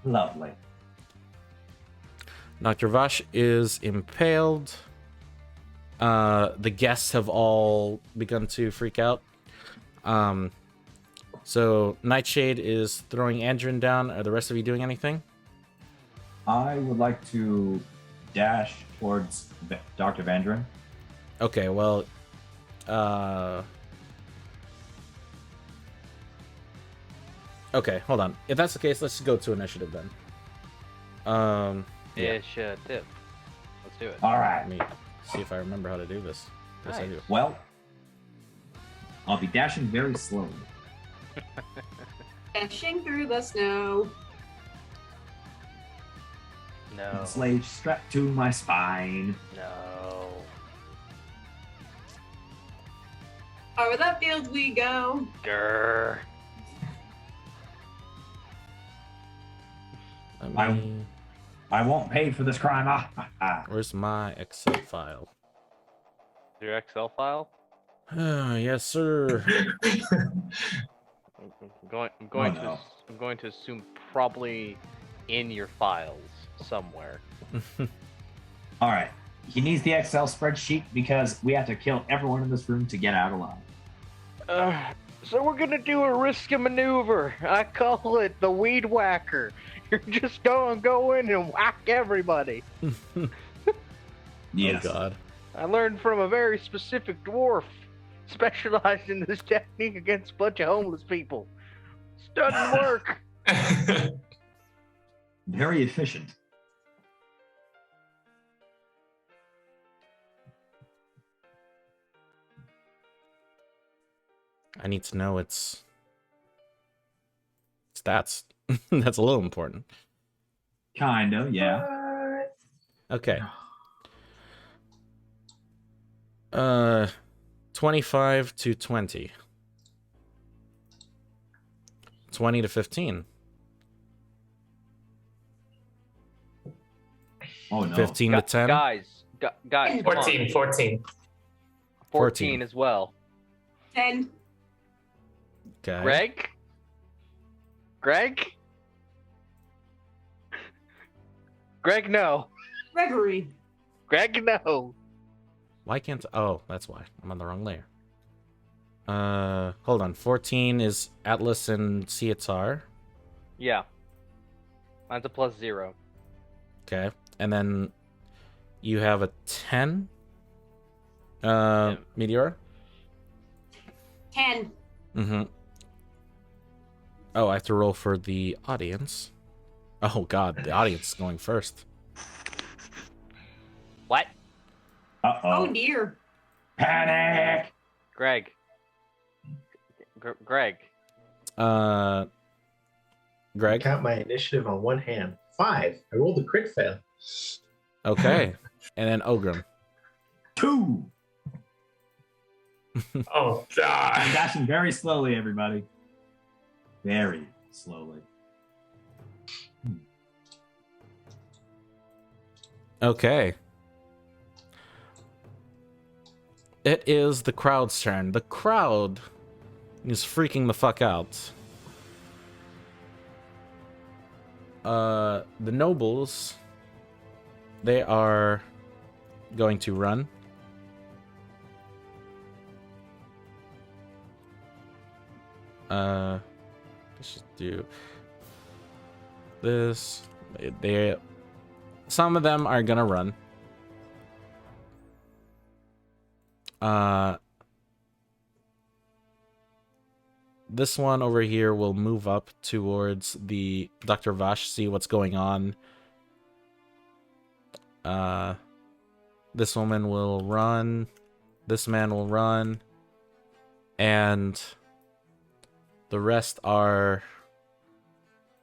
Lovely. Dr. Vash is impaled. The guests have all begun to freak out. So Nightshade is throwing Andron down. Are the rest of you doing anything? I would like to dash towards Dr. Vandron. Okay, well, okay, hold on. If that's the case, let's go to initiative then. Yeah. Initiative. Let's do it. All right. Let me see if I remember how to do this. Yes, I Nice. do. Well, I'll be dashing very slowly. Dashing through the snow. No. Slave strapped to my spine. No. Over the field we go. Grr. Let me... I won't pay for this crime. Ah, ah, ah. Where's my Excel file? Your Excel file? Yes, sir. I'm going no. I'm going to assume probably in your files somewhere. All right. He needs the Excel spreadsheet because we have to kill everyone in this room to get out alive. So we're gonna do a risky maneuver. I call it the weed whacker. You're just go in and whack everybody. Yes. Oh, God. I learned from a very specific dwarf specialized in this technique against a bunch of homeless people. It doesn't work. Very efficient. I need to know its stats. That's a little important. Kind of, yeah. Okay. 25 to 20. 20 to 15. Oh no. 15 to 10. Guys, guys, come on. 14. 14 as well. 10. Okay. Greg, no. Gregory. Greg, no. Why can't... Oh, that's why. I'm on the wrong layer. Hold on. 14 is Atlas and Cietar. Yeah. Mine's a +0. Okay. And then you have a 10. Meteor? 10. Mm-hmm. Oh, I have to roll for the audience. Oh, God. The audience is going first. What? Oh Uh-oh. dear. Panic! Greg. Greg. Greg? Count my initiative on one hand. 5. I rolled a crit fail. Okay. And then Ogrim. 2. Oh I'm god. dashing very slowly, everybody. Very slowly. Okay. It is the crowd's turn. The crowd is freaking the fuck out. The nobles, they are going to run. Let's just do this. Some of them are gonna run. This one over here will move up towards the Dr. Vash, see what's going on. This woman will run. This man will run. And the rest are...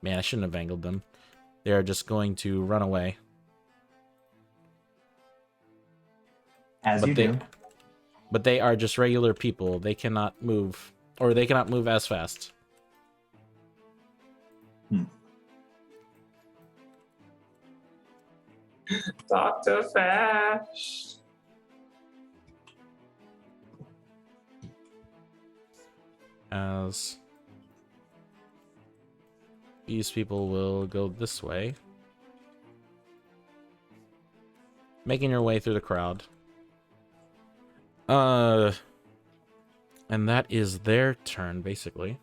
Man, I shouldn't have angled them. They are just going to run away. As But you they- do. But they are just regular people. They cannot move. Or they cannot move as fast. Dr. Fash. As these people will go this way. Making your way through the crowd. And that is their turn, basically.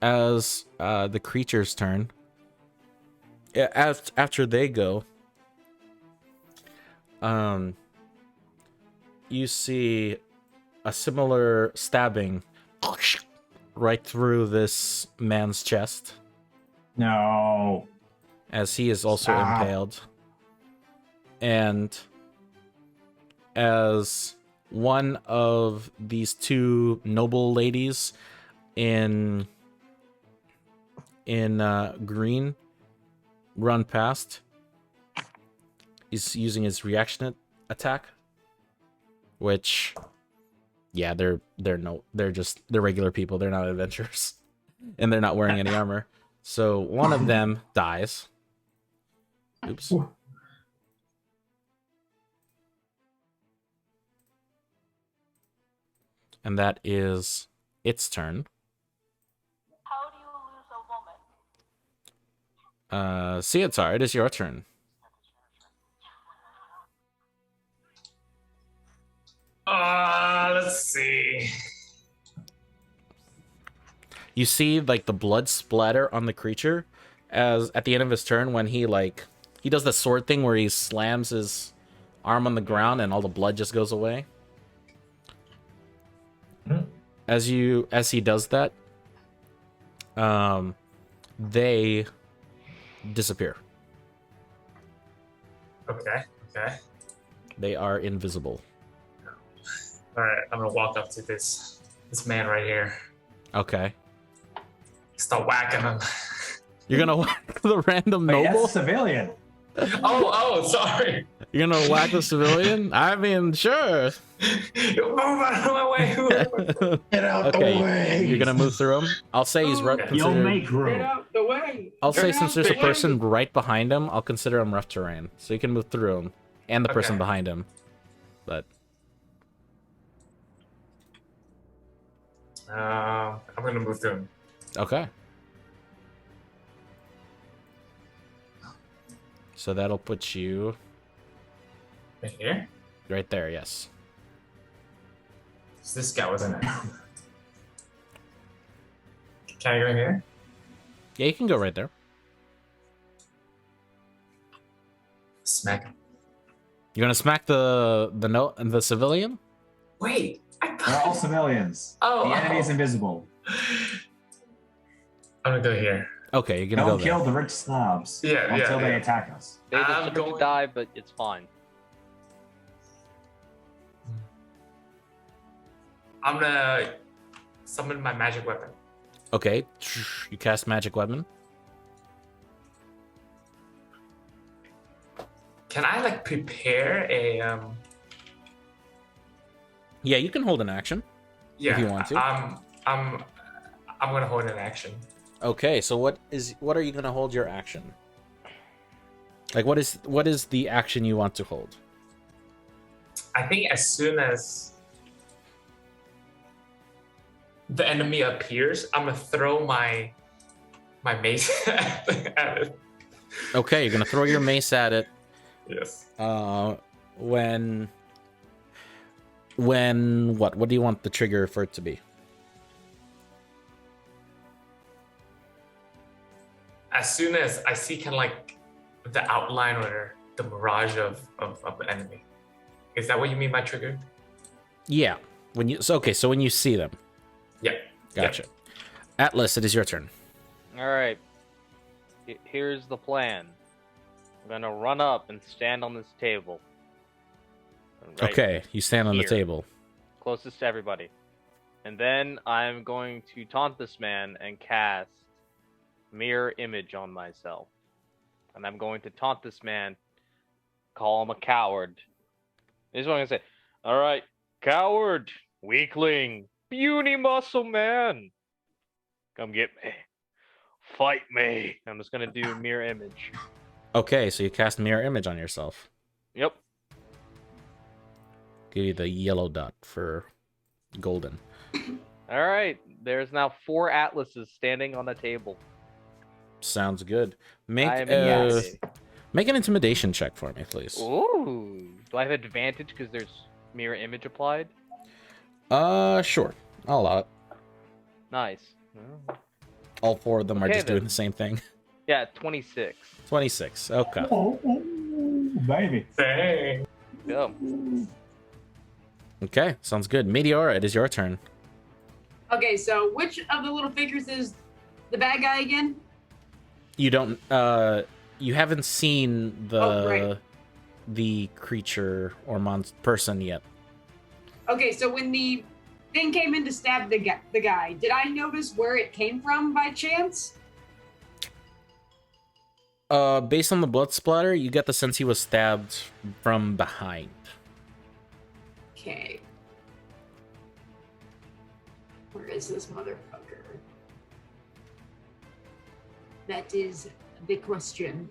As the creature's turn, after they go, you see a similar stabbing right through this man's chest, No. as he is also Stop. impaled. And as one of these two noble ladies in green run past, he's using his reaction attack, which, yeah, they're regular people. They're not adventurers, and they're not wearing any armor. So one of them dies. Oops. And that is its turn. How do you lose a woman? Cietar, it is your turn. Let's see. You see, like, the blood splatter on the creature as at the end of his turn when he does the sword thing where he slams his arm on the ground and all the blood just goes away. As he does that, they disappear. Okay. They are invisible. Alright, I'm gonna walk up to this man right here. Okay. Start whacking him. You're gonna whack the random Wait, that's noble? a civilian. Oh, sorry. You're gonna whack the civilian? I mean, sure. Move out of my way. Get out Okay, the way. you're gonna move through him. I'll say he's Oh, rough. You'll make Get room. out the way. I'll say Get since out there's the a person way. right behind him, I'll consider him rough terrain, so you can move through him and the person Okay. behind him. But I'm gonna move through him. okay. So that'll put you Right here. right there. Yes. So this guy wasn't it? Can I go in here? Yeah, you can go right there. Smack him. You're gonna smack the civilian. Wait. They're all civilians. Oh, The enemy's oh. invisible. I'm gonna go here. Okay, you're gonna Don't go kill there. the rich slobs Yeah, until yeah, they yeah. attack us. They I'm deserve going- to die, but it's fine. I'm gonna summon my magic weapon. Okay, you cast magic weapon. Can I like prepare a Yeah, you can hold an action. Yeah, you want to. I'm gonna hold an action. Okay, so what are you gonna hold your action? Like, what is the action you want to hold? I think as soon as the enemy appears, I'm gonna throw my mace at it. Okay, you're gonna throw your mace at it. Yes. When what? What do you want the trigger for it to be? As soon as I see kind of like the outline or the mirage of the enemy. Is that what you mean by trigger? Yeah. When you see them. Yeah. Gotcha. Atlas, it is your turn. All right. Here's the plan. I'm gonna run up and stand on this table. Right Okay, you stand on here, the table. closest to everybody, and then I'm going to taunt this man and cast mirror image on myself, and I'm going to taunt this man, call him a coward. This is what I'm gonna say. All right, coward, weakling, puny muscle man, come get me, fight me. I'm just gonna do mirror image. Okay, so you cast mirror image on yourself. Yep. Give you the yellow dot for golden. All right. There's now 4 atlases standing on the table. Sounds good. Make I am excited. make an intimidation check for me, please. Ooh. Do I have advantage because there's mirror image applied? Sure. I'll allow it. Nice. All 4 of them are Okay, just then. doing the same thing. Yeah, 26. 26. Okay. Oh, baby. Dang. Go. Okay, sounds good. Meteora, it is your turn. Okay, so which of the little figures is the bad guy again? You don't you haven't seen Right. the creature or person yet. Okay, so when the thing came in to stab the guy, did I notice where it came from by chance? Based on the blood splatter, you get the sense he was stabbed from behind. Okay. Where is this motherfucker? That is the question.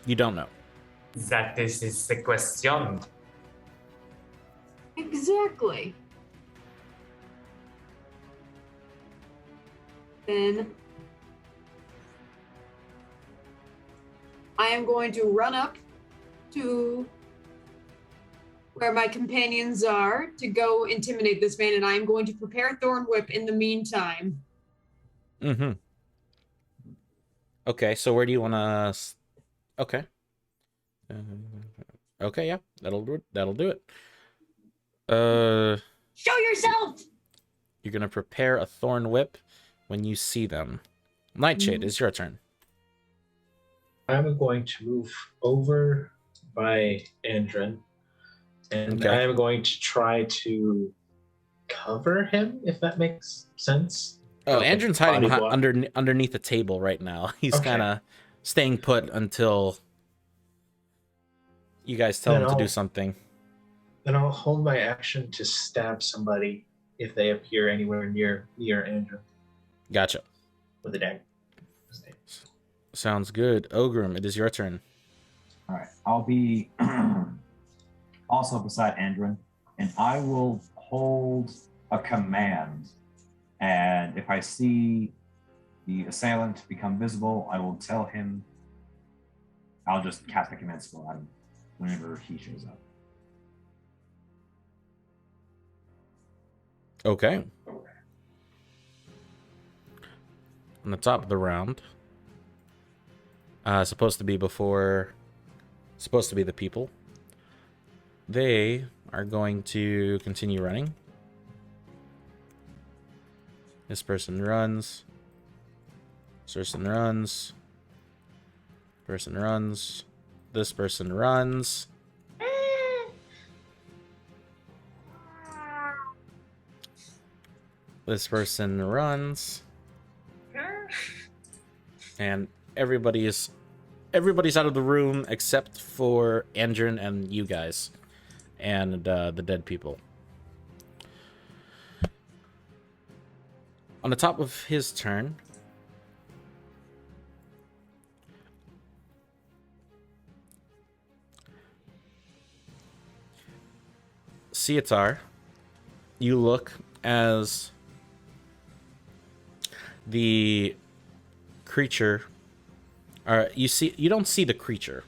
You don't know. That this is the question. Exactly. Then I am going to run up to where my companions are to go intimidate this man, and I am going to prepare Thorn Whip in the meantime. Mm-hmm. Okay, so where do you want to... Okay. Okay, yeah, that'll do it. That'll do it. Show yourself! You're gonna prepare a thorn whip when you see them. Nightshade, it's your turn. I'm going to move over by Andren, and Okay. I'm going to try to cover him, if that makes sense. Oh, Okay, Andren's hiding body block. underneath the table right now. He's Okay. kind of staying put until you guys tell Then him to do I'll- something. Then I'll hold my action to stab somebody if they appear anywhere near Andrew Gotcha. with a dagger. Sounds good. Ogrim, it is your turn. All right. I'll be also beside Andrin, and I will hold a command. And if I see the assailant become visible, I will tell him. I'll just cast a command spell on him whenever he shows up. Okay. On the top of the round, supposed to be the people. They are going to continue running. This person runs. This person runs. Person runs. This person runs. This person runs. And everybody's out of the room except for Andrin and you guys. And the dead people. On the top of his turn, Cietar, you look as the creature, or you don't see the creature.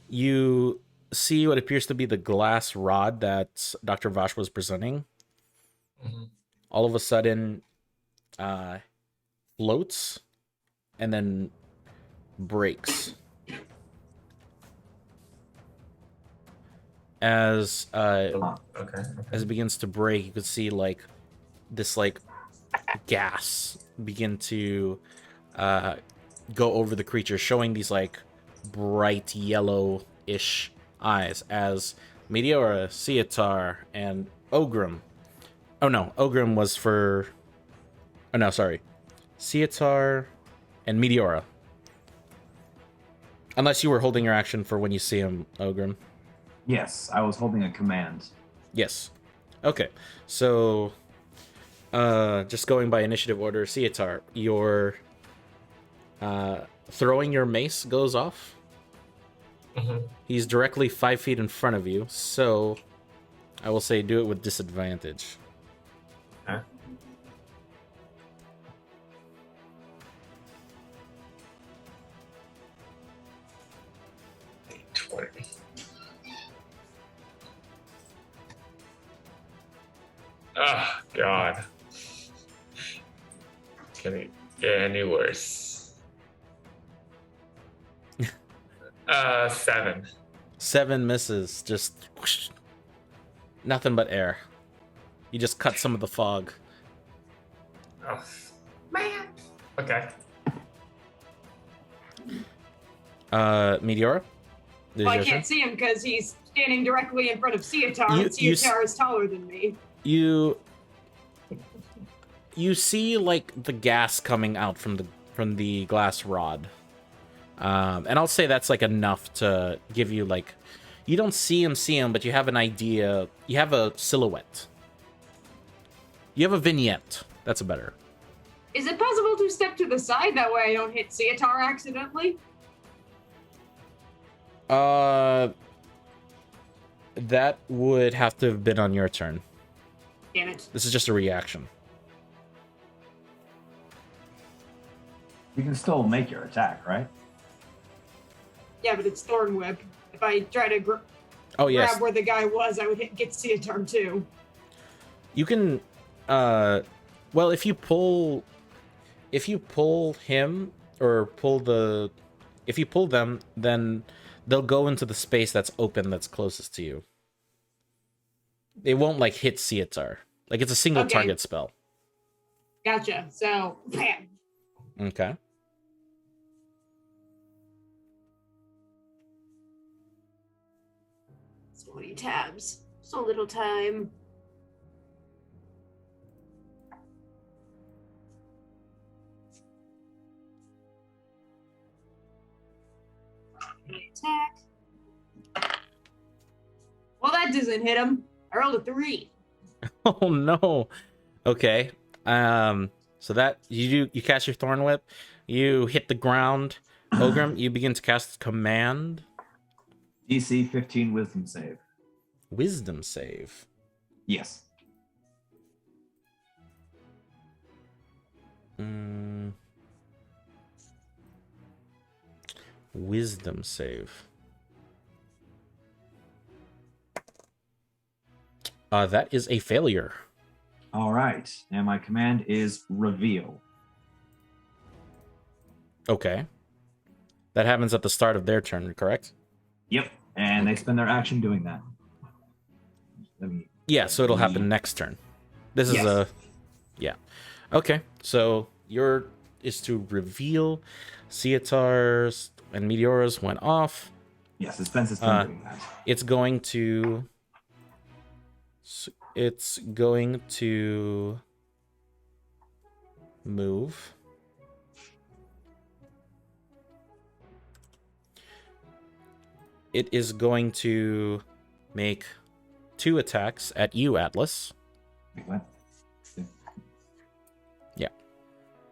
You see what appears to be the glass rod that Dr. Vosh was presenting. Mhm. All of a sudden, floats and then breaks. As Okay. as it begins to break, you could see like this like gas begin to go over the creature, showing these like bright yellow-ish eyes as Meteora, Cietar, and Ogrim. Oh no, Ogrim was for... Oh no, sorry. Cietar and Meteora. Unless you were holding your action for when you see him, Ogrim. Yes, I was holding a command. Yes. Okay. So, just going by initiative order, Cietar, your throwing your mace goes off. Mhm. He's directly 5 feet in front of you, so I will say do it with disadvantage. Huh? $20. Oh, God. Can it get any worse? 7. 7 misses, just whoosh, nothing but air. You just cut some of the fog. Oh, man. Okay. Meteora? Well, I can't see him because he's standing directly in front of Cietar, and Cietar is taller than me. You see like the gas coming out from the glass rod. And I'll say that's like enough to give you like, you don't see him, but you have an idea. You have a silhouette. You have a vignette. That's a better. Is it possible to step to the side? That way I don't hit Cietar accidentally? That would have to have been on your turn. Damn it. This is just a reaction. You can still make your attack, right? Yeah, but it's Thorn Whip. If I try to grab where the guy was, I would get Cietar too. You can, well, if you pull him or if you pull them, then they'll go into the space that's open that's closest to you. They won't like hit Cietar. Like it's a single target spell. Gotcha. So, bam. Okay. So many tabs. So little time. attack. Well, that doesn't hit him. I rolled a 3. Oh no. Okay. So that you cast your thorn whip, you hit the ground. Ogrim, you begin to cast command. DC 15 wisdom save. Wisdom save. Yes. Wisdom save. That is a failure. All right. And my command is reveal. Okay. That happens at the start of their turn, correct? Yep. And they spend their action doing that. Let me. Yeah, so it'll happen next turn. This is Yes. Yeah. Okay, so your is to reveal. Cietar's and Meteora's went off. Yes, it spends its turn doing that. It's going to... It's going to move. It is going to make 2 attacks at you, Atlas. Wait, what? Yeah.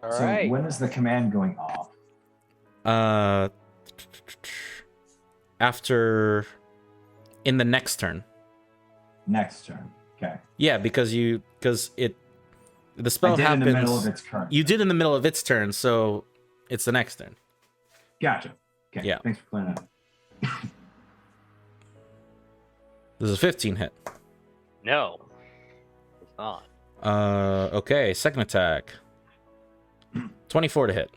All So right. when is the command going off? After... In the next turn. Next turn. Okay. Yeah, because the spell I did happens in the middle of its current. You did in the middle of its turn, so it's the next turn. Gotcha. Okay. Yeah. Thanks for clearing that up. This is a 15 hit. No, it's not. Okay, second attack. 24 to hit.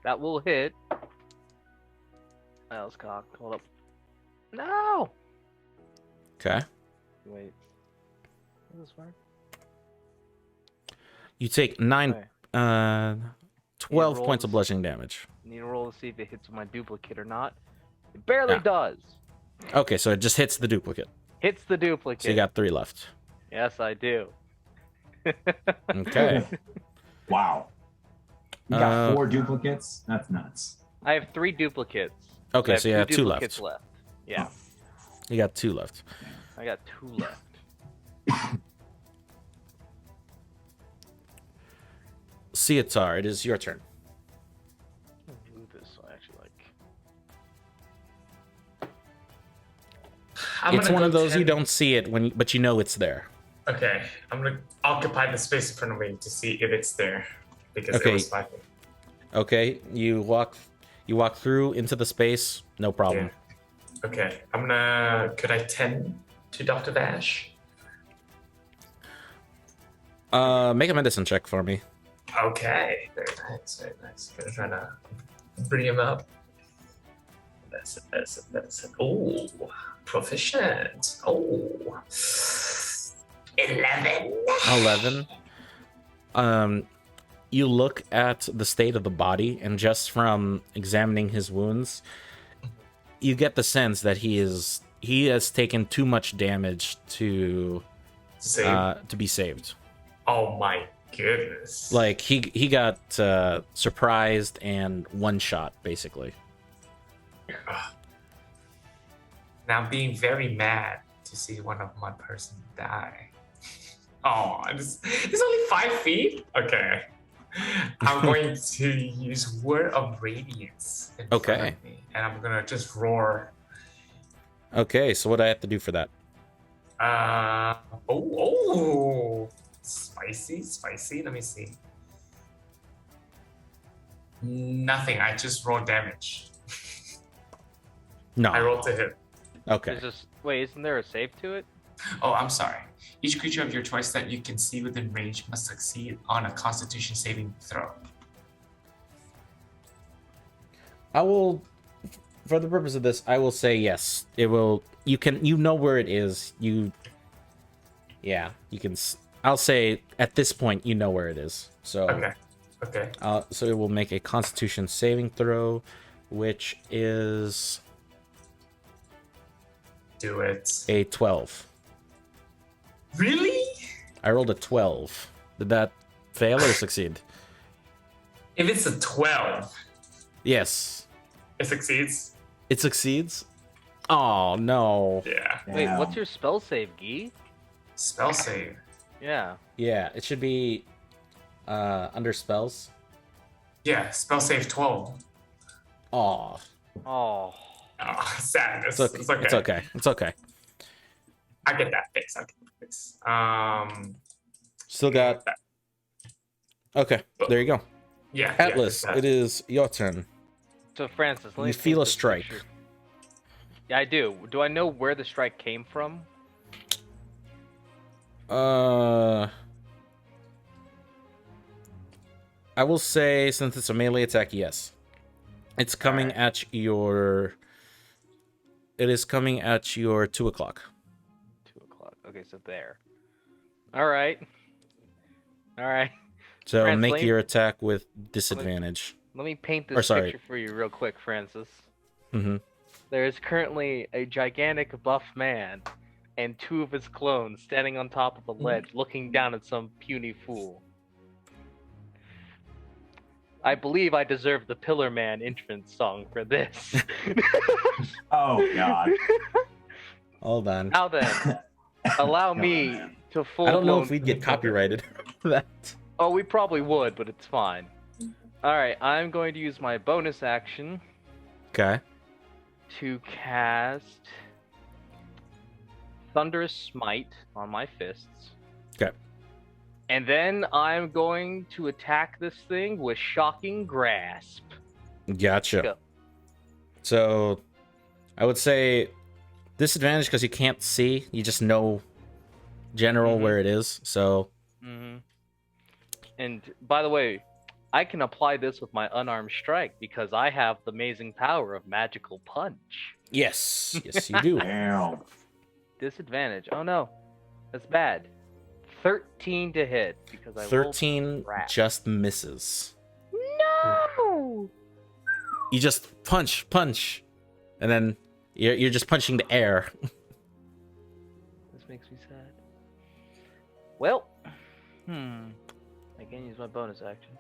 That will hit. That was cocked. Hold up. No. Okay. Wait. Does this work? You take Okay. 12 roll points of this. bludgeoning damage. Need to roll to see if it hits my duplicate or not. It barely Yeah. does. Okay, so it just hits the duplicate. Hits the duplicate. So you got 3 left. Yes, I do. Okay. Wow. You got Uh, 4 duplicates? That's nuts. I have 3 duplicates. Okay, I have so you have 2 duplicates left. Yeah, You got 2 left. I got 2 left. Cietar, it is your turn. Move this so I actually like. It's one of those you don't see it but you know it's there. Okay, I'm gonna occupy the space in front of me to see if it's there because Okay. it was fighting. Okay, you walk through into the space, no problem. Yeah. Okay, I'm gonna. Could I tend to Dr. Vash? Make a medicine check for me. Okay, very nice, very nice. Gonna try to bring him up. That's it. Oh, proficient. Oh, 11. 11. You look at the state of the body, and just from examining his wounds, you get the sense that he has taken too much damage to be saved. Oh my goodness! Like he got surprised and one shot basically. Now I'm being very mad to see one of my person die. Oh, it's only 5 feet. Okay. I'm going to use Word of Radiance in front Okay. of me, and I'm gonna just roar. Okay, so what do I have to do for that? Spicy. Let me see. Nothing. I just rolled damage. No. I rolled to hit. Okay. Wait, isn't there a save to it? Oh, I'm sorry. Each creature of your choice that you can see within range must succeed on a Constitution saving throw. I will, for the purpose of this, I will say yes. It will. You know where it is. You can. I'll say at this point you know where it is. So Okay. so it will make a Constitution saving throw, which is Do it. a 12. Really? I rolled a 12. Did that fail or succeed? If it's a 12, Yes. it succeeds. It succeeds? Oh, no. Yeah. Wait, what's Damn. your spell save, Gee? Spell save. Yeah. Yeah, it should be under spells. Yeah, spell save 12. Oh, Oh. Oh, sadness. it's okay. It's okay. It's okay. It's okay. I get that fix. I get that fix. Still got. Okay, there you go. Yeah. Atlas, yeah, it is your turn. So Francis, let me You paint feel a this strike. picture. Yeah, I do. Do I know where the strike came from? I will say, since it's a melee attack, yes. It's coming at your. It is coming at your 2 o'clock. 2 o'clock. Okay, so there. All right. All right. So France, make let me- your attack with disadvantage. Let me paint Or this sorry. picture for you real quick, Francis. Mm-hmm. There is currently a gigantic buff man and 2 of his clones standing on top of a ledge looking down at some puny fool. I believe I deserve the Pillar Man entrance song for this. Oh God. Hold on. Now then, allow Come on, me man. to full I don't know blown- if we'd get copyrighted for that. Oh, we probably would, but it's fine. Alright, I'm going to use my bonus action Okay. to cast Thunderous Smite on my fists. Okay. And then I'm going to attack this thing with Shocking Grasp. Gotcha. Go. So, I would say disadvantage because you can't see. You just know general Mhm. where it is. So, Mm-hmm. And by the way, I can apply this with my unarmed strike because I have the amazing power of Magical Punch. yes. Yes, you do. Damn. Disadvantage. Oh no, that's bad. 13 to hit because I rolled 13 crap. just misses. No. You just punch, and then you're just punching the air. This makes me sad. Well, I can't use my bonus action,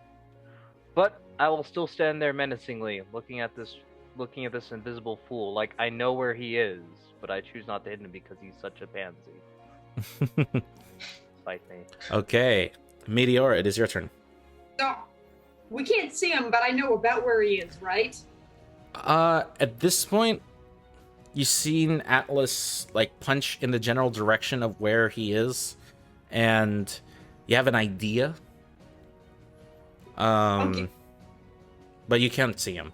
but I will still stand there menacingly, looking at this invisible fool. Like I know where he is, but I choose not to hit him because he's such a pansy. Fight me. Okay. Meteor, it is your turn. So, we can't see him, but I know about where he is, right? At this point, you've seen Atlas like punch in the general direction of where he is, and you have an idea. Okay. But you can't see him.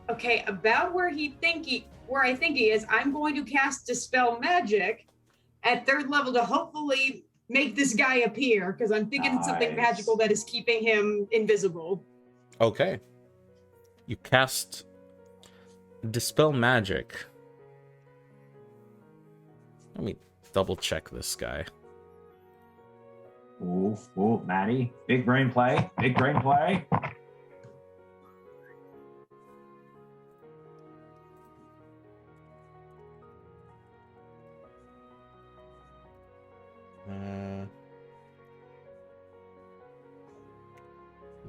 Okay, about where I think he is, I'm going to cast Dispel Magic at 3rd level to hopefully make this guy appear, because I'm thinking it's something Nice. magical that is keeping him invisible. Okay. You cast Dispel Magic. Let me double check this guy. Ooh, Maddie. Big brain play. Big brain play.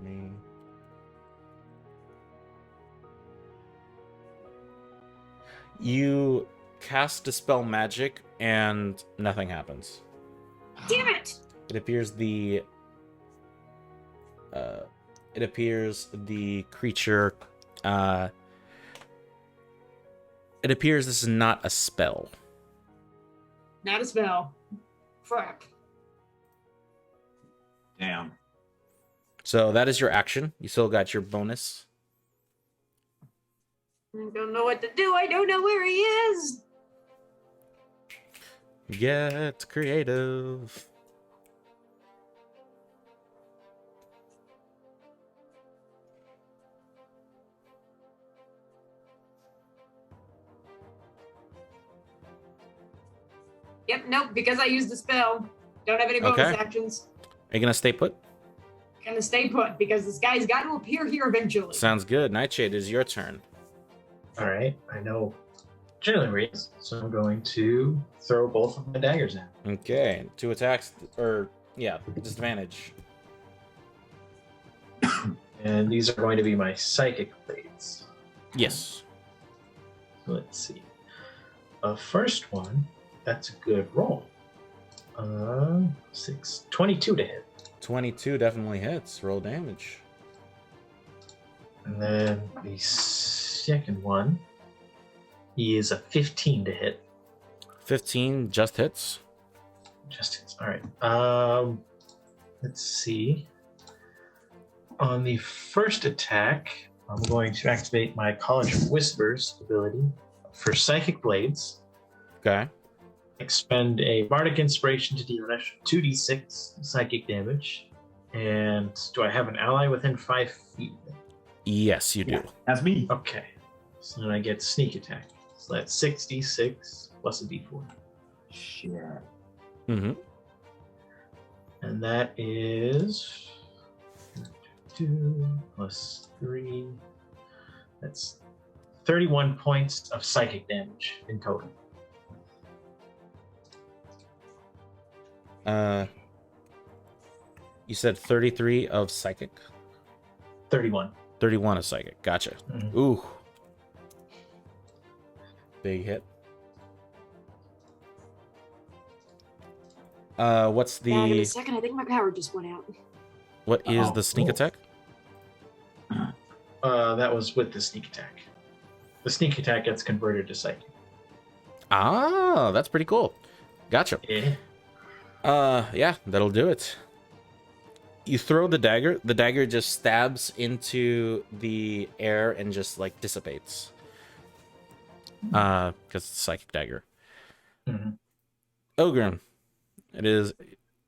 Me. You cast Dispel Magic and nothing happens. Damn it! It appears the creature it appears this is not a spell. Not a spell. Crap. Damn. So that is your action. You still got your bonus. I don't know what to do. I don't know where he is. Get creative. Yep, nope, because I used the spell. Don't have any bonus Okay. actions. Are you gonna stay put? Gonna stay put because this guy's got to appear here eventually. Sounds good. Nightshade, it is your turn. All right, I know generally where he is, so I'm going to throw both of my daggers in. Okay, 2 attacks, or yeah, disadvantage. And these are going to be my psychic blades. Yes. Let's see. First one, that's a good roll. 22 to hit. 22 definitely hits. Roll damage. And then the second one is a 15 to hit. 15 just hits. Just hits. All right. Let's see. On the first attack, I'm going to activate my College of Whispers ability for Psychic Blades. Okay. Expend a Bardic Inspiration to deal an extra 2d6 psychic damage. And do I have an ally within 5 feet? Yes, you do. Yeah, that's me. Okay. So then I get Sneak Attack. So that's 6d6 plus a d4. Shit. Mm-hmm. And that is 2 plus 3. That's 31 points of psychic damage in total. You said 33 of psychic? 31. 31 of psychic. Gotcha. Mhm. Ooh. Big hit. What's Back in a the second, I think my power just went out. what is Oh, the sneak cool. attack? That was with the Sneak Attack. The Sneak Attack gets converted to psychic. Ah, that's pretty cool. Gotcha. Yeah. Yeah, that'll do it. You throw the dagger. The dagger just stabs into the air and just like dissipates. Because it's a psychic dagger. Mhm. Ogren, it is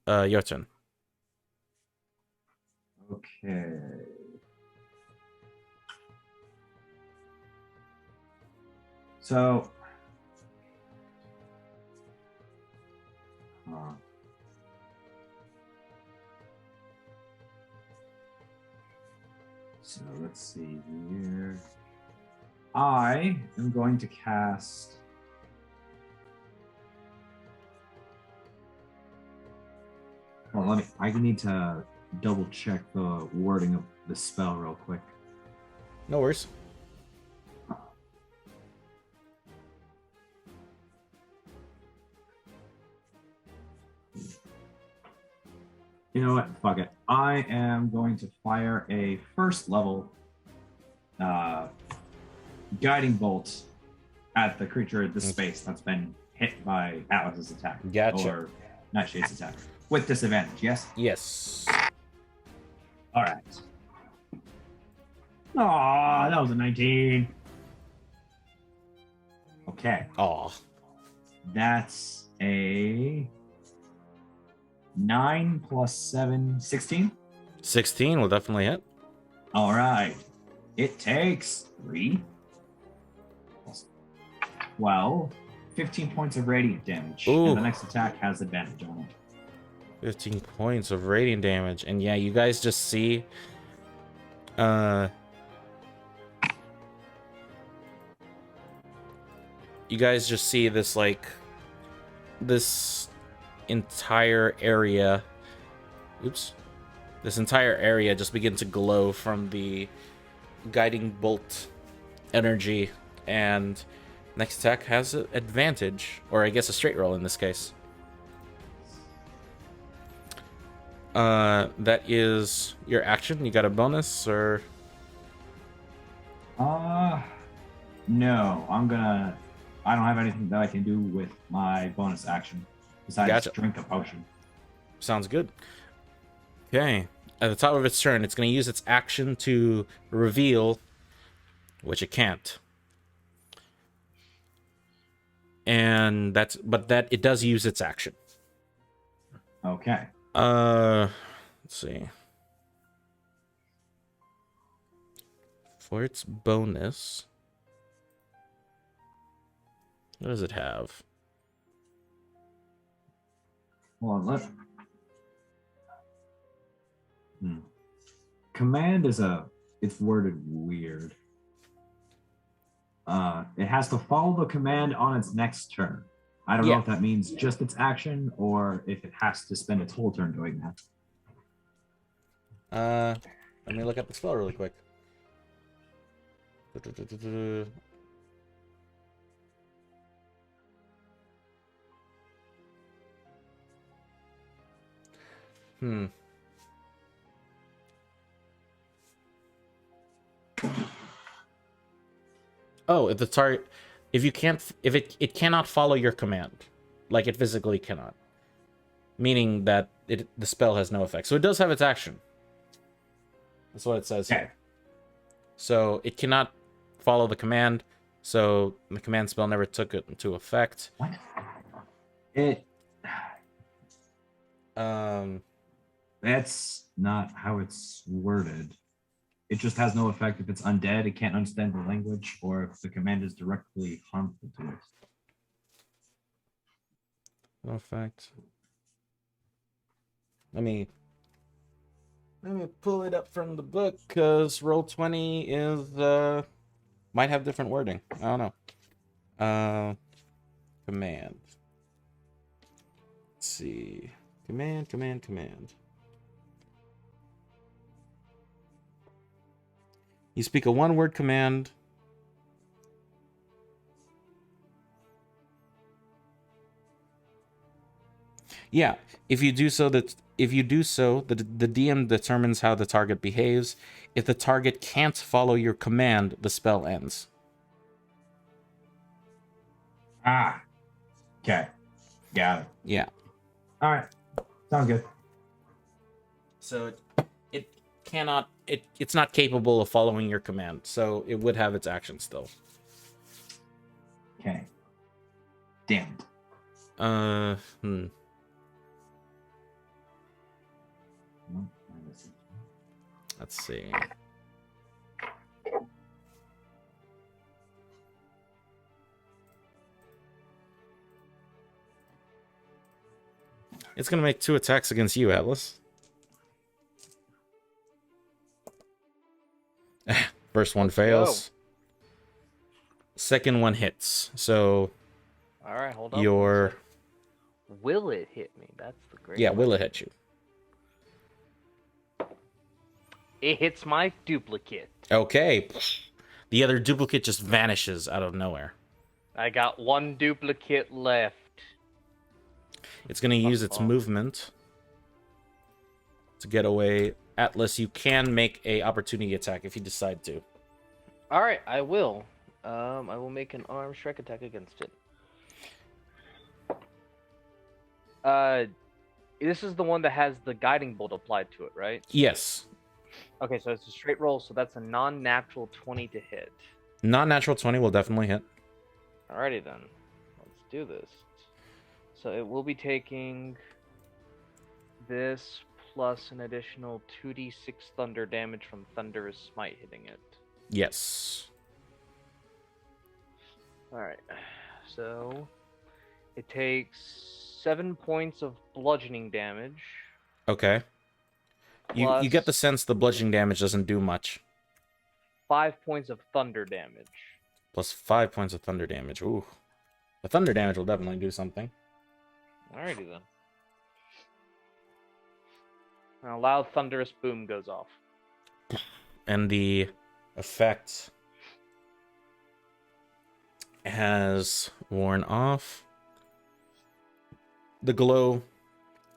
your turn. Okay. So, so let's see here. I am going to cast. Well, I need to double check the wording of the spell real quick. No worries. You know what? Fuck it. I am going to fire a first level guiding bolt at the creature in this space that's been hit by Alex's attack. Gotcha. Or Nightshade's attack. With disadvantage, yes? Yes. All right. Aw, that was a 19. Okay. Aw. That's a 9 plus 7, 16. 16 will definitely hit. All right. It takes 3 plus 12, 15 points of radiant damage. Ooh. And the next attack has advantage on it. 15 points of radiant damage. And yeah, you guys just see you guys just see this like this entire area this entire area just begin to glow from the guiding bolt energy, and next attack has an advantage, or I guess a straight roll in this case. That is your action. You got a bonus, or No, I don't have anything that I can do with my bonus action besides Gotcha. drink a potion. sounds good. Okay, at the top of its turn, it's going to use its action to reveal, which it can't. And but it does use its action. Okay. Let's see. For its bonus, what does it have? Hold on, Command it's worded weird. It has to follow the command on its next turn. I don't know if that means just its action or if it has to spend its whole turn doing that. Let me look up the spell really quick. Oh, if the target, if you can't, if it cannot follow your command, like it physically cannot, meaning that the spell has no effect. So it does have its action. That's what it says here. So it cannot follow the command. So the command spell never took it into effect. What? It. That's not how it's worded. It just has no effect if it's undead, it can't understand the language, or if the command is directly harmful to it. No effect. Let me pull it up from the book, because Roll20 is might have different wording. I don't know. Command. Let's see. Command. You speak a one-word command. Yeah, if you do so, the DM determines how the target behaves. If the target can't follow your command, the spell ends. Ah. Okay. Got it. Yeah. All right. Sounds good. So it cannot. It's not capable of following your command. So it would have its action still. Okay. Damn it. Let's see. It's gonna make 2 attacks against you, Atlas. First one fails. Second one hits. So All right, hold on. your Will it hit me? That's the great. yeah, will it hit you? It hits my duplicate. Okay. The other duplicate just vanishes out of nowhere. I got 1 duplicate left. It's going to use its movement to get away. Atlas, you can make a opportunity attack if you decide to. All right, I will. I will make an arm strike attack against it. This is the one that has the guiding bolt applied to it, right? Yes. Okay, so it's a straight roll, so that's a non-natural 20 to hit. Non-natural 20 will definitely hit. Alrighty then. Let's do this. So it will be taking this plus an additional 2d6 thunder damage from Thunderous Smite hitting it. Yes. Alright. So it takes 7 points of bludgeoning damage. Okay. You get the sense the bludgeoning damage doesn't do much. 5 points of thunder damage. Plus 5 points of thunder damage. Ooh. The thunder damage will definitely do something. Alrighty then. And a loud thunderous boom goes off. And the effect has worn off. The glow,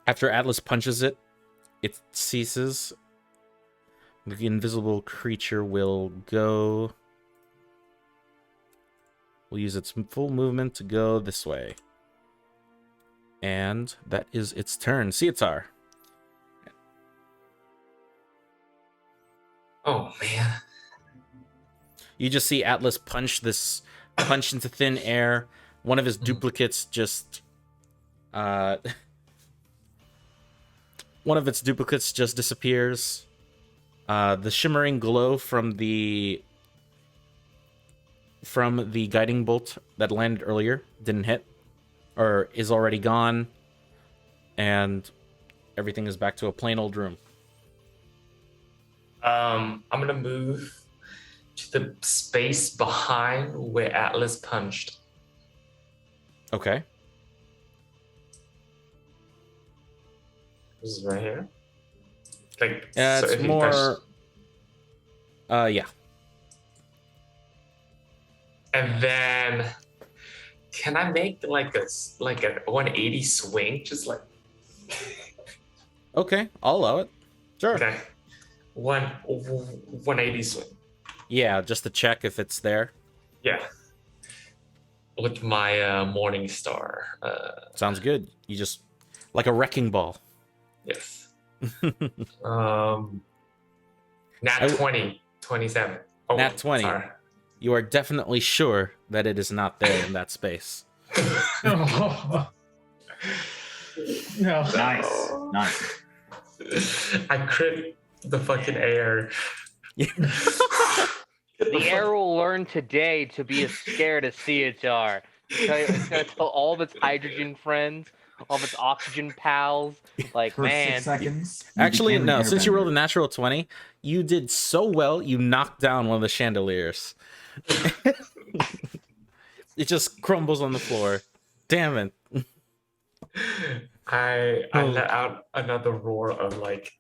after Atlas punches it, it ceases. The invisible creature will go. Will use its full movement to go this way. And that is its turn. Cietar. Oh man. You just see Atlas punch into thin air. One of his duplicates just one of its duplicates just disappears. The shimmering glow from the guiding bolt that landed earlier didn't hit, or is already gone, and everything is back to a plain old room. I'm gonna move to the space behind where Atlas punched. Okay. This is right here. Like It's if he more. Yeah. And then, can I make like a 180 swing? Just like Okay, I'll allow it. Sure. Okay. 180 swing. Yeah, just to check if it's there. Yeah. With my morning star. Sounds good. You just like a wrecking ball. Yes. I Nat 20, 27. Oh, Nat 20. Sorry. You are definitely sure that it is not there in that space. No. Nice. Nice. I crit the fucking air. The air will learn today to be as scared as Ceotar. It's gonna tell all of its hydrogen friends, all of its oxygen pals, like, For man, 6 seconds. you Actually, became an no. Since you rolled a airbender. natural 20, you did so well, you knocked down one of the chandeliers. It just crumbles on the floor. Damn it. I let out another roar of like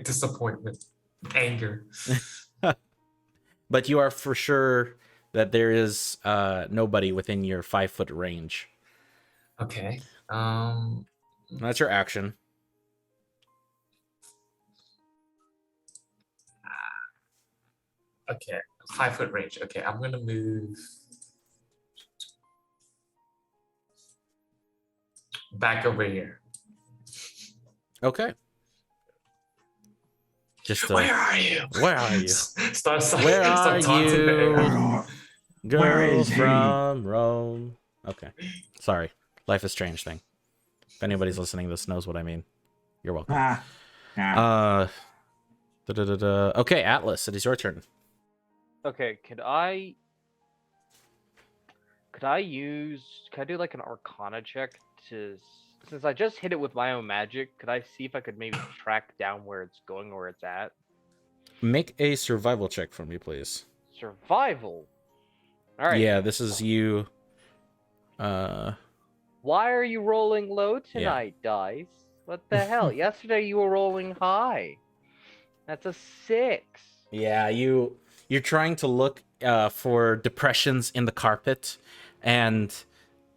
disappointment, anger. But you are for sure that there is nobody within your 5-foot range. Okay. That's your action. Okay. 5-foot range. Okay, I'm gonna move back over here. Okay. Just Where are you? Where are you? Start Where are taunting the air. you? Girl Where is he? from Rome. Okay. Sorry. Life is Strange thing. If anybody's listening, this knows what I mean. You're welcome. Okay, Atlas, it is your turn. okay, could I do like an Arcana check to, since I just hit it with my own magic, could I see if I could maybe track down where it's going or where it's at? Make a survival check for me, please. Survival. All right. Yeah, this is you. Why are you rolling low tonight, Dice? What the hell? Yesterday you were rolling high. That's a 6. Yeah, you're trying to look for depressions in the carpet, and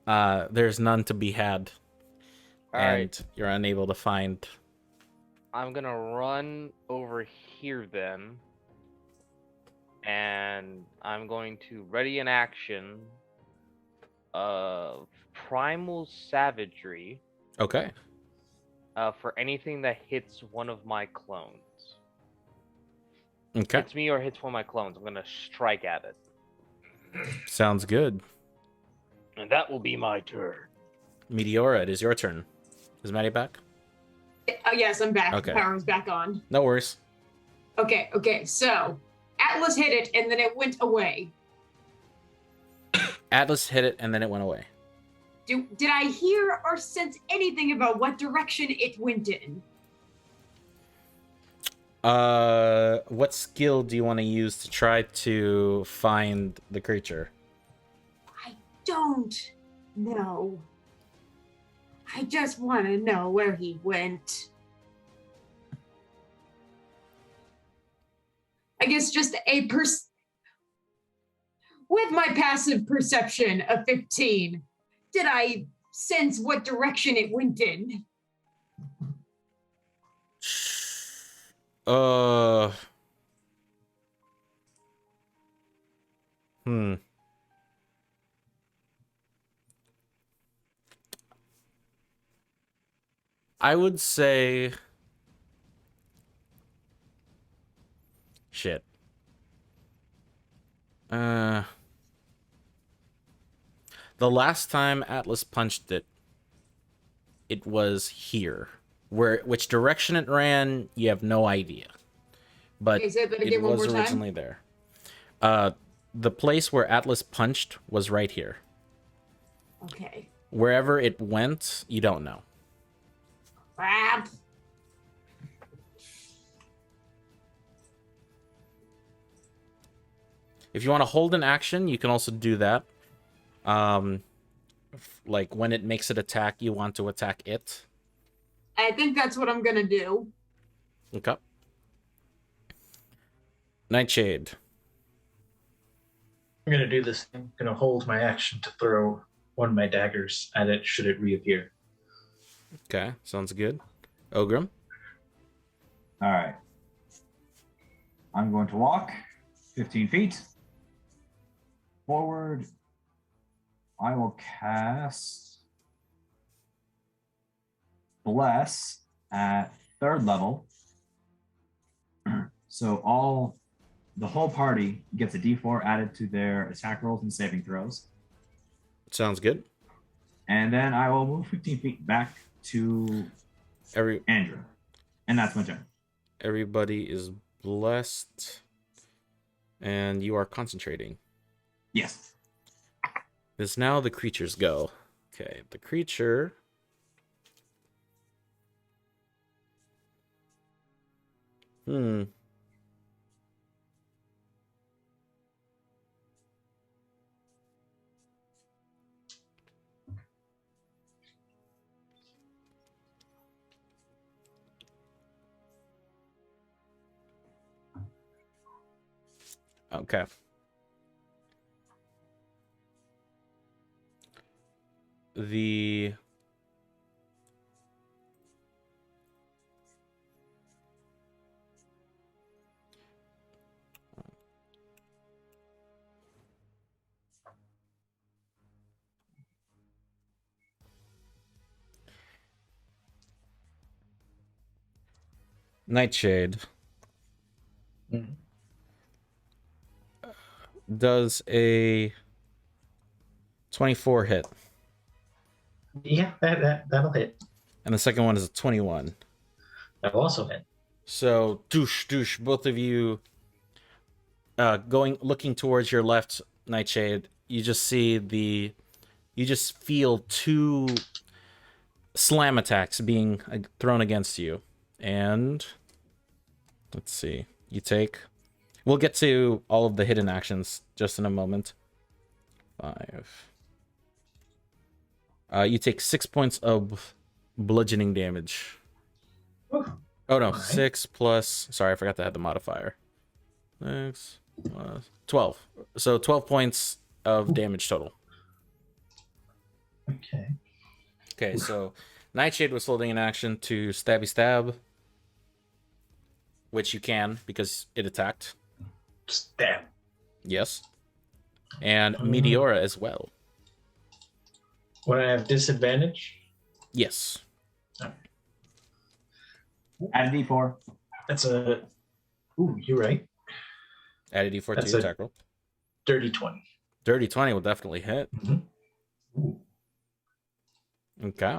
there's none to be had. All and right. You're unable to find. I'm gonna run over here then, and I'm going to ready an action of Primal Savagery Okay. for anything that hits one of my clones. Okay. Hits me or hits one of my clones. I'm gonna strike at it, Sounds good. and that will be my turn. Meteora, it is your turn. Is Maddie back? Oh, yes, I'm back. Okay. The power's back on. No worries. Okay. So Atlas hit it and then it went away. Atlas hit it, and then it went away. Did I hear or sense anything about what direction it went in? What skill do you want to use to try to find the creature? I don't know. I just want to know where he went. I guess just with my passive perception of 15, did I sense what direction it went in? I would say... Shit. The last time Atlas punched it, it was here. Which direction it ran, you have no idea. But Okay, say that it again one was more time. originally there. The place where Atlas punched was right here. Okay. Wherever it went, you don't know. Crap. If you want to hold an action, you can also do that. Like when it makes it attack, you want to attack it. I think that's what I'm gonna do. Okay. Nightshade. I'm gonna do this. I'm gonna hold my action to throw one of my daggers at it should it reappear. Okay, sounds good. Ogrim. All right. I'm going to walk 15 feet forward. I will cast Bless at 3rd level. So the whole party gets a D4 added to their attack rolls and saving throws. Sounds good. And then I will move 15 feet back to Andrew. And that's my turn. Everybody is blessed. And you are concentrating. Yes. It's now the creature's go. Okay, the creature... Okay. The Nightshade does a 24 hit. Yeah, that'll hit. And the second one is a 21. That'll also hit. So, douche, both of you looking towards your left, Nightshade, you just feel 2 slam attacks being thrown against you. And let's see. We'll get to all of the hidden actions just in a moment. 5. You take 6 points of bludgeoning damage. Ooh. Oh no, Right. 6 plus... Sorry, I forgot to add the modifier. 6 plus 12. So 12 points of damage total. Okay. Okay, so Nightshade was holding an action to stabby stab. Which you can, because it attacked. Stab. Yes. And Meteora as well. Would I have disadvantage? Yes. Add a D4. That's a... Ooh, you're right. Add a D4 That's to a- attack roll. Dirty 20. Dirty 20 will definitely hit. Ooh. Okay.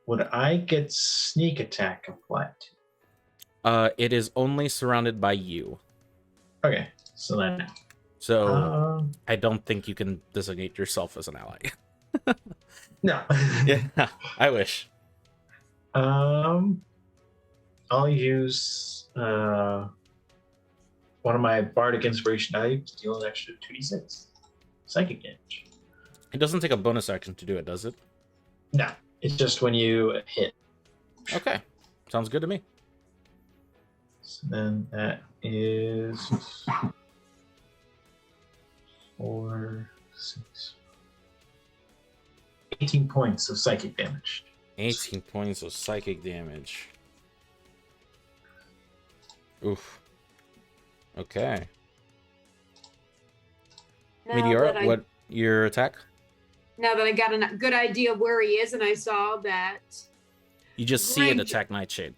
Would I get sneak attack applied to? It is only surrounded by you. Okay, so then... So I don't think you can designate yourself as an ally. No. Yeah, I wish. I'll use one of my bardic inspiration die to deal an extra 2d6 psychic damage. It doesn't take a bonus action to do it, does it? No, it's just when you hit. Okay. Sounds good to me. So then that is 4, 6, 18 points of psychic damage. 18 points of psychic damage. Oof. Okay. Meteora, what your attack? Now that I got a good idea of where he is and I saw that... You just see it Great. attack Nightshade.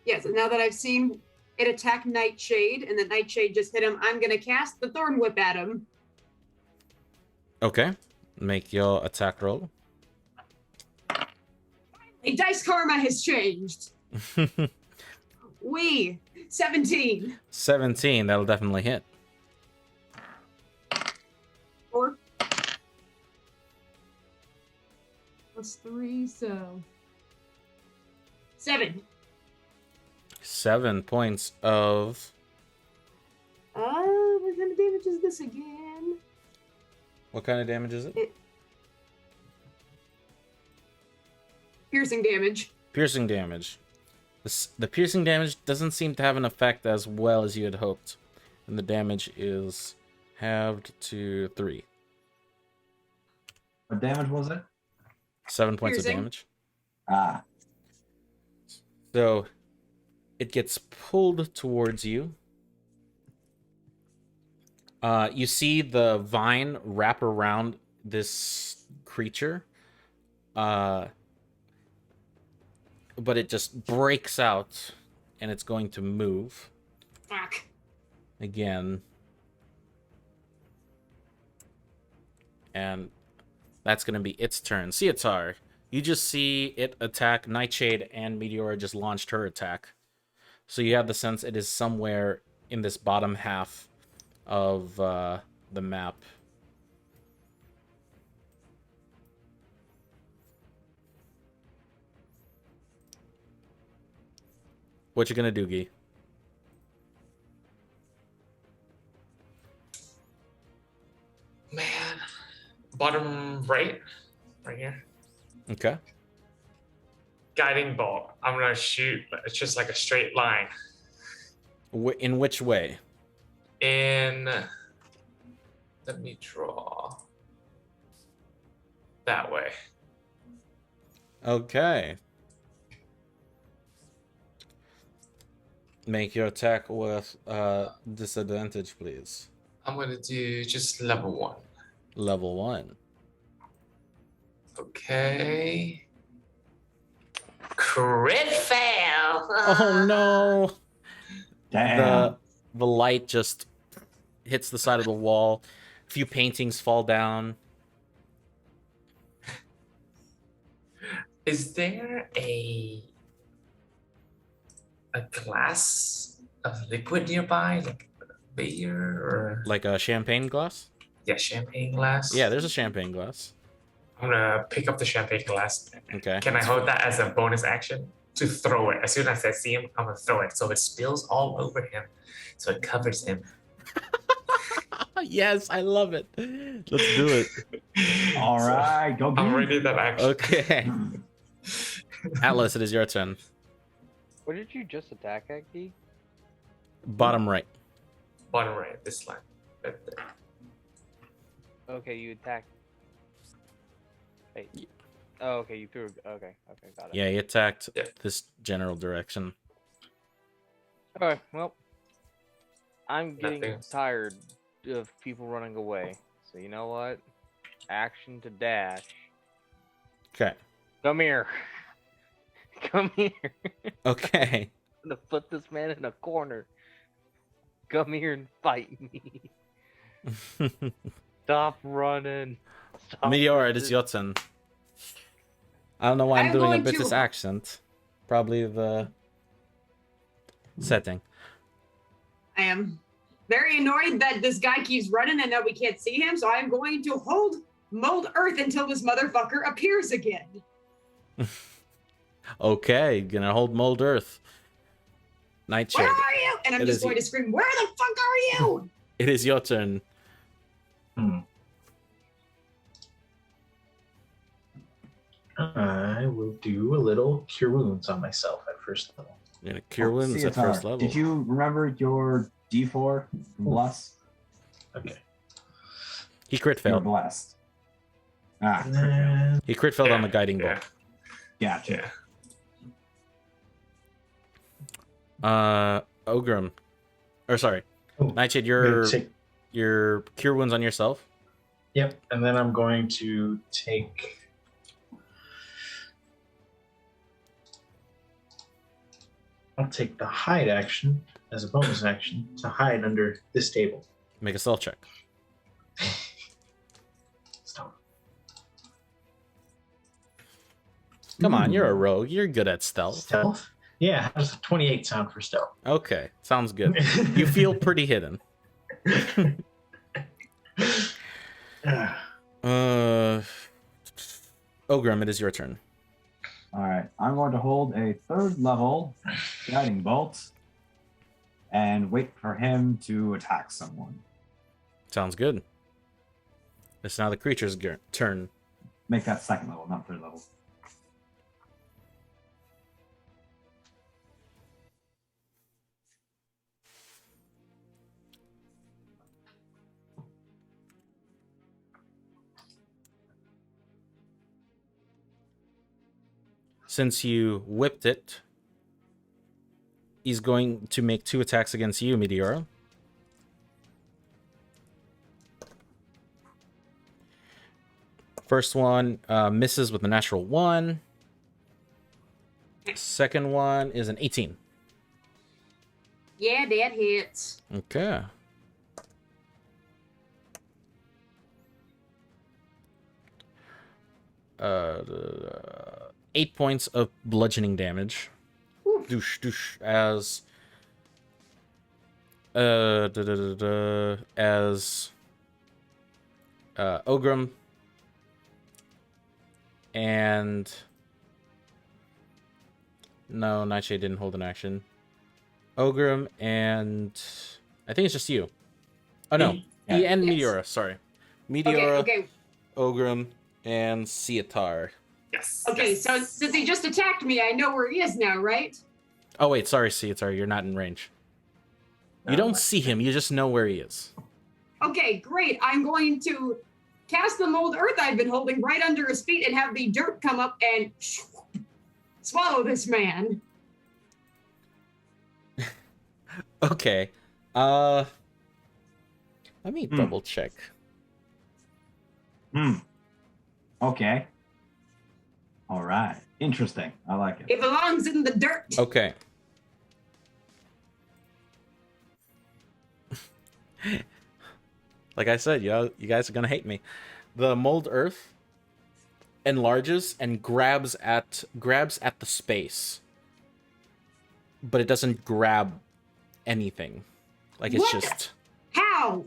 Yes, and now that I've seen it attack Nightshade and the Nightshade just hit him, I'm going to cast the Thorn Whip at him. Okay. Make your attack roll. A dice karma has changed. 17. 17, that'll definitely hit. 4. Plus 3, so... 7. 7 points of... What kind of damage is this again? What kind of damage is it? Piercing damage. Piercing damage. The piercing damage doesn't seem to have an effect as well as you had hoped. And the damage is halved to 3. What damage was it? 7 points Piercing. of damage. Ah. So it gets pulled towards you. You see the vine wrap around this creature. But it just breaks out, and it's going to move. Fuck. Again. And that's going to be its turn. Cietar, you just see it attack Nightshade, and Meteora just launched her attack. So you have the sense it is somewhere in this bottom half of the map. What you gonna do, Guy? Man, bottom right here. Okay. Guiding bolt. I'm gonna shoot. It's just like a straight line. In which way? Let me draw. That way. Okay. Make your attack with disadvantage, please. I'm gonna do just level 1. Level 1. Okay. Crit fail. Oh no! Damn. The light just hits the side of the wall. A few paintings fall down. Is there a glass of liquid nearby, like beer or Like a champagne glass? yeah, champagne glass? Yeah, there's a champagne glass. I'm gonna pick up the champagne glass. Okay. Can I hold that as a bonus action to throw it? As soon as I see him, I'm gonna throw it so it spills all over him, so it covers him. Yes, I love it. Let's do it. All right, go. I'm Gear. ready that action. Okay. Atlas, it is your turn. What did you just attack at, Guy? Bottom right. Bottom right, this line. Right there. Okay, you attacked. Wait. Oh, okay, you threw. Okay, got it. Yeah, he attacked Yeah. this general direction. Alright, well, I'm getting Nothing. tired of people running away. So you know what? Action to dash. Okay. Come here. Come here. Okay. I'm gonna put this man in a corner. Come here and fight me. Stop running. Stop Meteor, it is running. your turn. I don't know why I'm I'm doing a going British to- accent. Probably the setting. I am very annoyed that this guy keeps running and that we can't see him, so I'm going to hold mold earth until this motherfucker appears again. Okay, gonna hold Mold Earth. Nightshade, Where are you? And I'm It just is going you. to scream, where the fuck are you? it is your turn. I will do a little cure wounds on myself at first level. You're gonna cure wounds at Cietar, first level. Did you remember your D4 bless? Okay. He crit You're failed. blessed. Ah, And then He crit failed on the Yeah, guiding yeah. bolt. gotcha. Yeah. Ogrim. Or sorry. Oh, Nightshade, I'm gonna take- your cure wounds on yourself. Yep, and then I'm going to take. I'll take the hide action as a bonus action to hide under this table. Make a stealth check. Stop. Come on, you're a Ooh. rogue. You're good at stealth. Stealth? Yeah, how does a 28 sound for stealth? Okay, sounds good. You feel pretty hidden. Ogrim, it is your turn. All right, I'm going to hold a 3rd level guiding bolt and wait for him to attack someone. Sounds good. It's now the creature's turn. Make that 2nd level, not 3rd level. Since you whipped it, He's going to make 2 attacks against you, Meteora. First one misses with a natural 1. Second one is an 18. Yeah, that hits. Okay. Uh, 8 points of bludgeoning damage. Oof. Douche, douche, as Ogrim and no, Nightshade didn't hold an action. Ogrim and I think it's just you. Oh no, Yeah. he and Yes. Meteora. Sorry, Meteora, Okay. Ogrim, and Cietar. Yes. Okay. yes. So since he just attacked me, I know where he is now, right? Oh wait, sorry, Cietar, you're not in range. You don't see him. You just know where he is. Okay, great. I'm going to cast the mold earth I've been holding right under his feet and have the dirt come up and swallow this man. Okay. Let me Hmm. double check. Okay. All right. Interesting. I like it. It belongs in the dirt. Okay. Like I said, you guys are gonna hate me. The mold earth enlarges and grabs at the space, but it doesn't grab anything. Like it's What? just How?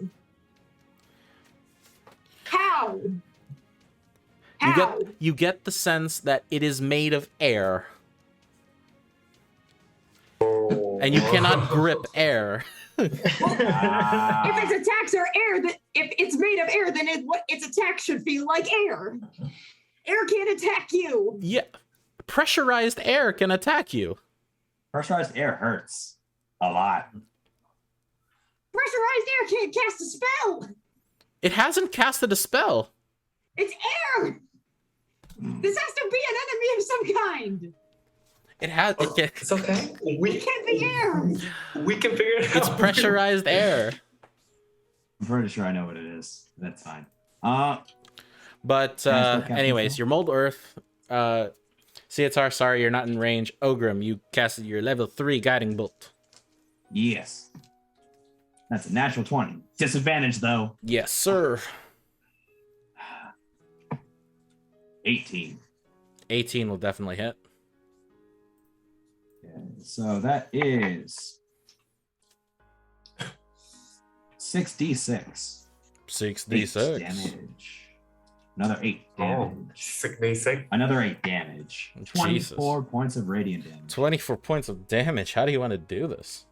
How? you How? get the sense that it is made of air, and you cannot grip air. If its attacks are air, if it's made of air, then its attack should feel like air. Air can't attack you. Yeah, pressurized air can attack you. Pressurized air hurts a lot. Pressurized air can't cast a spell. It hasn't casted a spell. It's air. This has to be an enemy of some kind. It has. Oh, it's okay. It can't be air. We can figure it out. It's pressurized air. I'm pretty sure I know what it is. That's fine. But Can I still cast anyways, spell? your mold earth. Cietar, sorry, you're not in range. Ogrim, you casted your level 3 guiding bolt. Yes. That's a natural 20. Disadvantage though. Yes, sir. 18. 18 will definitely hit. Okay, so that is 6d6. 6d6. Damage. Another 8 Oh, damage. sick day sick. Another 8 damage. 24 Jesus. points of radiant damage. 24 points of damage. How do you want to do this?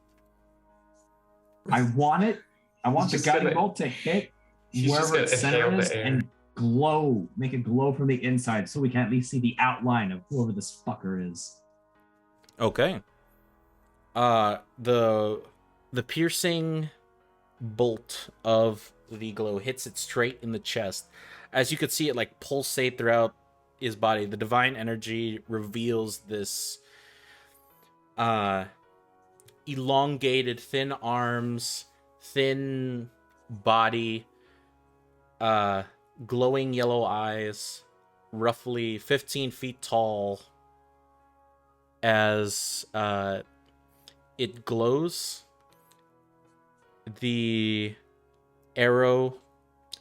I want it. I want the Just guiding gonna- bolt to hit She's just wherever gonna its center inhale is the air. and glow. Make it glow from the inside so we can at least see the outline of whoever this fucker is. Okay. The piercing bolt of the glow hits it straight in the chest. As you could see it like pulsate throughout his body. The divine energy reveals this elongated, thin arms, thin body, glowing yellow eyes, roughly 15 feet tall. As it glows, the arrow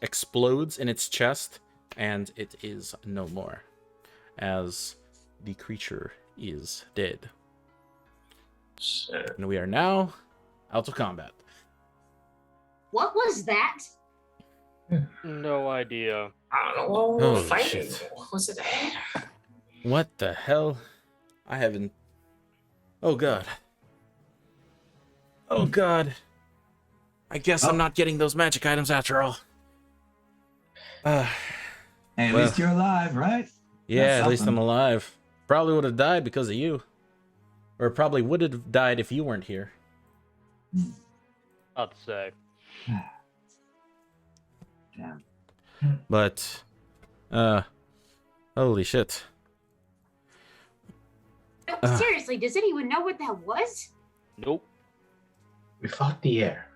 explodes in its chest, and it is no more, as the creature is dead. Shit. And we are now out of combat. What was that? No idea. I don't know. Holy Fighting. shit. Was it air? What the hell? I haven't... Oh god. Oh god. I guess I'm not getting those magic items after all. Hey, at Well. least you're alive, right? Yeah, That's at least I'm something. alive. Probably would have died because of you. Or probably would have died if you weren't here. I'd say. Damn. But, holy shit. No, seriously, does anyone know what that was? Nope. We fought the air.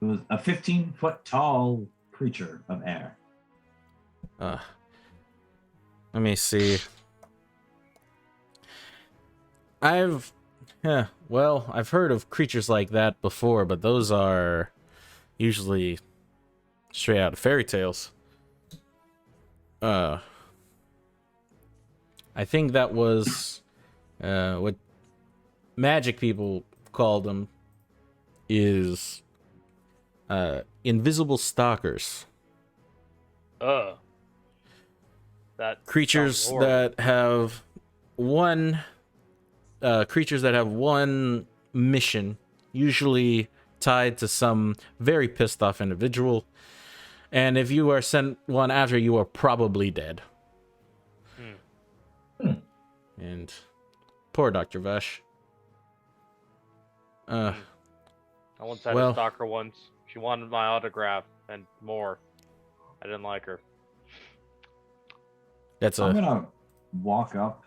It was a 15-foot tall creature of air. Let me see. I've heard of creatures like that before, but those are usually straight out of fairy tales. I think that was what magic people called them is invisible stalkers. That Creatures sounds horrible. that have one mission, usually tied to some very pissed off individual, and if you are sent one after, you are probably dead. And poor Dr. Vesh. I once had a stalker once. She wanted my autograph and more. I didn't like her. I'm gonna walk up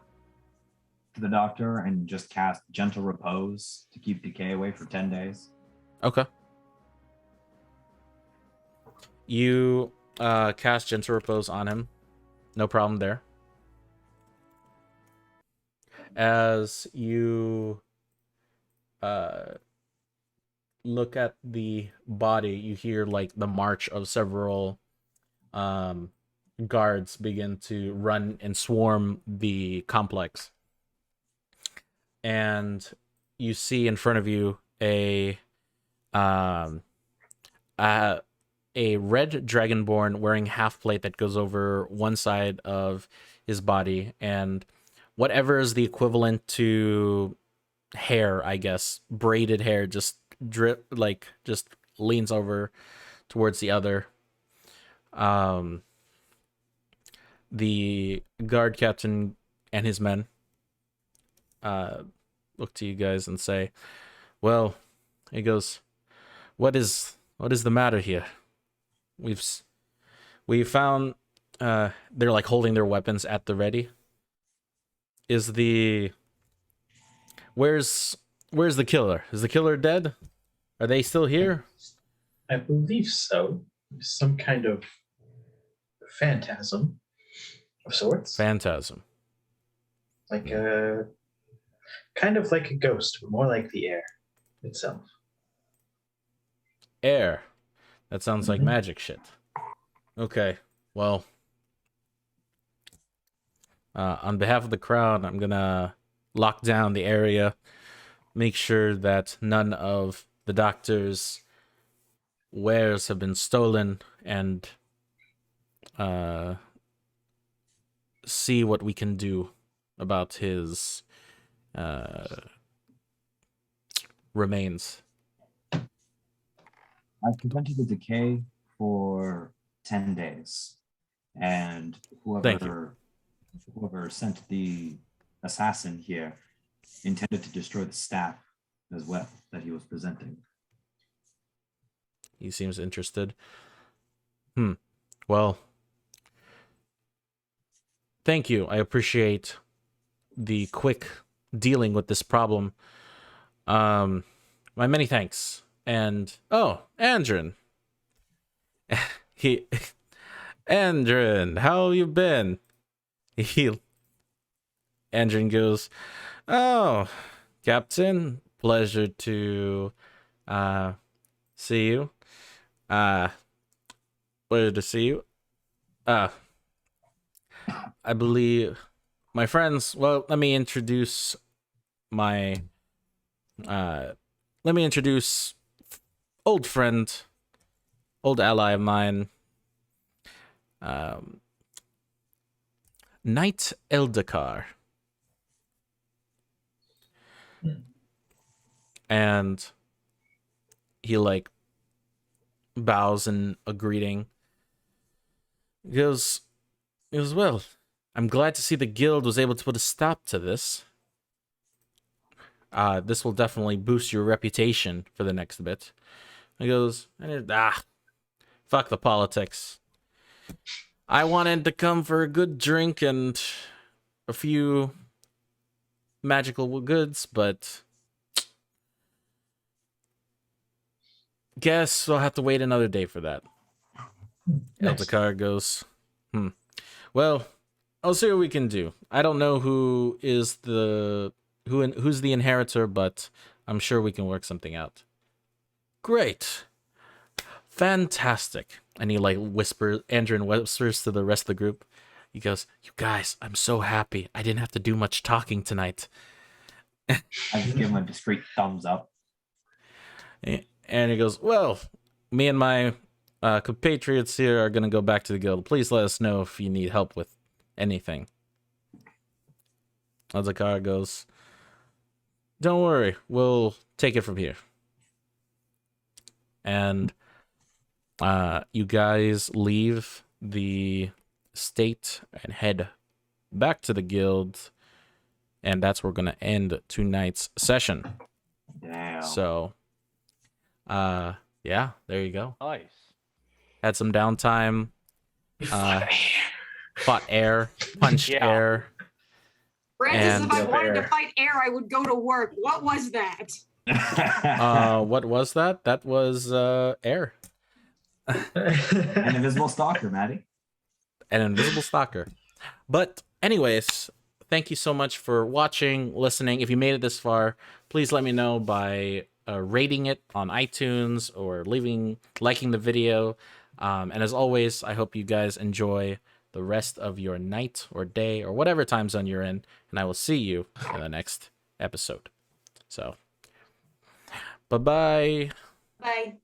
to the doctor and just cast Gentle Repose to keep decay away for 10 days. Okay. You cast Gentle Repose on him. No problem there. As you look at the body, you hear like the march of several guards begin to run and swarm the complex. And you see in front of you a red dragonborn wearing half plate that goes over one side of his body, and whatever is the equivalent to hair, I guess, braided hair, just leans over towards the other. The guard captain and his men look to you guys and say, well, he goes, what is the matter here? We found they're like holding their weapons at the ready. Where's the killer? Is the killer dead? Are they still here? I believe so. Some kind of phantasm of sorts. Phantasm. Like a kind of like a ghost, but more like the air itself. Air. That sounds like magic shit. Okay, well, on behalf of the crowd, I'm gonna lock down the area, make sure that none of the doctor's wares have been stolen, and see what we can do about his remains. I've prevented the decay for 10 days. And whoever sent the assassin here intended to destroy the staff as well that he was presenting. He seems interested. Well, thank you. I appreciate the quick dealing with this problem. My many thanks. And Andrin. Andrin, how you been? Andrin goes, oh, Captain, pleasure to see you. Pleasure to see you. I believe my friends, well, let me introduce old friend, old ally of mine, Knight Eldakar. And he like bows in a greeting. He goes, well, I'm glad to see the guild was able to put a stop to this. This will definitely boost your reputation for the next bit. He goes, fuck the politics. I wanted to come for a good drink and a few magical goods, but guess we'll have to wait another day for that. Nice. Eldakar goes, Well, I'll see what we can do. I don't know who's the inheritor, but I'm sure we can work something out. Great. Fantastic. And he whispers to the rest of the group. He goes, "You guys, I'm so happy. I didn't have to do much talking tonight." I just give him a discreet thumbs up. And he goes, "Well, me and my compatriots here are going to go back to the guild. Please let us know if you need help with anything." Azakara goes, "Don't worry, we'll take it from here." And you guys leave the state and head back to the guild, and that's where we're going to end tonight's session. Damn. So, yeah, there you go. Nice. Had some downtime. Fought air, punched Yeah. air. Francis, And- if I wanted to Air. fight air, I would go to work. What was that? What was that? That was air. An invisible stalker, Maddie. An invisible stalker. But anyways, thank you so much for watching, listening. If you made it this far, please let me know by rating it on iTunes or liking the video. And as always, I hope you guys enjoy the rest of your night or day or whatever time zone you're in. And I will see you in the next episode. So, bye-bye. Bye.